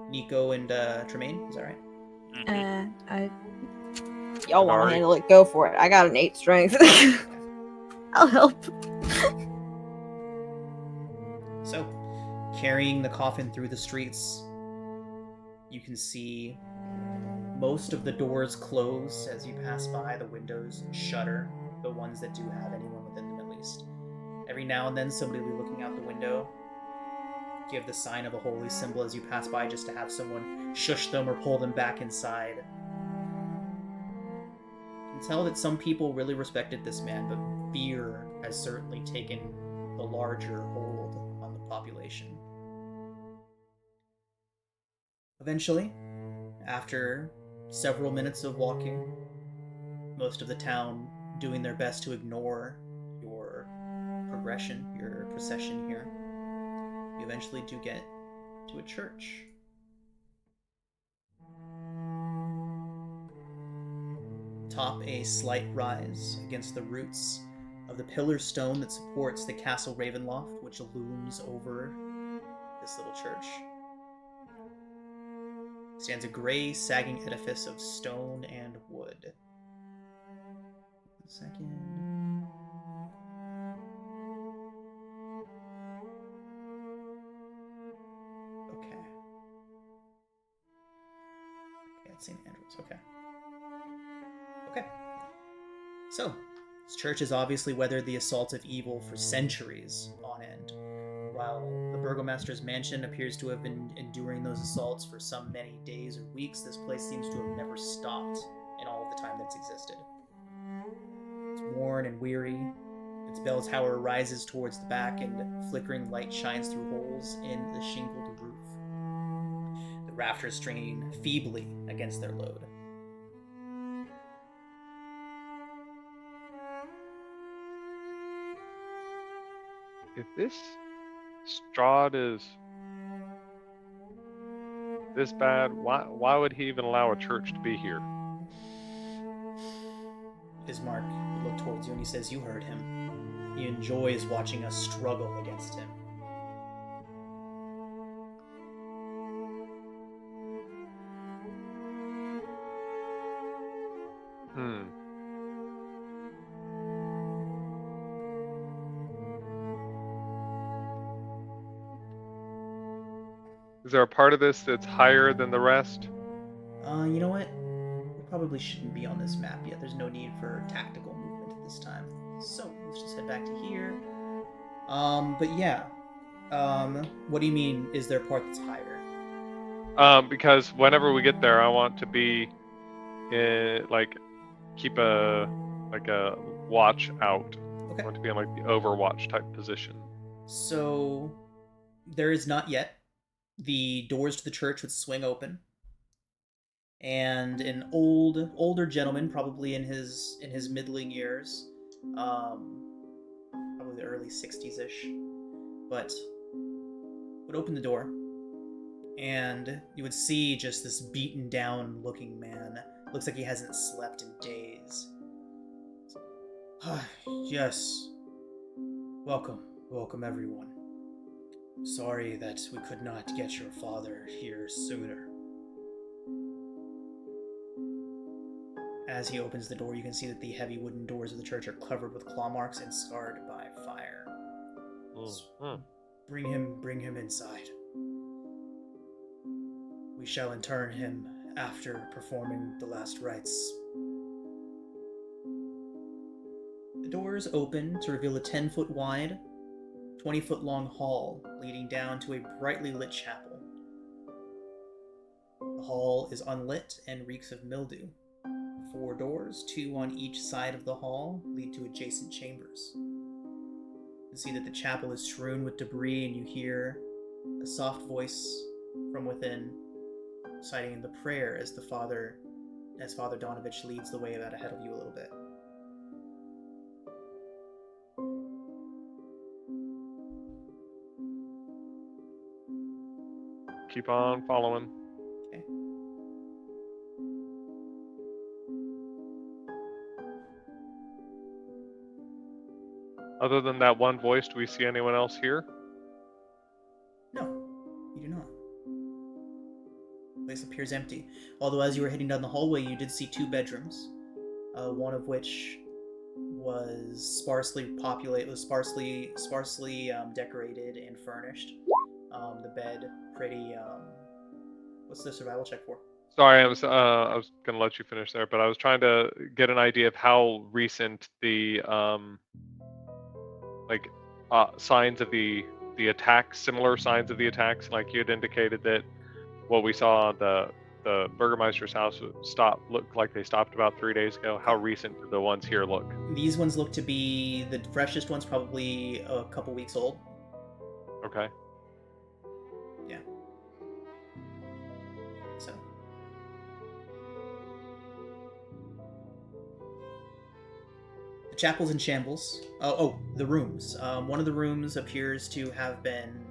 Nico and Tremaine, is that right? Y'all want to handle it? Go for it. I got an 8 strength. I'll help. So, carrying the coffin through the streets, you can see most of the doors close as you pass by. The windows shutter, the ones that do have anyone within them at least. Every now and then somebody will be looking out the window, give the sign of a holy symbol as you pass by just to have someone shush them or pull them back inside. You can tell that some people really respected this man, but fear has certainly taken the larger hold on the population. Eventually, after several minutes of walking, most of the town doing their best to ignore your progression, your procession here, you eventually do get to a church. Top a slight rise against the roots of the pillar stone that supports the Castle Ravenloft, which looms over this little church, stands a gray, sagging edifice of stone and wood. 1 second. Okay. It's St. Andrews. Okay. So, this church has obviously weathered the assaults of evil for centuries on end. While the Burgomaster's mansion appears to have been enduring those assaults for some many days or weeks, this place seems to have never stopped in all of the time that it's existed. It's worn and weary. Its bell tower rises towards the back, and flickering light shines through holes in the shingled roof. The rafters strain feebly against their load. If this Strahd is this bad, why would he even allow a church to be here? Ismark would look towards you and he says, "You heard him. He enjoys watching us struggle against him." Is there a part of this that's higher than the rest? You know what? We probably shouldn't be on this map yet. There's no need for tactical movement at this time. So, let's just head back to here. But yeah. What do you mean, is there a part that's higher? Because whenever we get there, I want to be, keep a watch out. Okay. I want to be in like the Overwatch type position. So, there is not yet. The doors to the church would swing open, and an older gentleman, probably in his middling years, probably the early 60s-ish, but would open the door, and you would see just this beaten down looking man. Looks like he hasn't slept in days. Yes. Welcome everyone. Sorry that we could not get your father here sooner. As he opens the door, you can see that the heavy wooden doors of the church are covered with claw marks and scarred by fire. Bring him inside. We shall intern him after performing the last rites. The doors open to reveal a 10-foot wide, 20-foot long hall leading down to a brightly lit chapel. The hall is unlit and reeks of mildew. 4 doors, 2 on each side of the hall, lead to adjacent chambers. You can see that the chapel is strewn with debris, and you hear a soft voice from within reciting the prayer as Father Donovich leads the way about ahead of you a little bit. Keep on following. Okay. Other than that one voice, do we see anyone else here? No, you do not. The place appears empty. Although as you were heading down the hallway, you did see 2 bedrooms, one of which was sparsely decorated and furnished. The bed, pretty. What's the survival check for? Sorry, I was gonna let you finish there, but I was trying to get an idea of how recent the signs of the attacks, similar signs of the attacks. Like you had indicated that what we saw at the Burgermeister's house looked like they stopped about 3 days ago. How recent do the ones here look? These ones look to be the freshest ones, probably a couple weeks old. Okay. Yeah. So. The chapel's in shambles. The rooms. One of the rooms appears to have been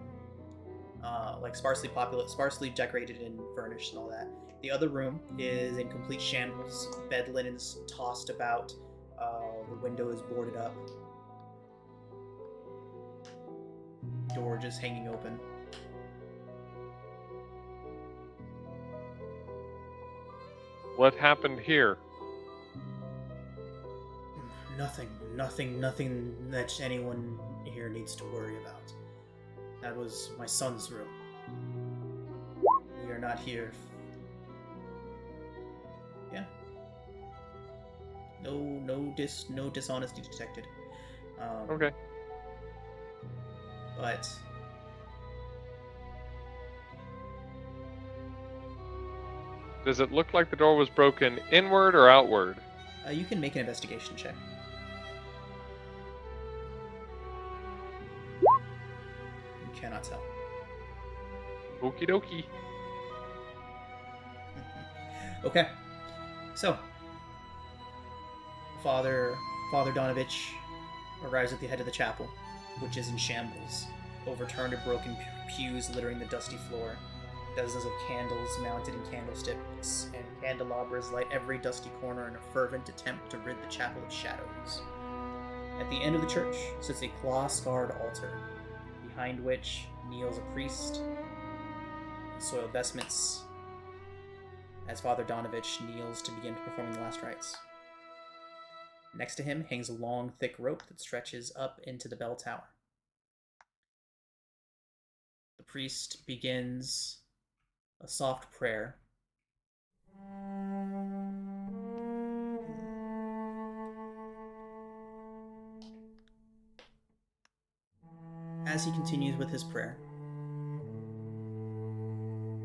sparsely decorated and furnished and all that. The other room is in complete shambles. Bed linens tossed about. The window is boarded up. Door just hanging open. What happened here? Nothing that anyone here needs to worry about. That was my son's room. We are not here. Yeah. No dishonesty detected. Okay. But Does it look like the door was broken inward or outward? you can make an investigation check. You cannot tell. Okie dokie. Okay. So, Father Donovich arrives at the head of the chapel, which is in shambles. Overturned or broken pews littering the dusty floor. Dozens of candles mounted in candlesticks and candelabras light every dusty corner in a fervent attempt to rid the chapel of shadows. At the end of the church sits a claw-scarred altar, behind which kneels a priest in soiled vestments, as Father Donovich kneels to begin performing the last rites. Next to him hangs a long, thick rope that stretches up into the bell tower. The priest begins a soft prayer. As he continues with his prayer,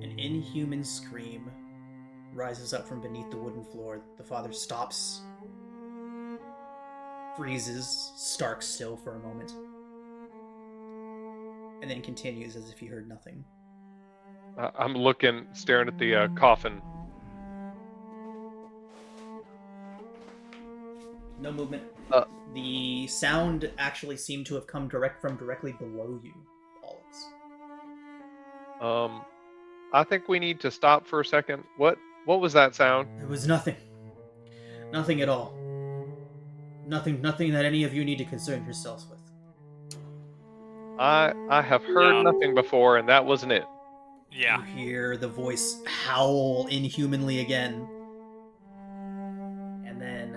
an inhuman scream rises up from beneath the wooden floor. The father stops, freezes, stark still for a moment, and then continues as if he heard nothing. I'm staring at the coffin. No movement. The sound actually seemed to have come directly below you, Pollux. I think we need to stop for a second. What was that sound? There was nothing. Nothing at all. Nothing that any of you need to concern yourselves with. I have heard nothing before, and that wasn't it. Yeah. You hear the voice howl inhumanly again. And then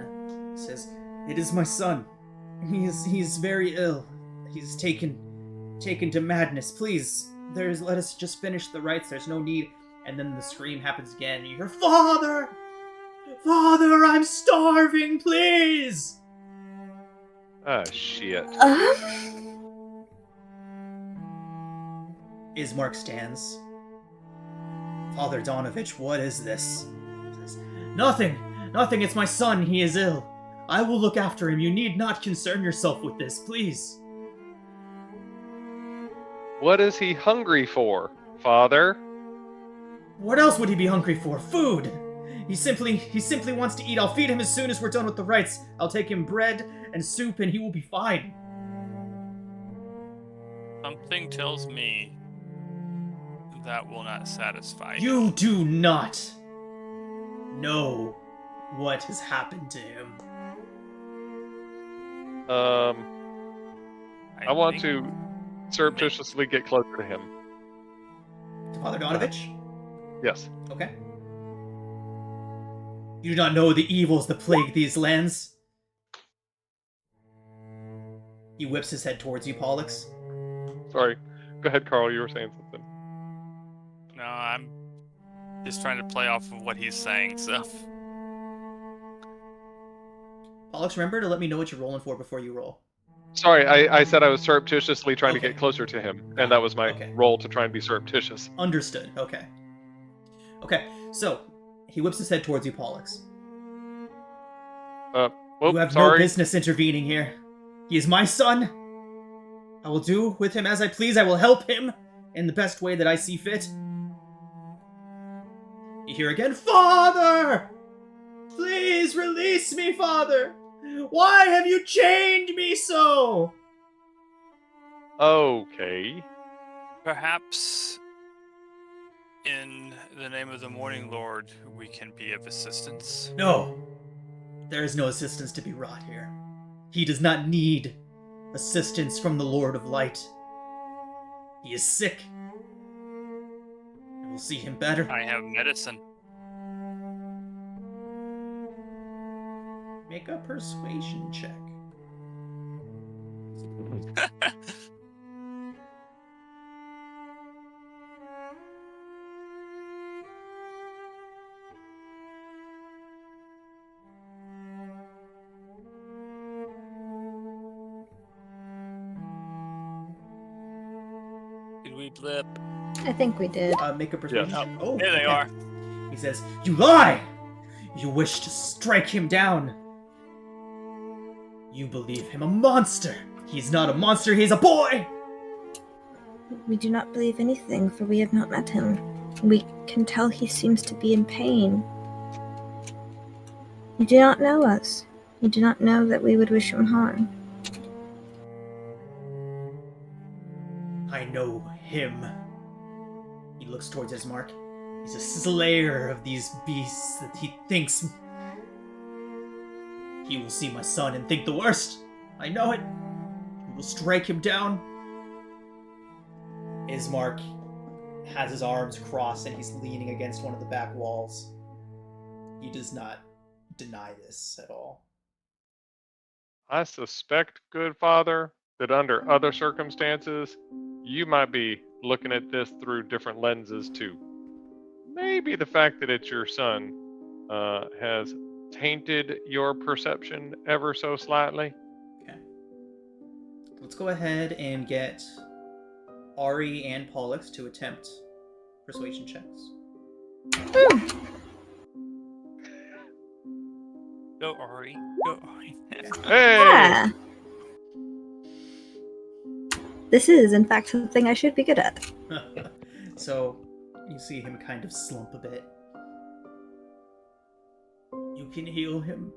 it says, "It is my son. He's very ill. He's taken to madness. Please, let us just finish the rites. There's no need." And then the scream happens again. You hear, "Father! Father, I'm starving, please!" Ah, shit. Ismark stands. "Father Donovich, what is this?" He says, Nothing, it's my son, he is ill. I will look after him, you need not concern yourself with this, please." What is he hungry for, Father? What else would he be hungry for? Food! He simply wants to eat. I'll feed him as soon as we're done with the rites. I'll take him bread and soup and he will be fine. Something tells me that will not satisfy You do not know what has happened to him. I want to surreptitiously get closer to him. To Father Donovich? Yes. Okay. You do not know the evils that plague these lands. He whips his head towards you, Pollux. Sorry. Go ahead, Carl. You were saying something. No, I'm just trying to play off of what he's saying, so. Pollux, remember to let me know what you're rolling for before you roll. Sorry, I said I was surreptitiously trying to Okay. get closer to him, and that was my role to try and be surreptitious. Understood. Okay. Okay, so he whips his head towards you, Pollux. You have no business intervening here. He is my son. I will do with him as I please. I will help him in the best way that I see fit. You hear again, Father! Please release me, Father! Why have you chained me so? Okay. Perhaps, in the name of the Morning Lord, we can be of assistance. No. There is no assistance to be wrought here. He does not need assistance from the Lord of Light. He is sick. And we'll see him better. I have medicine. Make a persuasion check. Did we blip? I think we did. Make a persuasion Yes. check. Oh, There they okay. are. He says, "You lie! You wish to strike him down. You believe him a monster. He's not a monster, he's a boy!" We do not believe anything, for we have not met him. We can tell he seems to be in pain. You do not know us. You do not know that we would wish him harm. I know him. He looks towards Ismark. He's a slayer of these beasts that he thinks... He will see my son and think the worst. I know it. He will strike him down. Ismark has his arms crossed and he's leaning against one of the back walls. He does not deny this at all. I suspect, good father, that under other circumstances, you might be looking at this through different lenses too. Maybe the fact that it's your son has tainted your perception ever so slightly. Okay. Let's go ahead and get Ari and Pollux to attempt persuasion checks. Go, Ari. Go, Ari. Hey! Yeah. This is, in fact, something I should be good at. So, you see him kind of slump a bit. You can heal him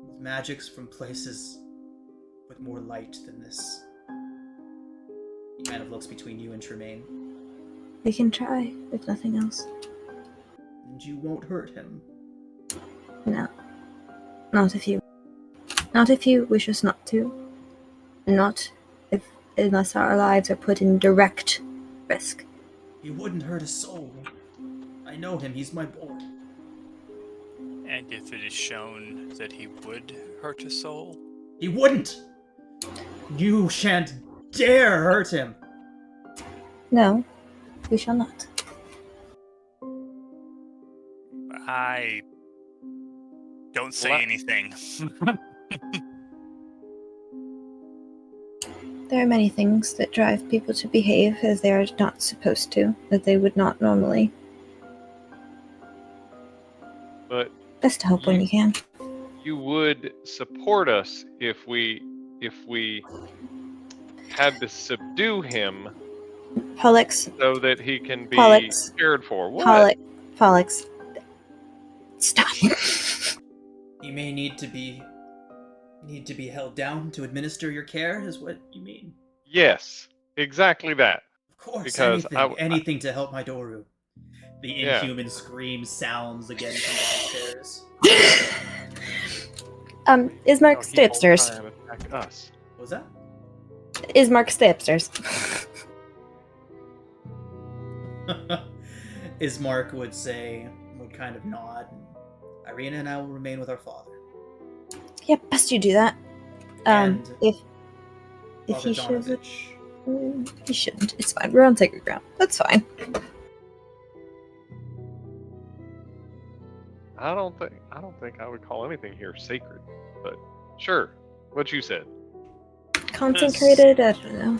with magics from places with more light than this. He kind of looks between you and Tremaine. We can try, if nothing else. And you won't hurt him. No. Not if you wish us not to. Not unless our lives are put in direct risk. He wouldn't hurt a soul. I know him, he's my boy. And if it is shown that he would hurt a soul? He wouldn't! You shan't dare hurt him! No, we shall not. I don't say What? anything. There are many things that drive people to behave as they are not supposed to, that they would not normally. But Best to help when you can. you would support us if we had to subdue him Pollux, so that he can be Pollux. cared for. What? Pollux. Stop. You may need to be held down to administer your care, is what you mean. Yes, exactly that. Of course, Because anything to help my Doru. The Yeah. inhuman scream sounds again from downstairs. Ismark, No, stay he won't upstairs. try and attack us. What was that? Ismark, stay upstairs. Ismark would kind of nod. Irina and I will remain with our father. Yeah, best you do that. And If Father he shows up, Donovich. he shouldn't. It's fine. We're on sacred ground. That's fine. I don't think I would call anything here sacred, but sure. What you said. Consecrated? I don't know.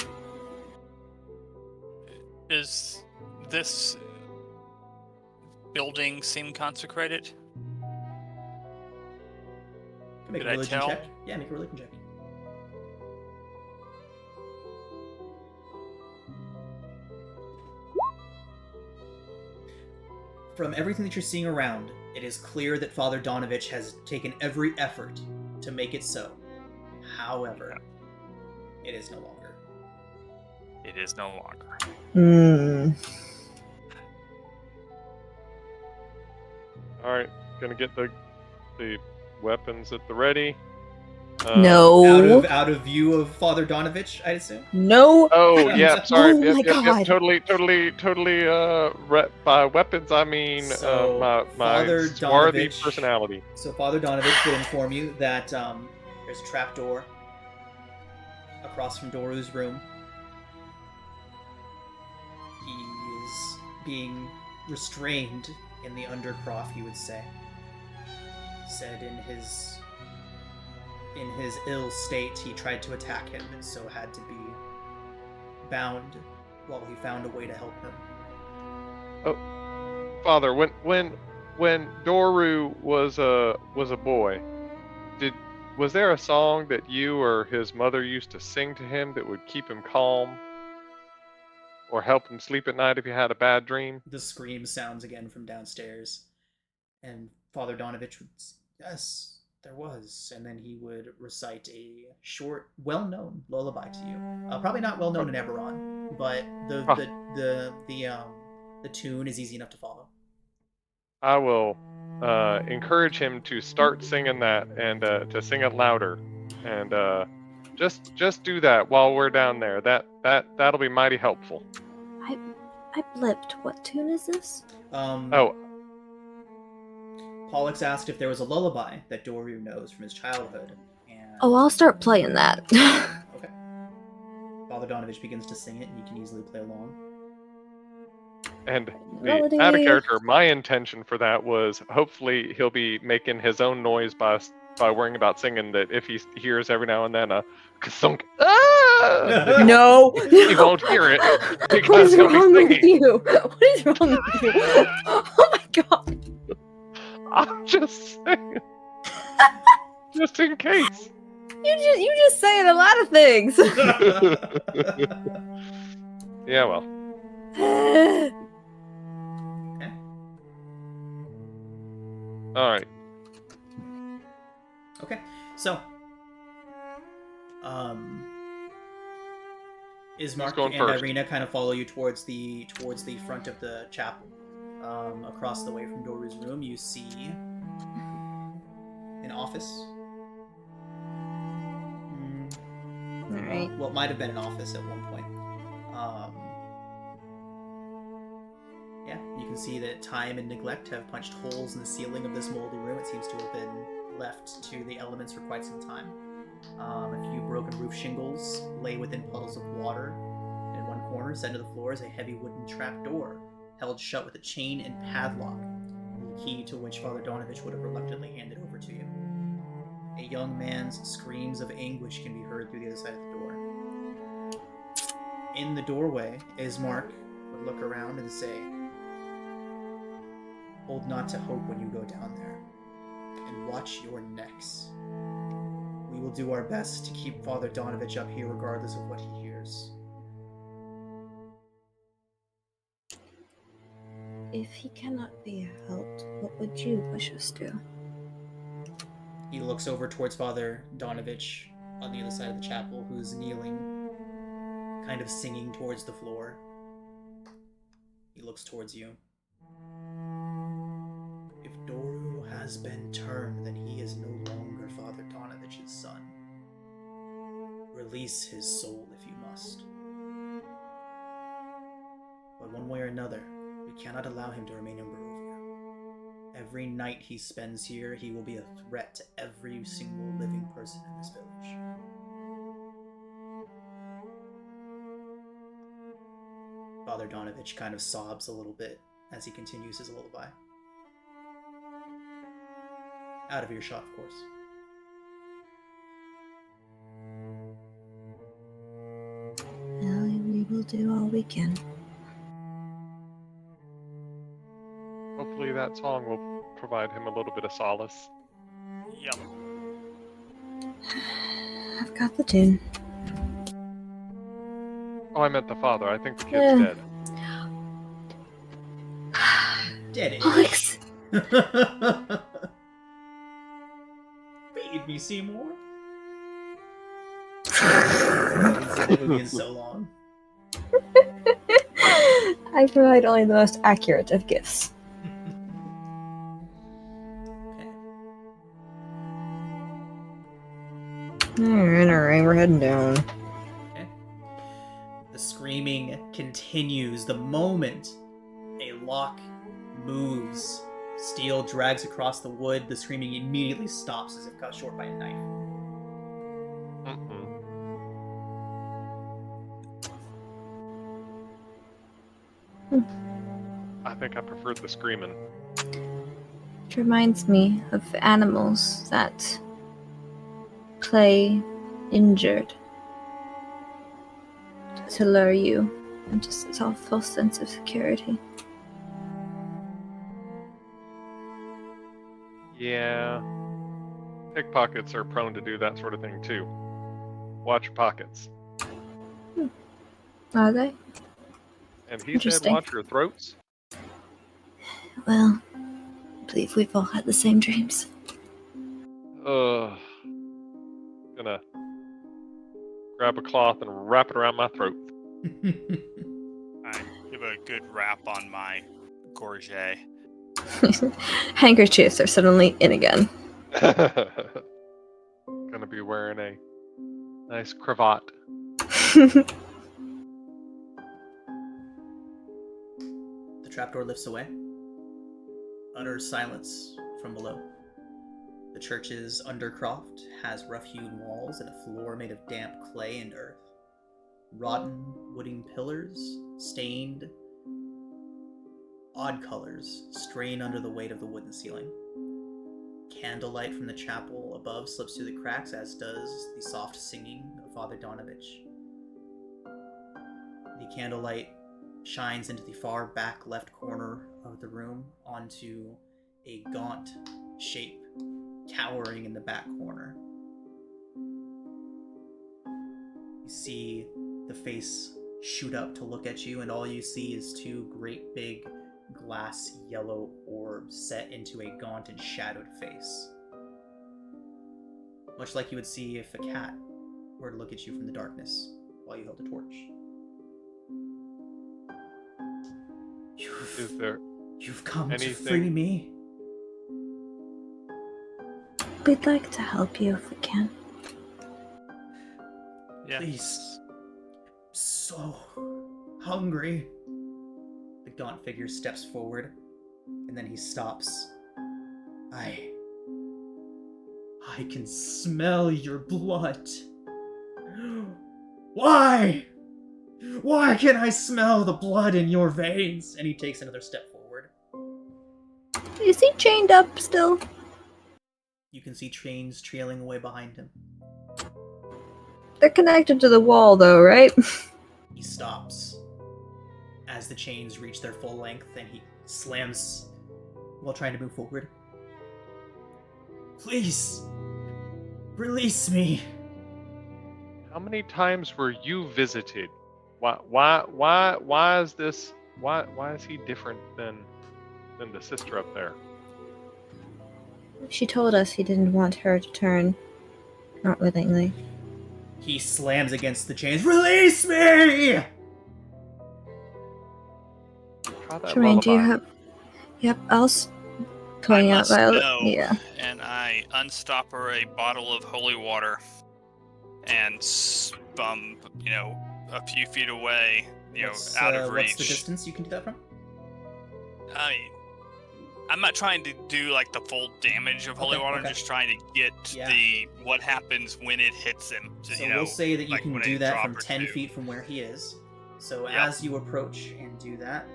Does this building seem consecrated? Make Did a I religion tell? check. Yeah, make a religion check. from everything that you're seeing around, it is clear that Father Donovich has taken every effort to make it so. However, it is no longer. It is no longer. All right, gonna get the weapons at the ready. No. Out of view of Father Donovich, I'd assume. No. Oh, yeah, sorry. Oh my Yep, God. totally. By weapons, I mean So, my Father swarthy Donovich- personality. So Father Donovich would inform you that there's a trapdoor across from Doru's room. He is being restrained in the undercroft, you would say. Said in his ill state, he tried to attack him, and so had to be bound while he found a way to help him. Father, when Doru was a boy, was there a song that you or his mother used to sing to him that would keep him calm, or help him sleep at night if he had a bad dream? The scream sounds again from downstairs, and Father Donovich would, yes, there was, and then he would recite a short, well-known lullaby to you. Probably not well-known in Eberron, but the tune is easy enough to follow. I will encourage him to start singing that and to sing it louder, and just do that while we're down there. That'll be mighty helpful. I blipped. What tune is this? Pollux asked if there was a lullaby that Doru knows from his childhood. And... Oh, I'll start playing that. Okay. Father Donovich begins to sing it, and you can easily play along. And Melody. out of character, my intention for that was hopefully he'll be making his own noise by worrying about singing that if he hears every now and then a kasunk, No. he won't hear it What because is he'll be wrong with singing. you? What is wrong with you? Oh my God. I'm just saying, just in case. You just saying a lot of things. Yeah, well. Okay. All right. Okay. So, Ismark going and first? Irina kind of follow you towards the front of the chapel. Across the way from Doru's room, you see an office. Alright. Well, it might have been an office at one point. Yeah, you can see that time and neglect have punched holes in the ceiling of this moldy room. It seems to have been left to the elements for quite some time. A few broken roof shingles lay within puddles of water. In one corner, set into the floor, is a heavy wooden trapdoor, held shut with a chain and padlock, the key to which Father Donovich would have reluctantly handed over to you. A young man's screams of anguish can be heard through the other side of the door. In the doorway, Ismark would look around and say, "Hold not to hope when you go down there, and watch your necks. We will do our best to keep Father Donovich up here regardless of what he hears." If he cannot be helped, what would you wish us to? He looks over towards Father Donovich on the other side of the chapel, who's kneeling, kind of singing towards the floor. He looks towards you. "If Doru has been turned, then he is no longer Father Donovich's son. Release his soul if you must. But one way or another, we cannot allow him to remain in Barovia. Every night he spends here, he will be a threat to every single living person in this village." Father Donovich kind of sobs a little bit as he continues his lullaby. Out of earshot, of course. Well, we will do all we can. Hopefully that song will provide him a little bit of solace. Yep. I've got the tune. Oh, I meant the father. I think the kid's dead. Dead Alex! Feed me, Seymour. I haven't seen that movie in so long. I provide only the most accurate of gifts. Okay. Alright, we're heading down. Okay. The screaming continues. The moment a lock moves, steel drags across the wood, the screaming immediately stops as if cut short by a knife. Mm-mm. I think I preferred the screaming. It reminds me of animals that play injured to lure you into a false sense of security. Yeah. Pickpockets are prone to do that sort of thing too. Watch your pockets. Are they? And he said Interesting. watch your throats? Well, I believe we've all had the same dreams. Ugh. Gonna grab a cloth and wrap it around my throat. I give a good wrap on my gorget. Handkerchiefs are suddenly in again. Gonna be wearing a nice cravat. The trapdoor lifts away. Utter silence from below. The church's undercroft has rough-hewn walls and a floor made of damp clay and earth. Rotten wooden pillars, stained, odd colors, strain under the weight of the wooden ceiling. Candlelight from the chapel above slips through the cracks, as does the soft singing of Father Donovich. The candlelight shines into the far back left corner of the room onto a gaunt shape cowering in the back corner. You see the face shoot up to look at you, and all you see is two great big glass yellow orbs set into a gaunt and shadowed face. Much like you would see if a cat were to look at you from the darkness while you held a torch. Is there You've come to anything- free me. We'd like to help you if we can. Yeah. Please. So hungry. The gaunt figure steps forward, and then he stops. I can smell your blood. Why? Why can I smell the blood in your veins? And he takes another step forward. Is he chained up still? You can see chains trailing away behind him. They're connected to the wall, though, right? He stops as the chains reach their full length, and he slams while trying to move forward. Please, release me. How many times were you visited? Why is this? Why is he different than the sister up there? She told us he didn't want her to turn. Not willingly. He slams against the chains. Release me! Try that Tremaine, do you lullaby. have... Yep, pulling I out must Violet. know. Yeah. And I unstop her a bottle of holy water, and from a few feet away, out of reach. What's the distance you can do that from? I mean, I'm not trying to do like the full damage of holy Okay, water. okay. I'm just trying to get Yeah. what happens when it hits him. So we'll say that you like can when do a that drop from or 10 two. feet from where he is. So Yep. as you approach and do that,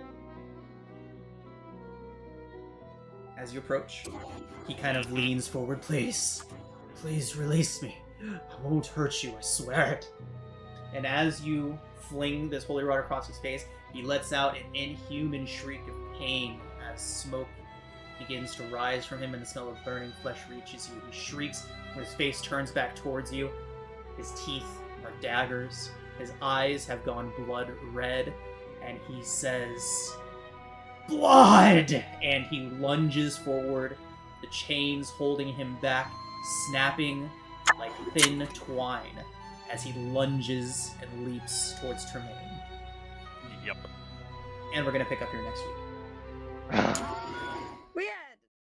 as you approach, he kind of leans forward. Please release me. I won't hurt you, I swear it. And as you fling this holy rod across his face, he lets out an inhuman shriek of pain as smoke begins to rise from him and the smell of burning flesh reaches you. He shrieks when his face turns back towards you. His teeth are daggers. His eyes have gone blood red. And he says, blood! And he lunges forward, the chains holding him back, snapping like thin twine as he lunges and leaps towards Tremaine. Yep. And we're going to pick up here next week.